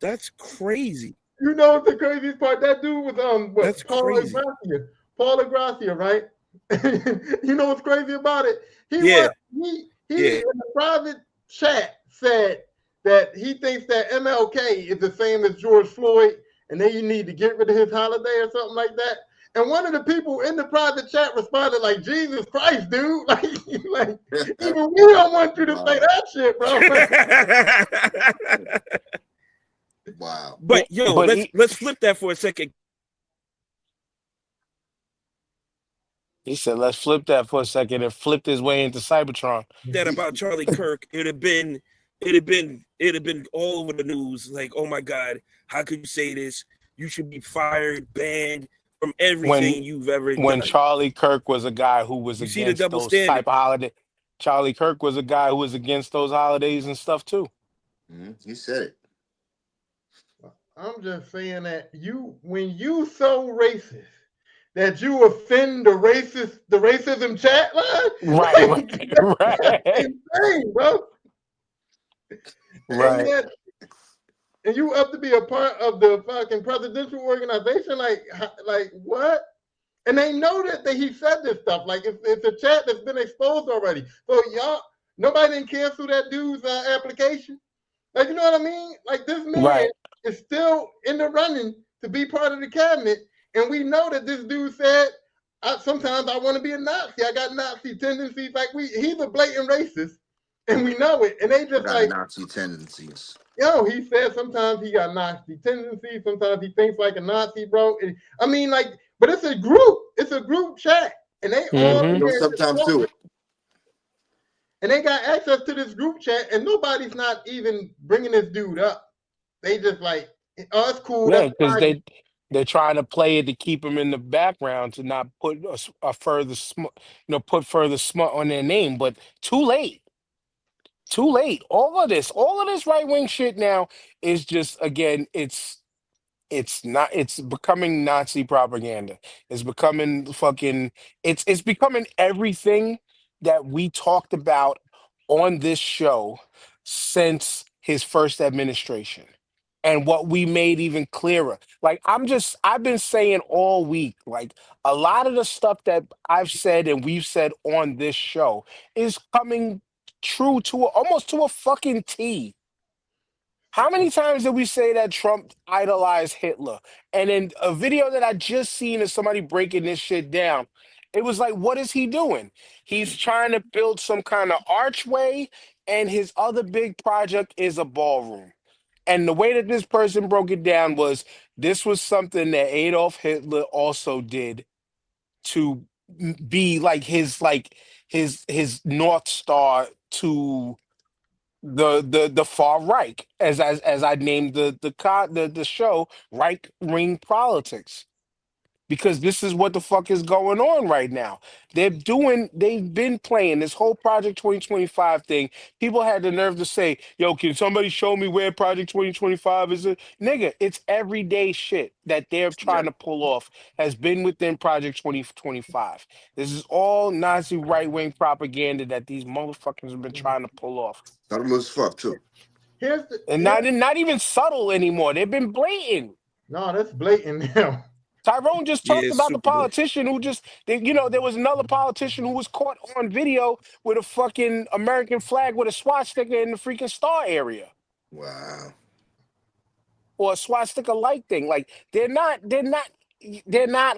Speaker 4: that's crazy.
Speaker 5: You know the craziest part? That dude was
Speaker 4: That's crazy.
Speaker 5: Paul Gracia, right? You know what's crazy about it? He in a private chat said that he thinks that MLK is the same as George Floyd, and then you need to get rid of his holiday or something like that. And one of the people in the private chat responded like, "Jesus Christ, dude! Like even we don't want you to say that shit, bro."
Speaker 1: Wow.
Speaker 4: But yo, let's flip that for a second.
Speaker 3: He said, "Let's flip that for a second," and flipped his way into Cybertron.
Speaker 4: That about Charlie Kirk, it'd have been all over the news. Like, oh my God, how could you say this? You should be fired, banned from everything you've ever done.
Speaker 3: When Charlie Kirk was a guy who was against those type of holiday. Charlie Kirk was a guy who was against those holidays and stuff too.
Speaker 1: He said it.
Speaker 5: I'm just saying that when you so racist that you offend the racism chat line,
Speaker 3: right.
Speaker 5: Insane, bro.
Speaker 3: Right.
Speaker 5: And you up to be a part of the fucking presidential organization, like what? And they know that he said this stuff. Like it's a chat that's been exposed already. So nobody didn't cancel that dude's application. Like, you know what I mean? Like, this man is still in the running to be part of the cabinet, and we know that this dude said, sometimes I want to be a Nazi. I got Nazi tendencies. Like, he's a blatant racist, and we know it. And they just like
Speaker 1: Nazi tendencies.
Speaker 5: Yo, he said sometimes he got Nazi tendencies. Sometimes he thinks like a Nazi, bro. I mean, like, but it's a group. It's a group chat, and they all
Speaker 1: sometimes too.
Speaker 5: And they got access to this group chat, and nobody's not even bringing this dude up. They just like, oh, it's cool.
Speaker 3: Yeah, because they're trying to play it to keep him in the background to not put put further smut on their name. But too late. All of this right wing shit now is just, again, it's becoming Nazi propaganda. It's becoming it's becoming everything that we talked about on this show since his first administration. And what we made even clearer. Like, I've been saying all week, like, a lot of the stuff that I've said and we've said on this show is coming true almost to a fucking T. How many times did we say that Trump idolized Hitler? And in a video that I just seen of somebody breaking this shit down, it was like, what is he doing? He's trying to build some kind of archway, and his other big project is a ballroom. And the way that this person broke it down was, this was something that Adolf Hitler also did to be like his North Star to the far Reich, as I named the show, Reich Ring Politics, because this is what the fuck is going on right now. They've been playing this whole Project 2025 thing. People had the nerve to say, yo, can somebody show me where Project 2025 is? Nigga, it's everyday shit that they're trying to pull off has been within Project 2025. This is all Nazi right-wing propaganda that these motherfuckers have been trying to pull off.
Speaker 1: Subtle as fuck too.
Speaker 3: Not even subtle anymore. They've been blatant.
Speaker 5: No, that's blatant now.
Speaker 3: Tyrone just talked about the politician who there was another politician who was caught on video with a fucking American flag with a swastika in the freaking star area.
Speaker 1: Wow.
Speaker 3: Or a swastika-like thing. Like, they're not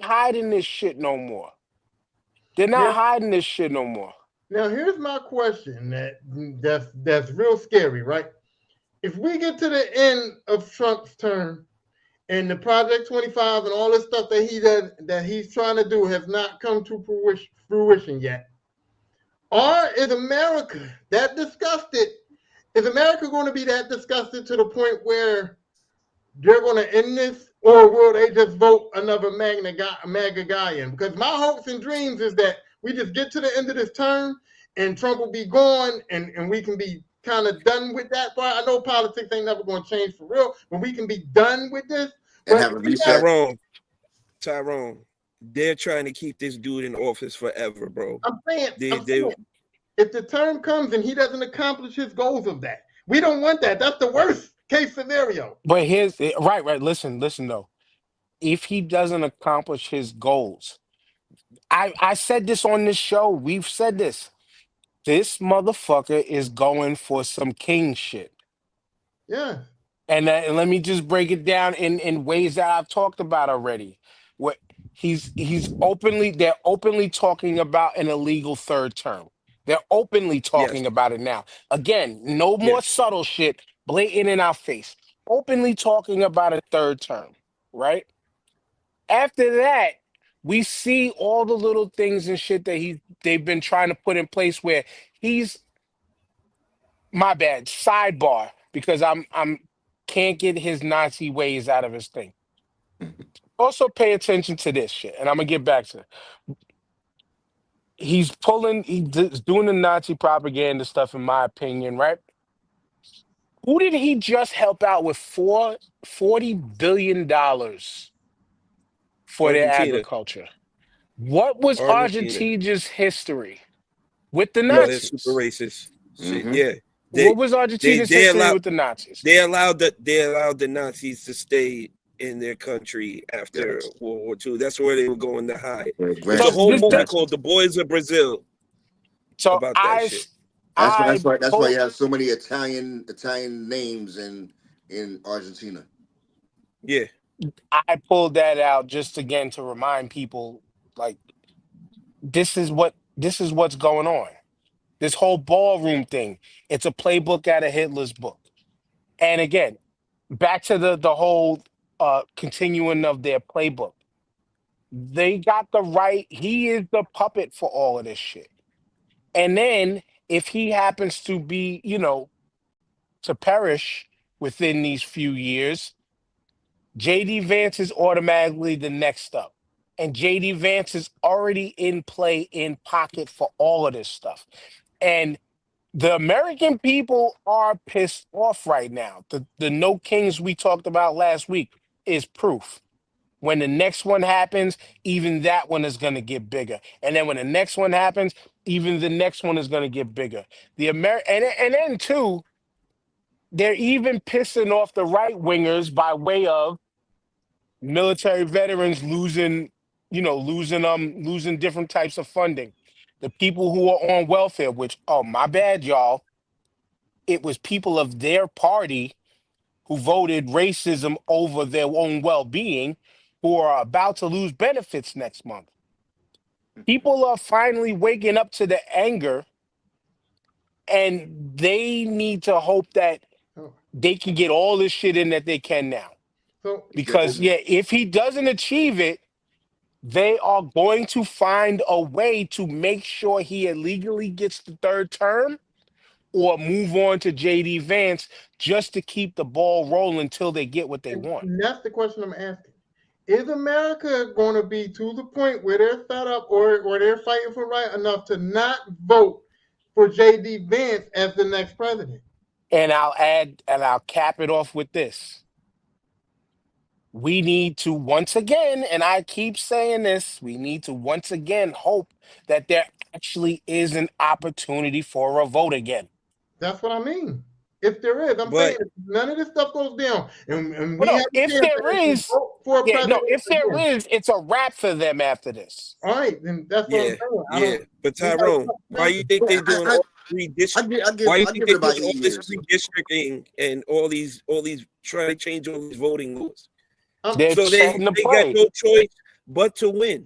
Speaker 3: hiding this shit no more. They're not hiding this shit no more.
Speaker 5: Now, here's my question that's real scary, right? If we get to the end of Trump's term, and the Project 25 and all this stuff that he's trying to do has not come to fruition yet, or is America that disgusted? Is America going to be that disgusted to the point where they're going to end this, or will they just vote another MAGA guy in? Because my hopes and dreams is that we just get to the end of this term and Trump will be gone, and we can be kind of done with that part. I know politics ain't never going to change for real, but we can be done with this.
Speaker 1: And have a reset.
Speaker 4: Tyrone, they're trying to keep this dude in office forever, bro.
Speaker 5: I'm saying,
Speaker 4: They
Speaker 5: I'm
Speaker 4: they
Speaker 5: saying, if the term comes and he doesn't accomplish his goals of that, we don't want that. That's the worst case scenario.
Speaker 3: But here's right, right. Listen though. If he doesn't accomplish his goals, I said this on this show. We've said this. This motherfucker is going for some king shit.
Speaker 5: Yeah.
Speaker 3: And let me just break it down in ways that I've talked about already. What they're openly talking about an illegal third term. They're openly
Speaker 4: yes,
Speaker 3: talking about it now. Again, no more
Speaker 4: yes,
Speaker 3: subtle shit, blatant in our face. Openly talking about a third term, right? After that, we see all the little things and shit that they've been trying to put in place where he's my bad, sidebar, because I'm can't get his Nazi ways out of his thing. Also pay attention to this shit, and I'm gonna get back to it. He's doing the Nazi propaganda stuff, in my opinion, right? Who did he just help out with $40 billion for their
Speaker 4: Argentina,
Speaker 3: agriculture? What was
Speaker 4: Argentina.
Speaker 3: Argentina's history with the
Speaker 4: Oh, they're super
Speaker 3: Nazis?
Speaker 4: racist. Shit,
Speaker 1: Mm-hmm.
Speaker 4: yeah. They
Speaker 3: What was
Speaker 4: they
Speaker 3: Argentina's
Speaker 4: they
Speaker 3: history
Speaker 4: allow
Speaker 3: with the Nazis?
Speaker 4: they allowed the Nazis to stay in their country after
Speaker 1: Yes.
Speaker 4: World War II. That's where they were going to hide. It's a
Speaker 3: So
Speaker 4: whole
Speaker 1: Grandchildren.
Speaker 3: this,
Speaker 4: movie
Speaker 3: that,
Speaker 4: called The Boys of Brazil
Speaker 3: so
Speaker 4: about that shit.
Speaker 3: I
Speaker 1: That's why
Speaker 3: pull
Speaker 1: you have so many Italian names in Argentina.
Speaker 4: Yeah,
Speaker 3: I pulled that out just again to remind people like this is what's going on. This whole ballroom thing. It's a playbook out of Hitler's book. And again, back to the whole continuing of their playbook. They got the right, he is the puppet for all of this shit. And then if he happens to be, to perish within these few years, JD Vance is automatically the next up. And JD Vance is already in play in pocket for all of this stuff. And the American people are pissed off right now. The no kings we talked about last week is proof. When the next one happens, even that one is going to get bigger. And then when the next one happens, even the next one is going to get bigger. And then too, they're even pissing off the right wingers by way of military veterans losing different types of funding. The people who are on welfare, which, oh my bad, y'all, it was people of their party who voted racism over their own well-being, who are about to lose benefits next month. People are finally waking up to the anger, and they need to hope that
Speaker 5: So,
Speaker 3: they can get all this shit in that they can now.
Speaker 5: so
Speaker 3: Because yeah, if he doesn't achieve it, they are going to find a way to make sure he illegally gets the third term or move on to JD Vance just to keep the ball rolling until they get what they want.
Speaker 5: and that's the question I'm asking. Is America going to be to the point where they're fed up or they're fighting for right enough to not vote for J.D. Vance as the next president?
Speaker 3: And I'll cap it off with this. We need to once again, and I keep saying this, we need to once again hope that there actually is an opportunity for a vote again.
Speaker 5: That's what I mean. If there is, I'm saying
Speaker 4: but
Speaker 5: if none of this stuff goes down and
Speaker 3: Well,
Speaker 5: we
Speaker 3: no,
Speaker 5: have a
Speaker 3: if
Speaker 5: chance to
Speaker 3: there
Speaker 5: actually
Speaker 3: is,
Speaker 5: vote for a
Speaker 3: yeah, no,
Speaker 5: president
Speaker 3: if there
Speaker 5: again,
Speaker 3: is, it's a wrap for them after this.
Speaker 5: all right, then that's what I'm
Speaker 4: yeah,
Speaker 5: saying. I
Speaker 4: yeah.
Speaker 5: don't.
Speaker 4: But
Speaker 5: We got
Speaker 4: Tyrone, why you think
Speaker 1: Yeah,
Speaker 4: they doing all three why you
Speaker 1: I
Speaker 4: think
Speaker 1: give
Speaker 4: they
Speaker 1: it about
Speaker 4: doing all
Speaker 1: 8
Speaker 4: this
Speaker 1: years.
Speaker 4: redistricting and all these trying to change all these voting laws?
Speaker 5: I'm,
Speaker 3: They're
Speaker 4: So
Speaker 3: setting the
Speaker 4: they got
Speaker 3: play.
Speaker 4: no choice but to win.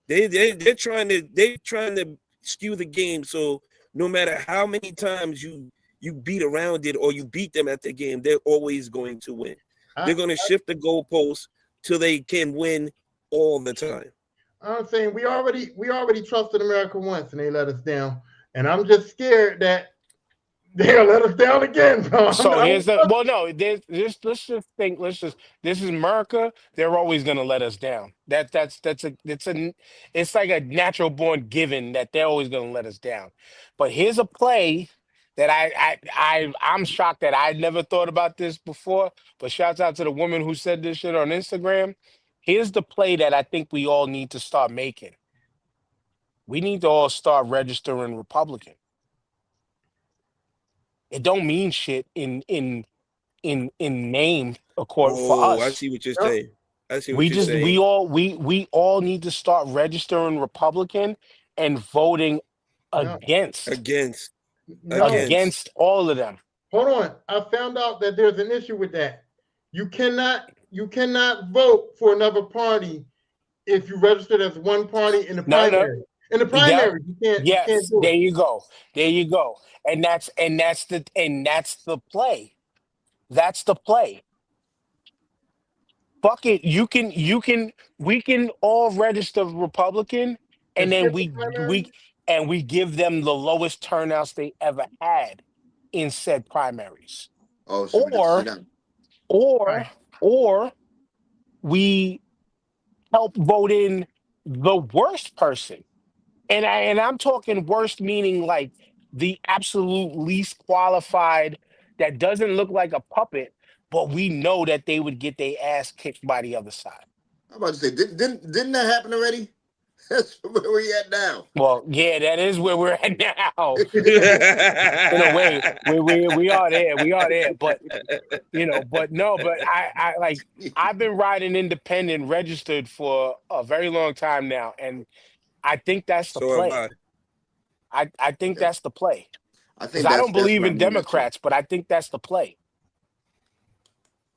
Speaker 4: They're trying to skew the game so no matter how many times you beat around it or you beat them at the game, they're always going to win.
Speaker 5: I,
Speaker 4: They're going to shift the goalposts till they can win all the time.
Speaker 5: I'm saying we already trusted America once and they let us down, and I'm just scared that they'll let us down again. So
Speaker 3: So
Speaker 5: I don't
Speaker 3: here's the
Speaker 5: trust
Speaker 3: well, no, let's just think, this is America. They're always gonna let us down. It's like a natural born given that they're always gonna let us down. But here's a play that I'm shocked that I never thought about this before. But shouts out to the woman who said this shit on Instagram. Here's the play that I think we all need to start making. We need to all start registering Republican. It don't mean shit in name accord for
Speaker 4: Oh, I
Speaker 3: us.
Speaker 4: see what you're
Speaker 5: Yep.
Speaker 4: saying. I see what
Speaker 3: We
Speaker 4: you're
Speaker 3: just
Speaker 4: saying.
Speaker 3: we all need to start registering Republican and voting
Speaker 5: No,
Speaker 3: against
Speaker 4: Against,
Speaker 5: no.
Speaker 4: against.
Speaker 3: against all of them.
Speaker 5: Hold on. I found out that there's an issue with that. You cannot vote for another party if you registered as one party in the
Speaker 3: No, no.
Speaker 5: primary. In the
Speaker 3: Yep.
Speaker 5: primary, you can't
Speaker 3: Yes.
Speaker 5: do
Speaker 3: There
Speaker 5: it.
Speaker 3: you go. There you go. And that's the play. That's the play. Fuck it. We can all register Republican,
Speaker 5: And
Speaker 3: and then
Speaker 5: skip the
Speaker 3: we
Speaker 5: primary.
Speaker 3: and we give them the lowest turnouts they ever had in said primaries.
Speaker 1: Oh, so
Speaker 3: Or
Speaker 1: that
Speaker 3: or
Speaker 5: Right.
Speaker 3: or we help vote in the worst person. And I'm talking worst meaning like the absolute least qualified that doesn't look like a puppet, but we know that they would get their ass kicked by the other side.
Speaker 1: I'm about to say, didn't that happen already? That's where we at now.
Speaker 3: Well, yeah, that is where we're at now. In a way, we are there. We are there. But no, but I like I've been riding independent registered for a very long time now, and I think that's the
Speaker 4: So have
Speaker 3: play.
Speaker 4: I.
Speaker 3: I think
Speaker 1: Yeah.
Speaker 3: that's the play.
Speaker 1: I
Speaker 3: Because
Speaker 1: think
Speaker 3: I don't
Speaker 1: that's
Speaker 3: believe
Speaker 1: what I
Speaker 3: in
Speaker 1: mean too.
Speaker 3: Democrats, but I think that's the play.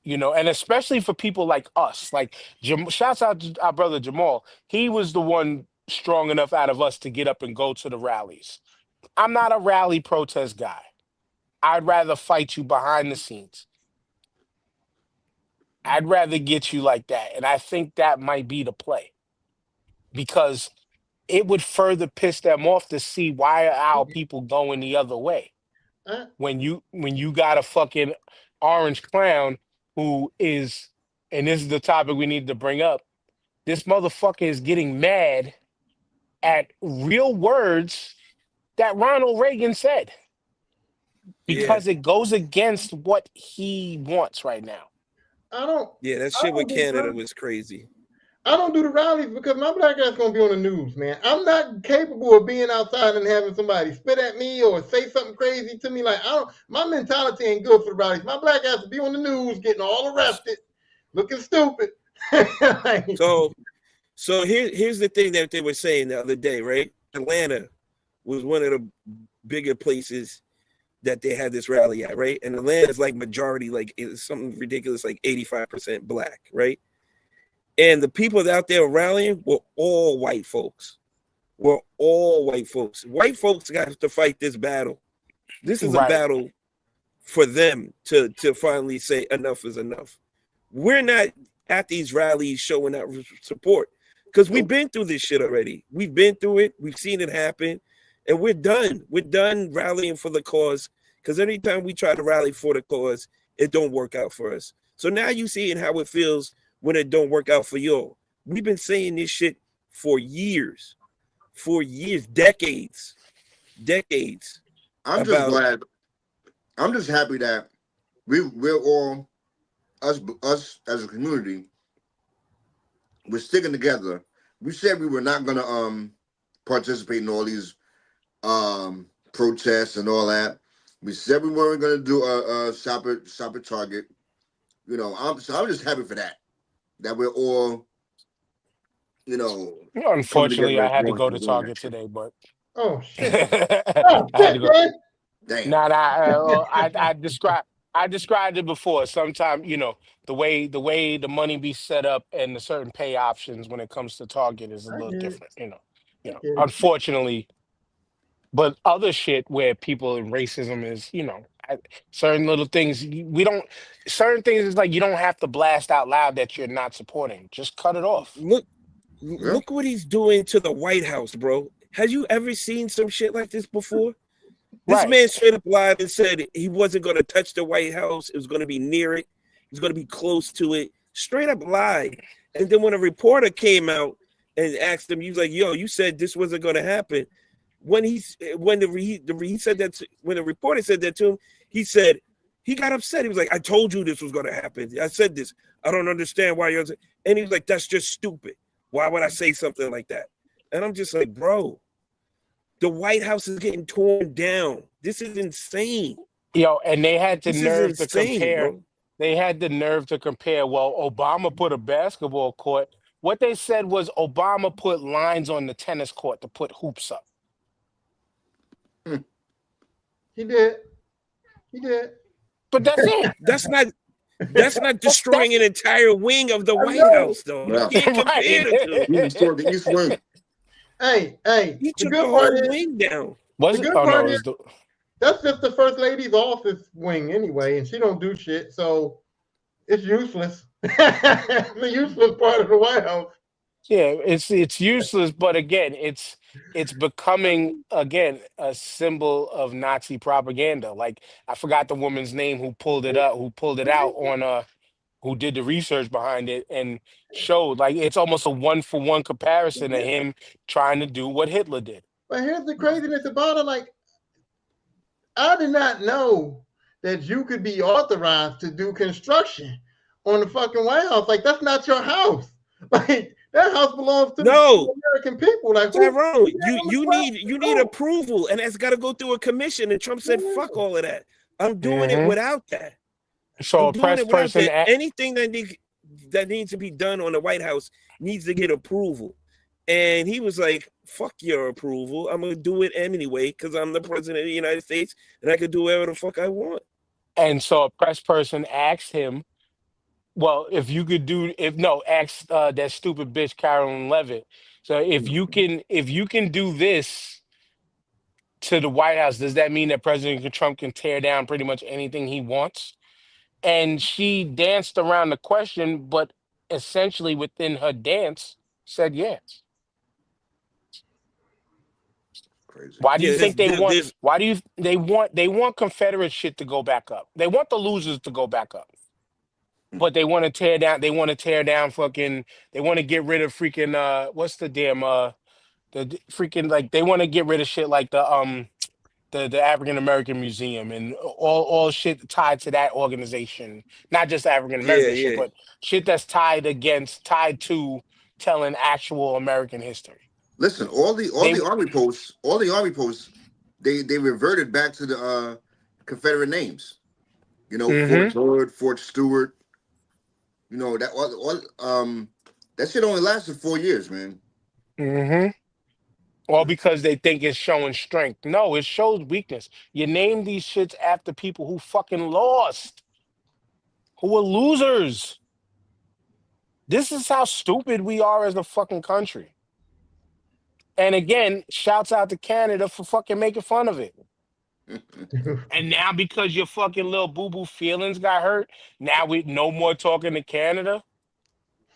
Speaker 3: And especially for people like us. Like shouts out to our brother Jamal. He was the one strong enough out of us to get up and go to the rallies. I'm not a rally protest guy. I'd rather fight you behind the scenes. I'd rather get you like that. And I think that might be the play. Because it would further piss them off to see why are our people going the other way.
Speaker 5: I,
Speaker 3: When you got a fucking orange clown who is, and this is the topic we need to bring up, this motherfucker is getting mad at real words that Ronald Reagan said
Speaker 4: Yeah.
Speaker 3: because it goes against what he wants right now.
Speaker 5: I don't.
Speaker 4: Yeah, that
Speaker 5: I
Speaker 4: shit
Speaker 5: don't
Speaker 4: with
Speaker 5: do the
Speaker 4: Canada
Speaker 5: rallies.
Speaker 4: was crazy.
Speaker 5: I don't do the rallies because my black ass gonna be on the news, man. I'm not capable of being outside and having somebody spit at me or say something crazy to me. Like I don't. My mentality ain't good for the rallies. My black ass will be on the news, getting all arrested, looking stupid. Like,
Speaker 4: So here's the thing that they were saying the other day, right? Atlanta was one of the bigger places that they had this rally at, right? And Atlanta is like majority, like it's something ridiculous, like 85% black, right? And the people out there rallying were all white folks. Were all white folks. White folks got to fight this battle. This is a
Speaker 3: Right.
Speaker 4: battle for them to finally say enough is enough. We're not at these rallies showing that support because we've been through this shit already. We've been through it. We've seen it happen, and we're done. We're done rallying for the cause because anytime we try to rally for the cause, it don't work out for us. So now you seeing how it feels when it don't work out for you. We've been saying this shit for years, decades.
Speaker 1: I'm just
Speaker 4: About
Speaker 1: glad. I'm just happy that we're all us as a community. We're sticking together. We said we were not gonna participate in all these protests and all that. We said we weren't gonna do a shop at Target. I'm just happy for that. That we're all coming
Speaker 3: Unfortunately,
Speaker 1: together
Speaker 3: I
Speaker 1: as
Speaker 3: had to
Speaker 1: one
Speaker 3: go
Speaker 1: and
Speaker 3: to
Speaker 1: doing that
Speaker 3: Target
Speaker 1: shit.
Speaker 3: today, but
Speaker 5: oh shit.
Speaker 3: I
Speaker 5: Oh
Speaker 3: had to
Speaker 5: shit,
Speaker 3: go.
Speaker 5: man.
Speaker 1: Damn.
Speaker 3: Nah, I described it before. Sometimes, the way the money be set up and the certain pay options when it comes to Target is a
Speaker 5: I
Speaker 3: little
Speaker 5: get it.
Speaker 3: different,
Speaker 5: I get it.
Speaker 3: unfortunately. But other shit where people in racism is, certain little things we don't certain things is like you don't have to blast out loud that you're not supporting. Just cut it off.
Speaker 4: look
Speaker 1: Yeah.
Speaker 4: look what he's doing to the White House, bro. Has you ever seen some shit like this before? This
Speaker 3: Right.
Speaker 4: man straight up lied and said he wasn't going to touch the White House. It was going to be near it. He was going to be close to it. Straight up lied. And then when a reporter came out and asked him, he was like, "Yo, you said this wasn't going to happen." When the reporter said that to him, he said He got upset. He was like, I told you this was going to happen. I said this. I don't understand why you're. And he was like, that's just stupid. Why would I say something like that? And I'm just like, bro, the White House is getting torn down. This is insane.
Speaker 3: Yo, and they had the
Speaker 4: This is
Speaker 3: nerve to
Speaker 4: insane,
Speaker 3: compare.
Speaker 4: bro.
Speaker 3: They had the nerve to compare. Well, Obama put a basketball court. What they said was Obama put lines on the tennis court to put hoops up.
Speaker 5: He did. He did.
Speaker 3: But that's it.
Speaker 4: That's not destroying an entire wing of the White House, though.
Speaker 1: Yeah.
Speaker 4: You can't compare the two.
Speaker 1: You restored the East Wing.
Speaker 5: Hey,
Speaker 4: He
Speaker 5: the
Speaker 4: took the
Speaker 5: good
Speaker 4: whole
Speaker 5: part is
Speaker 4: wing down.
Speaker 3: Was
Speaker 5: the
Speaker 3: it?
Speaker 5: good
Speaker 3: Oh no,
Speaker 5: part
Speaker 3: it
Speaker 5: is
Speaker 3: was the
Speaker 5: that's just the first lady's office wing anyway, and she don't do shit, so it's useless. It's a useless part of the White House.
Speaker 3: yeah. It's useless, but again, it's becoming again a symbol of Nazi propaganda. Like I forgot the woman's name who pulled it out on who did the research behind it and showed like it's almost a one for one comparison of him trying to do what Hitler did.
Speaker 5: But here's the craziness about it: like, I did not know that you could be authorized to do construction on the fucking White House. Like, that's not your house. Like, that house belongs to
Speaker 4: No.
Speaker 5: the American people. Like,
Speaker 4: Tyrone, you need approval, and that's got to go through a commission. And Trump said, "Fuck all of that. I'm doing it without that.
Speaker 3: So
Speaker 4: I'm
Speaker 3: a
Speaker 4: doing
Speaker 3: press
Speaker 4: it without
Speaker 3: person,
Speaker 4: that. Anything that needs to be done on the White House needs to get approval." And he was like, "Fuck your approval. I'm gonna do it anyway because I'm the president of the United States, and I can do whatever the fuck I want."
Speaker 3: and so a press person asked him, "Well, if you could do, if no, asked that stupid bitch Carolyn Levitt. So if you can do this to the White House, does that mean that President Trump can tear down pretty much anything he wants?" And she danced around the question, but essentially within her dance said yes.
Speaker 1: Crazy.
Speaker 3: Why do you
Speaker 4: Yeah,
Speaker 3: think they want?
Speaker 4: there's
Speaker 3: Why do you they want Confederate shit to go back up? They want the losers to go back up, but they want to tear down. They want to tear down fucking. They want to get rid of freaking. What's the damn freaking like? They want to get rid of shit like the African American Museum and all shit tied to that organization. Not just African
Speaker 4: yeah,
Speaker 3: American shit,
Speaker 4: yeah.
Speaker 3: but shit that's tied to telling actual American history.
Speaker 1: Listen, all
Speaker 3: They
Speaker 1: the army posts, they reverted back to the Confederate names. You know, Fort
Speaker 3: mm-hmm,
Speaker 1: Hood, Fort Stewart. You know that that shit only lasted 4 years, man.
Speaker 3: mm-hmm. All because they think it's showing strength. No, it shows weakness. You name these shits after people who fucking lost, who were losers. This is how stupid we are as a fucking country. And again, shouts out to Canada for fucking making fun of it. And now because your fucking little boo-boo feelings got hurt, now we no more talking to Canada.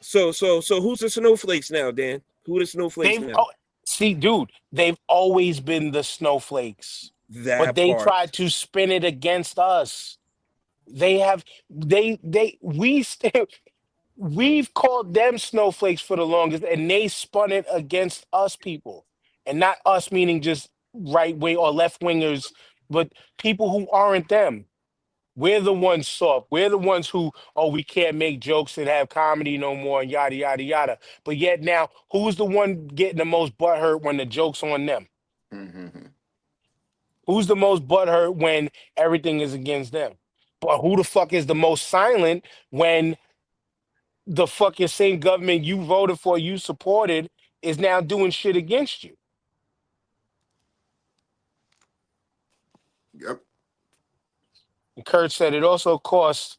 Speaker 4: So who's the snowflakes now, Dan? Who are the snowflakes
Speaker 3: They've
Speaker 4: now?
Speaker 3: see, dude, they've always been the snowflakes, but
Speaker 4: That
Speaker 3: they
Speaker 4: part.
Speaker 3: tried to spin it against us. They have we still we've called them snowflakes for the longest, and they spun it against us people, and not us meaning just right wing or left wingers, but people who aren't them. We're the ones soft. We're the ones who, oh, we can't make jokes and have comedy no more, and yada yada yada. But yet now, who's the one getting the most butthurt when the joke's on them? Who's the most butthurt when everything is against them? But who the fuck is the most silent when the fucking same government you voted for, you supported, is now doing shit against you?
Speaker 1: Yep.
Speaker 3: And Kurt said it also costs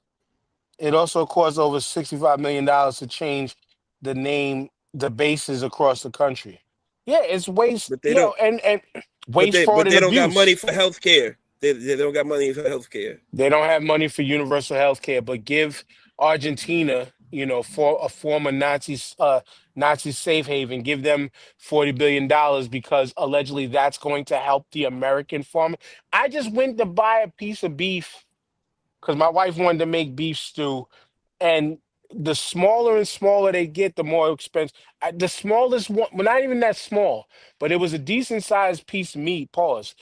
Speaker 3: over $65 million to change the name, the bases across the country. Yeah, it's waste,
Speaker 4: But they don't.
Speaker 3: and
Speaker 4: But
Speaker 3: waste, fraud, and
Speaker 4: they don't got money
Speaker 3: abuse.
Speaker 4: for health care. They don't got money for health care.
Speaker 3: They don't have money for universal health care, but give Argentina, for a former Nazi safe haven, give them $40 billion because allegedly that's going to help the American farmer. I just went to buy a piece of beef because my wife wanted to make beef stew, and the smaller and smaller they get, the more expensive. The smallest one, well, not even that small, but it was a decent sized piece of meat. Pause.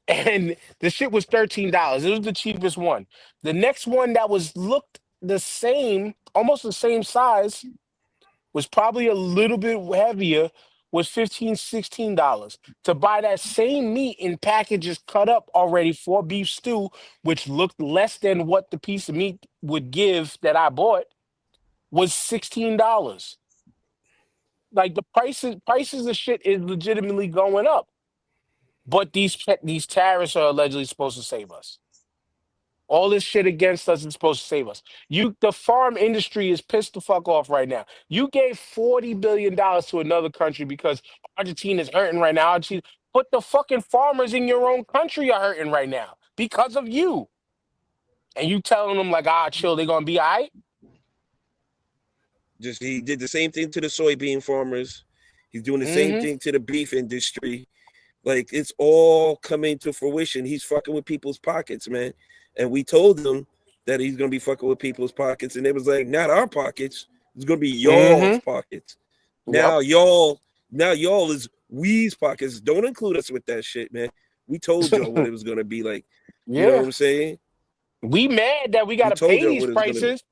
Speaker 3: and the shit was $13. It was the cheapest one. The next one that was looked the same, almost the same size, was probably a little bit heavier, was $15, $16. To buy that same meat in packages cut up already for beef stew, which looked less than what the piece of meat would give that I bought, was $16. Like the prices of shit is legitimately going up. But these tariffs are allegedly supposed to save us. All this shit against us is supposed to save us. The farm industry is pissed the fuck off right now. You gave $40 billion to another country because Argentina is hurting right now. Argentina, but the fucking farmers in your own country are hurting right now because of you. And you telling them like, chill, they're gonna be all right.
Speaker 4: Just he did the same thing to the soybean farmers. He's doing the same
Speaker 3: Mm-hmm.
Speaker 4: thing to the beef industry. Like it's all coming to fruition. He's fucking with people's pockets, man. And we told him that he's gonna be fucking with people's pockets, and it was like, not our pockets. It's gonna be y'all's
Speaker 3: Mm-hmm.
Speaker 4: pockets.
Speaker 3: Yep.
Speaker 4: Now y'all is we's pockets. Don't include us with that shit, man. We told y'all what it was gonna be like. You know what
Speaker 3: Yeah.
Speaker 4: I'm saying?
Speaker 3: We mad that we
Speaker 4: We
Speaker 3: gotta
Speaker 4: told
Speaker 3: pay
Speaker 4: y'all
Speaker 3: these
Speaker 4: what it was gonna be.
Speaker 3: prices.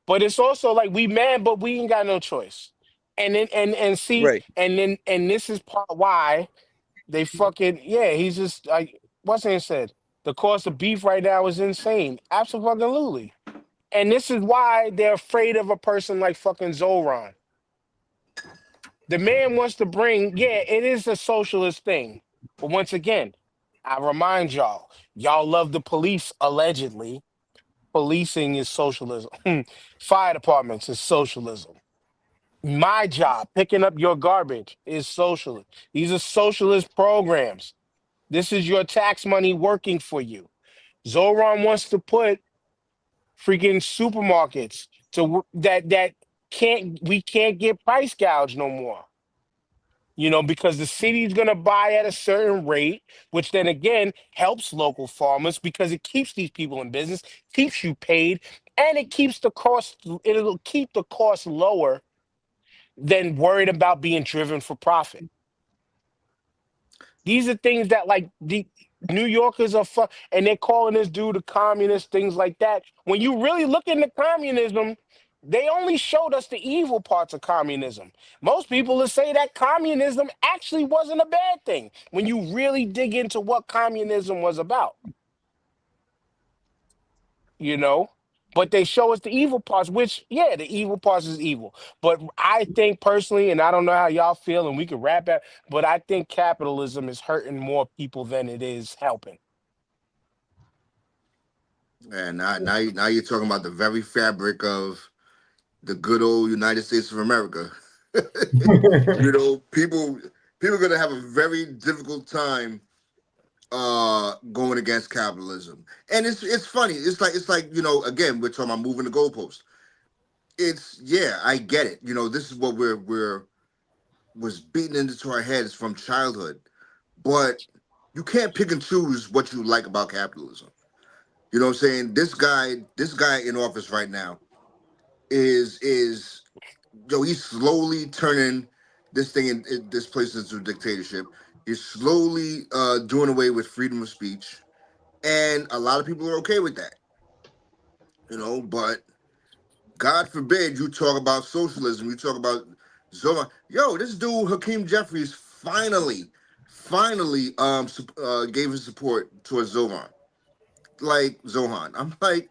Speaker 3: But it's also like we mad, but we ain't got no choice. And see,
Speaker 4: Right.
Speaker 3: and this is part why they fucking he's just like what's it said. The cost of beef right now is insane. Absolutely. And this is why they're afraid of a person like fucking Zoran. The man wants to bring, it is a socialist thing. But once again, I remind y'all love the police allegedly. Policing is socialism. Fire departments is socialism. My job, picking up your garbage, is socialist. These are socialist programs. This is your tax money working for you. Zoran wants to put freaking supermarkets that we can't get price gouge no more. Because the city's gonna buy at a certain rate, which then again helps local farmers because it keeps these people in business, keeps you paid, and it'll keep the cost lower than worried about being driven for profit. These are things that like the New Yorkers and they're calling this dude a communist, things like that. When you really look into communism, they only showed us the evil parts of communism. Most people will say that communism actually wasn't a bad thing when you really dig into what communism was about, you know? But they show us the evil parts, which, the evil parts is evil. But I think personally, and I don't know how y'all feel, and we can wrap that, but I think capitalism is hurting more people than it is helping.
Speaker 1: And now you're talking about the very fabric of the good old United States of America. People are gonna have a very difficult time going against capitalism. And it's funny. It's like, again, we're talking about moving the goalpost. I get it. This is what we're was beaten into our heads from childhood. But you can't pick and choose what you like about capitalism. You know what I'm saying? This guy in office right now is he's slowly turning this place into a dictatorship. He's slowly doing away with freedom of speech, and a lot of people are okay with that. But God forbid you talk about socialism, you talk about Zohan. Yo, this dude Hakeem Jeffries finally gave his support towards Zohan. Like Zohan, I'm like,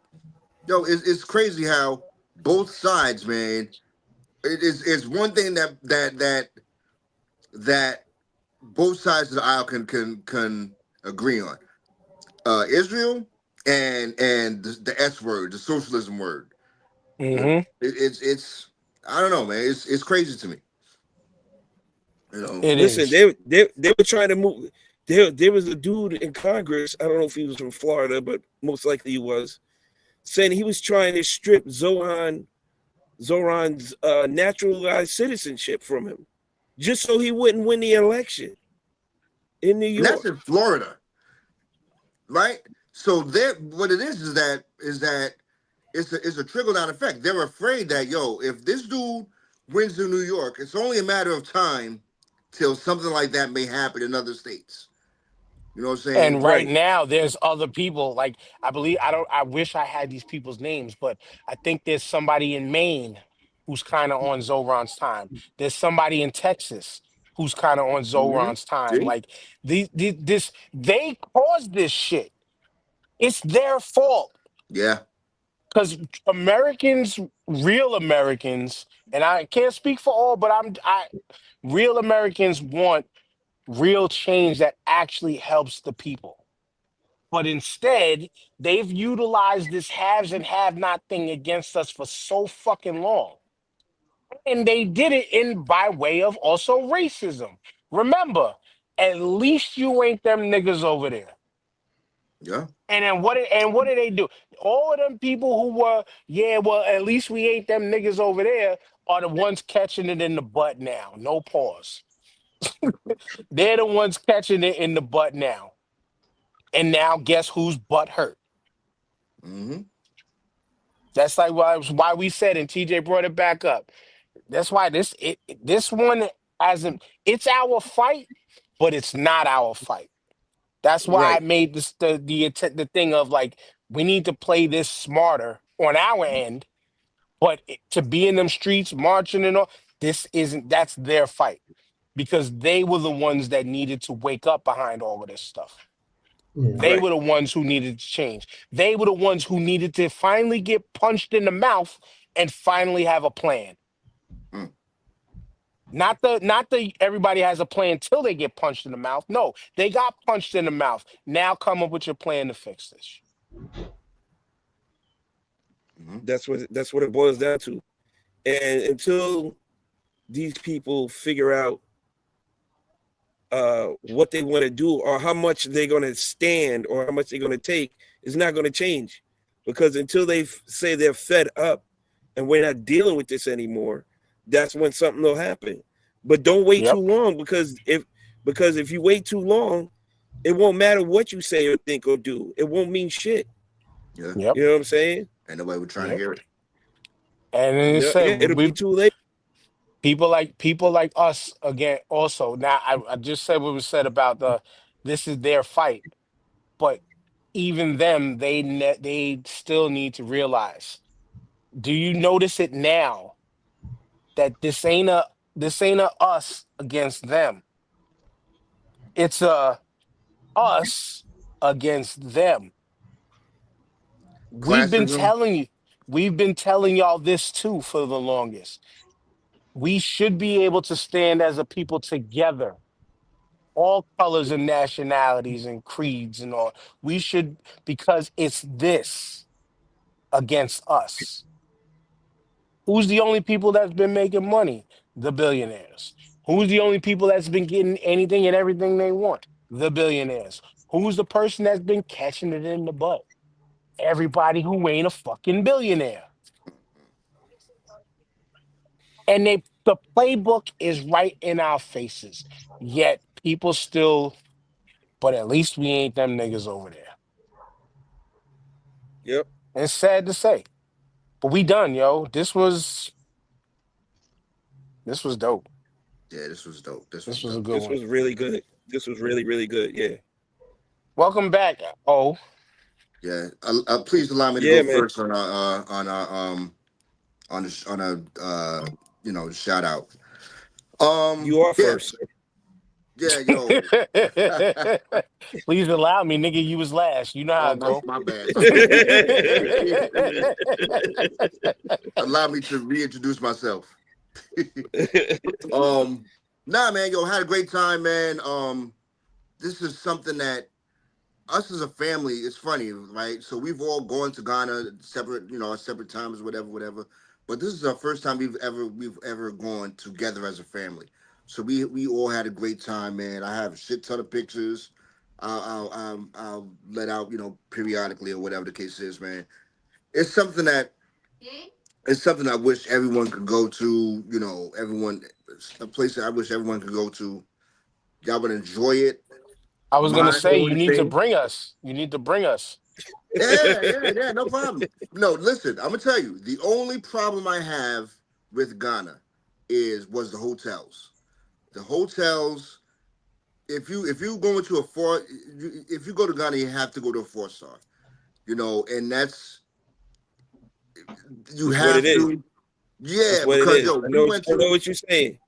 Speaker 1: yo, it's crazy how both sides, man. It's one thing that both sides of the aisle can agree on. Israel and the S word, the socialism word.
Speaker 3: Hmm.
Speaker 1: It's I don't know, man. It's crazy to me. You know.
Speaker 3: It
Speaker 4: Listen,
Speaker 3: is.
Speaker 4: they were trying to move. There was a dude in Congress. I don't know if he was from Florida, but most likely he was, saying he was trying to strip Zoran's naturalized citizenship from him, just so he wouldn't win the election in New
Speaker 1: And that's
Speaker 4: York.
Speaker 1: in Florida, right? So there, what it is that it's a trickle down effect. They're afraid that if this dude wins in New York, it's only a matter of time till something like that may happen in other states. You know what I'm saying?
Speaker 3: And right
Speaker 4: Right.
Speaker 3: now, there's other people. Like I wish I had these people's names, but I think there's somebody in Maine who's kind of on Zoran's time. There's somebody in Texas who's kind of on
Speaker 1: Mm-hmm.
Speaker 3: Zoran's time.
Speaker 1: See?
Speaker 3: Like this, they caused this shit. It's their fault
Speaker 1: Yeah.
Speaker 3: because Americans, real Americans, and I can't speak for all, but real Americans want real change that actually helps the people. But instead, they've utilized this haves and have not thing against us for so fucking long. And they did it in by way of also racism. Remember, at least you ain't them niggas over there.
Speaker 1: Yeah.
Speaker 3: And then what did they do? All of them people who were, yeah, well, at least we ain't them niggas over there are the ones catching it in the butt now. No pause. They're the ones catching it in the butt now. And now guess who's butt hurt?
Speaker 1: Mm-hmm.
Speaker 3: That's like why we said, and TJ brought it back up. That's why this one hasn't. It's our fight, but it's not our fight. That's why I
Speaker 4: Right.
Speaker 3: made this the thing of like we need to play this smarter on our end. But to be in them streets marching and all, this isn't. That's their fight because they were the ones that needed to wake up behind all of this stuff.
Speaker 5: Yeah.
Speaker 3: They
Speaker 4: Right.
Speaker 3: were the ones who needed to change. They were the ones who needed to finally get punched in the mouth and finally have a plan.
Speaker 1: Mm.
Speaker 3: Not the everybody has a plan till they get punched in the mouth. No, they got punched in the mouth. Now come up with your plan to fix this.
Speaker 1: Mm-hmm.
Speaker 4: That's what it boils down to. And until these people figure out what they want to do or how much they're going to stand or how much they're going to take, it's not going to change. Because until they say they're fed up and we're not dealing with this anymore, that's when something will happen. But don't wait too
Speaker 3: Yep.
Speaker 4: long because if you wait too long, it won't matter what you say or think or do. It won't mean shit.
Speaker 1: Yeah.
Speaker 3: Yep.
Speaker 4: You know what I'm saying?
Speaker 1: Ain't nobody was trying to
Speaker 3: Yep.
Speaker 1: hear it.
Speaker 3: And then it
Speaker 4: Yeah,
Speaker 3: said
Speaker 4: yeah, it'll be
Speaker 3: we
Speaker 4: too late.
Speaker 3: people like us again also. Now I just said what was said about this is their fight, but even them they still need to realize. Do you notice it now that this ain't a us against them? It's a us against them. We've been
Speaker 1: Classism.
Speaker 3: telling you, we've been telling y'all this too for the longest. We should be able to stand as a people together, all colors and nationalities and creeds and all. We should, because it's this against us. Who's the only people that's been making money? The billionaires. Who's the only people that's been getting anything and everything they want? The billionaires. Who's the person that's been catching it in the butt? Everybody who ain't a fucking billionaire. And the playbook is right in our faces. Yet people still, but at least we ain't them niggas over there.
Speaker 4: Yep.
Speaker 3: And it's sad to say. But we done, yo. This was dope.
Speaker 1: Yeah, this was dope. This was
Speaker 3: This was a
Speaker 1: dope.
Speaker 3: good
Speaker 4: This
Speaker 3: one.
Speaker 4: was really good. This was really, really good. Yeah.
Speaker 3: Welcome back. Oh,
Speaker 1: Yeah. Please allow me to go
Speaker 4: Yeah, man.
Speaker 1: first on a shout out.
Speaker 4: You are
Speaker 1: Yeah,
Speaker 4: first.
Speaker 1: yeah, yo.
Speaker 3: please allow me, nigga. You was last. You know how
Speaker 1: Oh,
Speaker 3: it go.
Speaker 1: my bad. Allow me to reintroduce myself. Nah, man, yo, had a great time, man. This is something that us as a family, it's funny, right? So we've all gone to Ghana separate, separate times, whatever. But this is our first time we've ever gone together as a family. So we all had a great time, man. I have a shit ton of pictures. I'll let out, periodically or whatever the case is, man. It's something that it's something I wish everyone could go to. Everyone, a place that I wish everyone could go to. Y'all would enjoy it.
Speaker 3: I was gonna
Speaker 1: Mine
Speaker 3: say you
Speaker 1: only
Speaker 3: need to
Speaker 1: thing.
Speaker 3: bring us. You need to bring us.
Speaker 1: Yeah, no problem. No, listen, I'm gonna tell you, the only problem I have with Ghana was the hotels. The hotels, if you go into a four, if you go to Ghana, you have to go to a 4 star. And you
Speaker 4: It's what it
Speaker 1: have
Speaker 4: is.
Speaker 1: to.
Speaker 4: It's
Speaker 1: Yeah,
Speaker 4: what it
Speaker 1: because
Speaker 4: is.
Speaker 1: yo, we went
Speaker 4: I know
Speaker 1: to.
Speaker 4: what you're saying.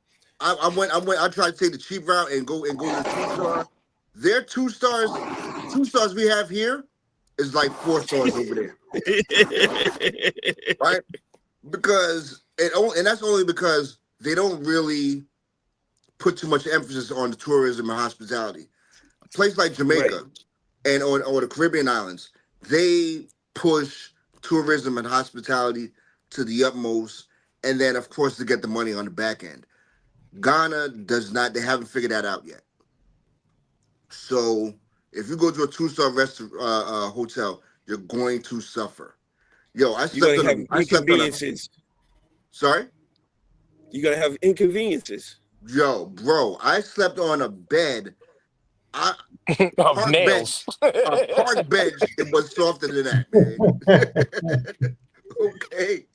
Speaker 1: I tried to take the cheap route and go to the 2 star. Their 2 stars, 2 stars we have here is like 4 stars over there, right? And that's only because they don't really put too much emphasis on the tourism and hospitality. A place like
Speaker 4: Right.
Speaker 1: Jamaica and or the Caribbean islands, they push tourism and hospitality to the utmost, and then of course to get the money on the back end. Ghana does not. They haven't figured that out yet. So if you go to a 2 star restaurant hotel, you're going to suffer. Yo, I
Speaker 4: You're
Speaker 1: slept
Speaker 4: gonna
Speaker 1: on
Speaker 4: have
Speaker 1: a. I slept on a.
Speaker 4: inconveniences.
Speaker 1: Sorry.
Speaker 4: You're gonna have inconveniences.
Speaker 1: Yo, bro, I slept on a bed. I
Speaker 3: Of
Speaker 1: park bench.
Speaker 3: nails.
Speaker 1: A park bench. It was softer than that, man. Okay.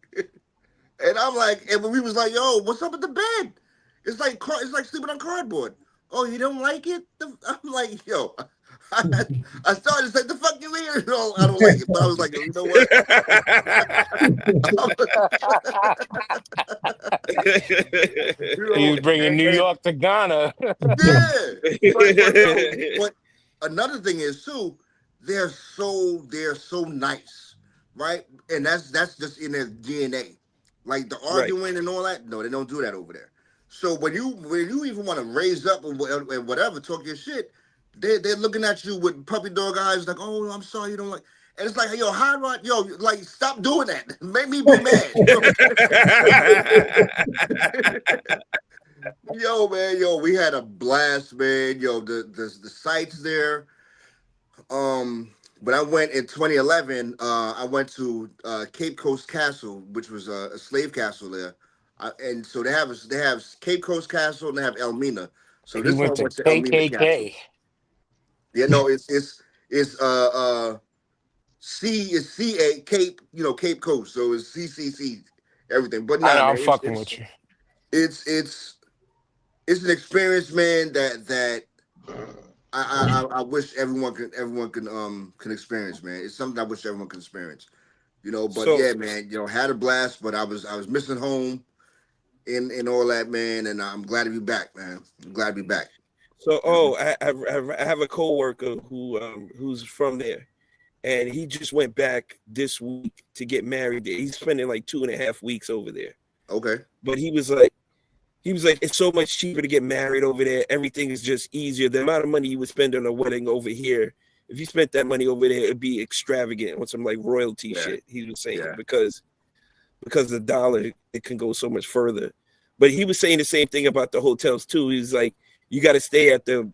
Speaker 1: And I'm like, and when we was like, yo, what's up with the bed? It's like sleeping on cardboard. Oh, you don't like it? I'm like, yo, I started to say, the fuck you mean? No, I don't like it. But I was like, you know what?
Speaker 3: He was bringing
Speaker 1: and,
Speaker 3: New
Speaker 1: and
Speaker 3: York to Ghana.
Speaker 1: yeah, but another thing is too, they're so nice, right? And that's just in their DNA. Like the
Speaker 4: Right.
Speaker 1: arguing and all that, no, they don't do that over there. So when you even want to raise up and whatever, talk your shit, they're looking at you with puppy dog eyes, like, oh, I'm sorry you don't like. And it's like, yo, how do I, yo, like, stop doing that. Make me be mad. Yo, man, yo, we had a blast, man. Yo, the sites there. When I went in 2011, I went to Cape Coast Castle, which was a slave castle there. And so they have Cape Coast Castle and they have Elmina. So
Speaker 3: He
Speaker 1: this
Speaker 3: went
Speaker 1: one
Speaker 3: to
Speaker 1: went to Elmina Castle.
Speaker 3: KKK.
Speaker 1: Yeah, no, it's C is CA Cape, Cape Coast. So it's CCC everything. But
Speaker 3: I
Speaker 1: nah,
Speaker 3: know, I'm
Speaker 1: man, it's
Speaker 3: fucking
Speaker 1: it's
Speaker 3: with you.
Speaker 1: it's it's it's an experience, man. That I wish everyone can experience, man. It's something I wish everyone can experience. But
Speaker 4: So
Speaker 1: yeah, man, had a blast, but I was missing home in all that, man, and I'm glad to be back, man. I'm glad to be back.
Speaker 4: I have a coworker who's from there, and he just went back this week to get married there. He's spending like 2.5 weeks over there.
Speaker 1: Okay.
Speaker 4: But he was like, it's so much cheaper to get married over there. Everything is just easier. The amount of money you would spend on a wedding over here, if you spent that money over there, it'd be extravagant on some like royalty
Speaker 1: Yeah.
Speaker 4: shit. He was saying
Speaker 1: Yeah.
Speaker 4: because the dollar, it can go so much further. But he was saying the same thing about the hotels too. He's like, you got to stay at the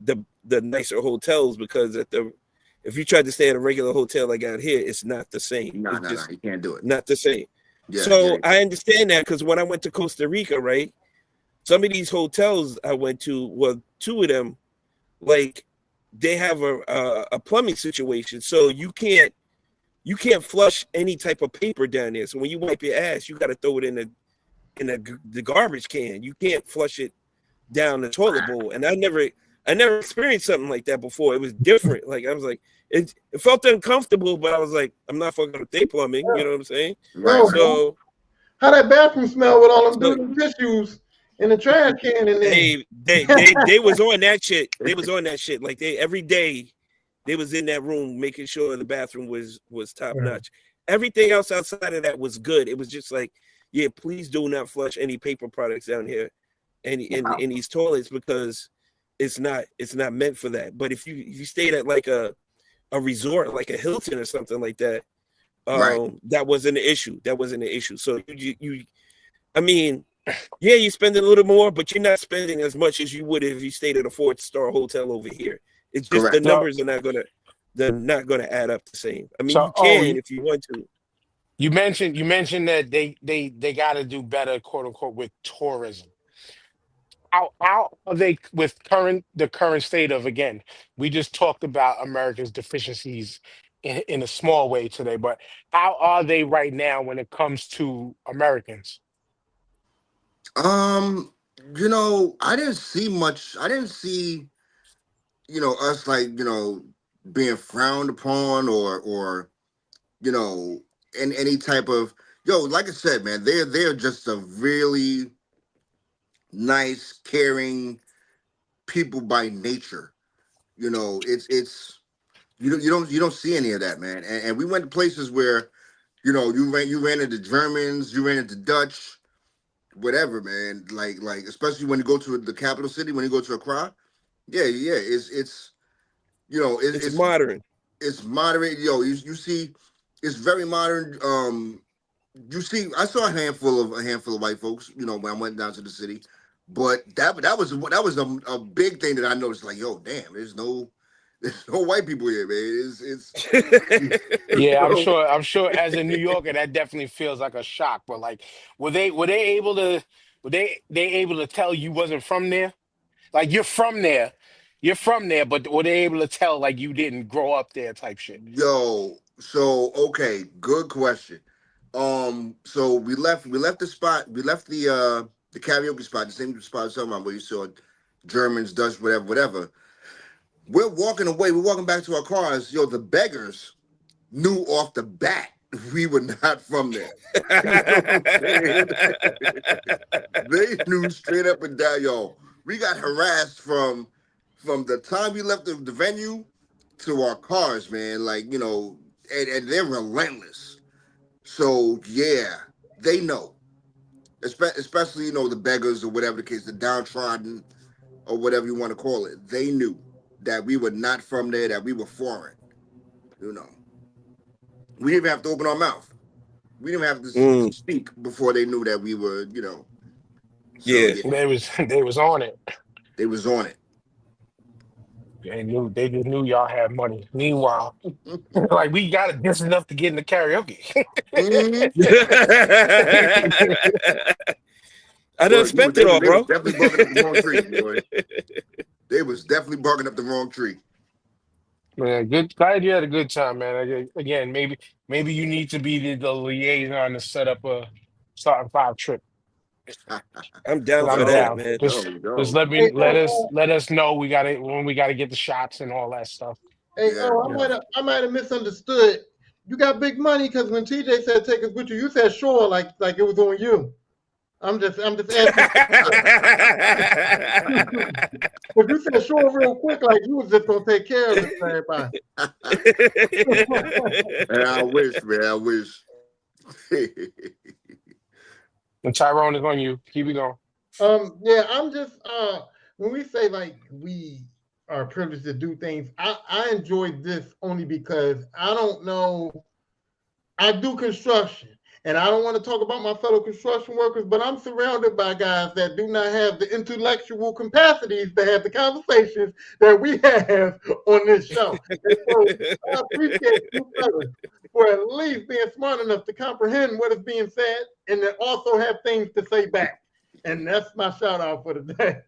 Speaker 4: nicer hotels because if you tried to stay at a regular hotel like out here, it's not the same.
Speaker 1: No,
Speaker 4: It's
Speaker 1: no, no,
Speaker 4: just
Speaker 1: you can't do it.
Speaker 4: not the same.
Speaker 1: Yeah,
Speaker 4: So
Speaker 1: yeah,
Speaker 4: I understand that because when I went to Costa Rica, right, some of these hotels I went to, well, two of them, like they have a plumbing situation, so you can't flush any type of paper down there. So when you wipe your ass, you got to throw it in the garbage can. You can't flush it down the toilet bowl. And I never experienced something like that before. It was different. Like I was like, it felt uncomfortable, but I was like, I'm not fucking with their plumbing. You know what I'm saying?
Speaker 1: right,
Speaker 5: Yo,
Speaker 1: right.
Speaker 4: So
Speaker 5: how that bathroom smell with all them
Speaker 4: so
Speaker 5: dirty tissues in the trash can in there?
Speaker 4: they was on that shit. They was on that shit. Like they every day they was in that room making sure the bathroom was top
Speaker 5: Right.
Speaker 4: notch. Everything else outside of that was good. It was just like, yeah, please do not flush any paper products down here and in these toilets because it's not meant for that. But if you stayed at like a resort like a Hilton or something like that,
Speaker 1: Right.
Speaker 4: that wasn't an issue. That wasn't an issue. So I mean, yeah, you spend a little more, but you're not spending as much as you would if you stayed at a 4-star hotel over here. It's just the
Speaker 1: Correct.
Speaker 3: So,
Speaker 4: numbers they're not gonna add up the same. I mean,
Speaker 3: so,
Speaker 4: you can if you want to.
Speaker 3: you mentioned that they got to do better, quote unquote, with tourism. How are they with the current state of, again, we just talked about America's deficiencies in a small way today, but how are they right now when it comes to Americans?
Speaker 1: I didn't see much. I didn't see us like being frowned upon or any type of like I said, man, they're just a really nice, caring people by nature. It's you don't see any of that, man. And we went to places where you ran into Germans, you ran into Dutch, whatever, man. Like especially when you go to the capital city, when you go to Accra, yeah, it's you know it,
Speaker 4: It's
Speaker 1: it's
Speaker 4: modern.
Speaker 1: it's moderate. You see, it's very modern. You see, I saw a handful of white folks. When I went down to the city, but that was a big thing that I noticed. Like, yo, damn, there's no white people here, man. It's you
Speaker 3: Yeah, I'm
Speaker 1: know,
Speaker 3: sure. I'm sure. As a New Yorker, that definitely feels like a shock. But like, were they able to were they able to tell you wasn't from there? Like you're from there, but were they able to tell like you didn't grow up there type shit?
Speaker 1: yo. So okay, good question. So we left the spot. We left the karaoke spot, the same spot I was talking about where you saw Germans, Dutch, whatever, whatever. We're walking away. We're walking back to our cars. Yo, the beggars knew off the bat we were not from there. You know what I'm saying? They knew straight up and down, yo. We got harassed from the time we left the venue to our cars, man. Like, and they're relentless. So yeah, they know. Especially, the beggars or whatever the case, the downtrodden or whatever you want to call it. They knew that we were not from there, that we were foreign. You know. We didn't even have to open our mouth. We didn't have to
Speaker 4: Mm,
Speaker 1: speak before they knew that we were, So
Speaker 4: yeah.
Speaker 1: yeah,
Speaker 3: They was on it.
Speaker 1: they was on it.
Speaker 3: They just knew y'all had money. Meanwhile, like we got it just enough to get in the karaoke.
Speaker 1: Hmm.
Speaker 4: I done
Speaker 1: Well,
Speaker 4: spent
Speaker 1: they
Speaker 4: it
Speaker 1: was
Speaker 4: all,
Speaker 1: they was
Speaker 4: bro.
Speaker 1: definitely barking up the wrong tree, boy. They was definitely barking up the wrong tree.
Speaker 3: Man, good. Glad you had a good time, man. Again, maybe you need to be the liaison to set up a starting five trip.
Speaker 4: I'm down
Speaker 3: 'Cause
Speaker 4: for
Speaker 3: I'm
Speaker 4: that,
Speaker 1: Yo,
Speaker 3: down.
Speaker 4: man.
Speaker 1: yo,
Speaker 3: Just
Speaker 1: yo.
Speaker 3: let
Speaker 5: Hey,
Speaker 3: me let
Speaker 5: oh,
Speaker 3: us let us know we got it when we got to get the shots and all that stuff.
Speaker 5: hey,
Speaker 1: Yeah,
Speaker 5: oh, I
Speaker 1: yeah.
Speaker 5: might have, I might have misunderstood. You got big money because when TJ said take us with you, you said sure, like it was on you. I'm just asking. If you said sure real quick, like you was just gonna take care of it for everybody.
Speaker 1: And I wish, man, I wish.
Speaker 3: And Tyrone is on you. Keep it going.
Speaker 5: Yeah, I'm just when we say like we are privileged to do things, I enjoy this only because I don't know. I do construction, and I don't want to talk about my fellow construction workers, but I'm surrounded by guys that do not have the intellectual capacities to have the conversations that we have on this show. And so I appreciate you fellas for at least being smart enough to comprehend what is being said and then also have things to say back. And that's my shout out for the day.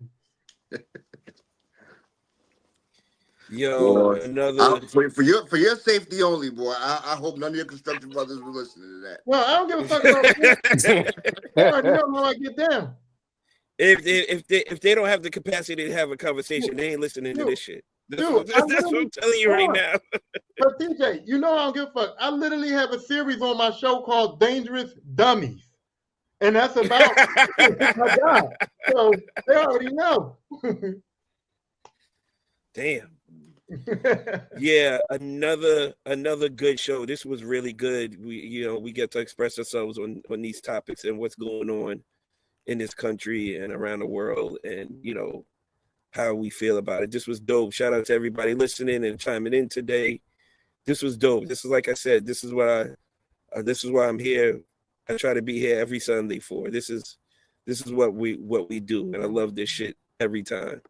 Speaker 4: Yo,
Speaker 1: Boy,
Speaker 4: another.
Speaker 1: for your safety only, boy. I hope none of your construction brothers were listening to that.
Speaker 5: Well, I don't give a fuck about this. They already know how I get down.
Speaker 4: If they don't have the capacity to have a conversation, they ain't listening to
Speaker 5: Dude,
Speaker 4: this shit. That's
Speaker 5: dude,
Speaker 4: what,
Speaker 5: I
Speaker 4: that's what
Speaker 5: literally
Speaker 4: I'm telling you
Speaker 5: hold
Speaker 4: right
Speaker 5: on.
Speaker 4: now.
Speaker 5: But TJ, you know I don't give a fuck. I literally have a series on my show called Dangerous Dummies. And that's about my job. So they already know.
Speaker 4: Damn. Yeah, another good show. This was really good. We get to express ourselves on these topics and what's going on in this country and around the world, and how we feel about it. This was dope. Shout out to everybody listening and chiming in today. This was dope. This is, like I said, this is why I'm here. I try to be here every Sunday for. This is what we do, and I love this shit every time.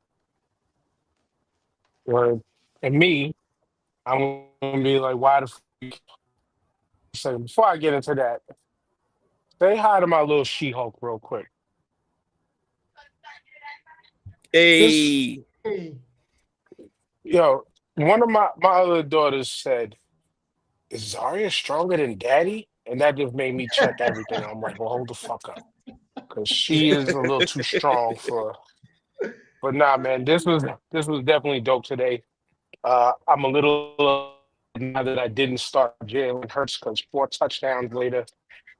Speaker 3: Word. And me, I'm gonna be like, why the so before I get into that, say hi to my little She-Hulk real quick. This
Speaker 4: Hey,
Speaker 5: Hey,
Speaker 3: yo, one of my other daughters said, "Is Zarya stronger than Daddy?" And that just made me check everything. I'm like, well, hold the fuck up, because she is a little too strong for But nah, man, this was definitely dope today. I'm a little now that I didn't start Jalen Hurts because 4 touchdowns later.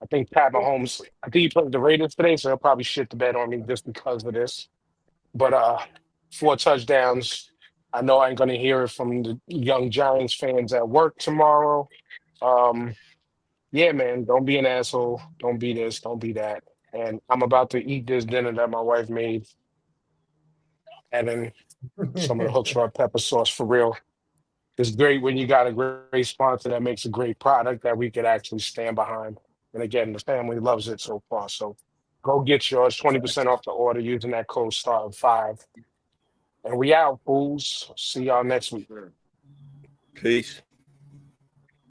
Speaker 3: I think Pat Mahomes. I think he played the Raiders today, so he'll probably shit the bed on me just because of this. But 4 touchdowns. I know I ain't gonna hear it from the young Giants fans at work tomorrow. Um, yeah, man, don't be an asshole. Don't be this. Don't be that. And I'm about to eat this dinner that my wife made, adding some of the hooks for pepper sauce for real. It's great when you got a great sponsor that makes a great product that we could actually stand behind. And again, the family loves it so far. So go get yours, 20% off the order using that code STAR5. And we out, fools. See y'all next week.
Speaker 4: Peace.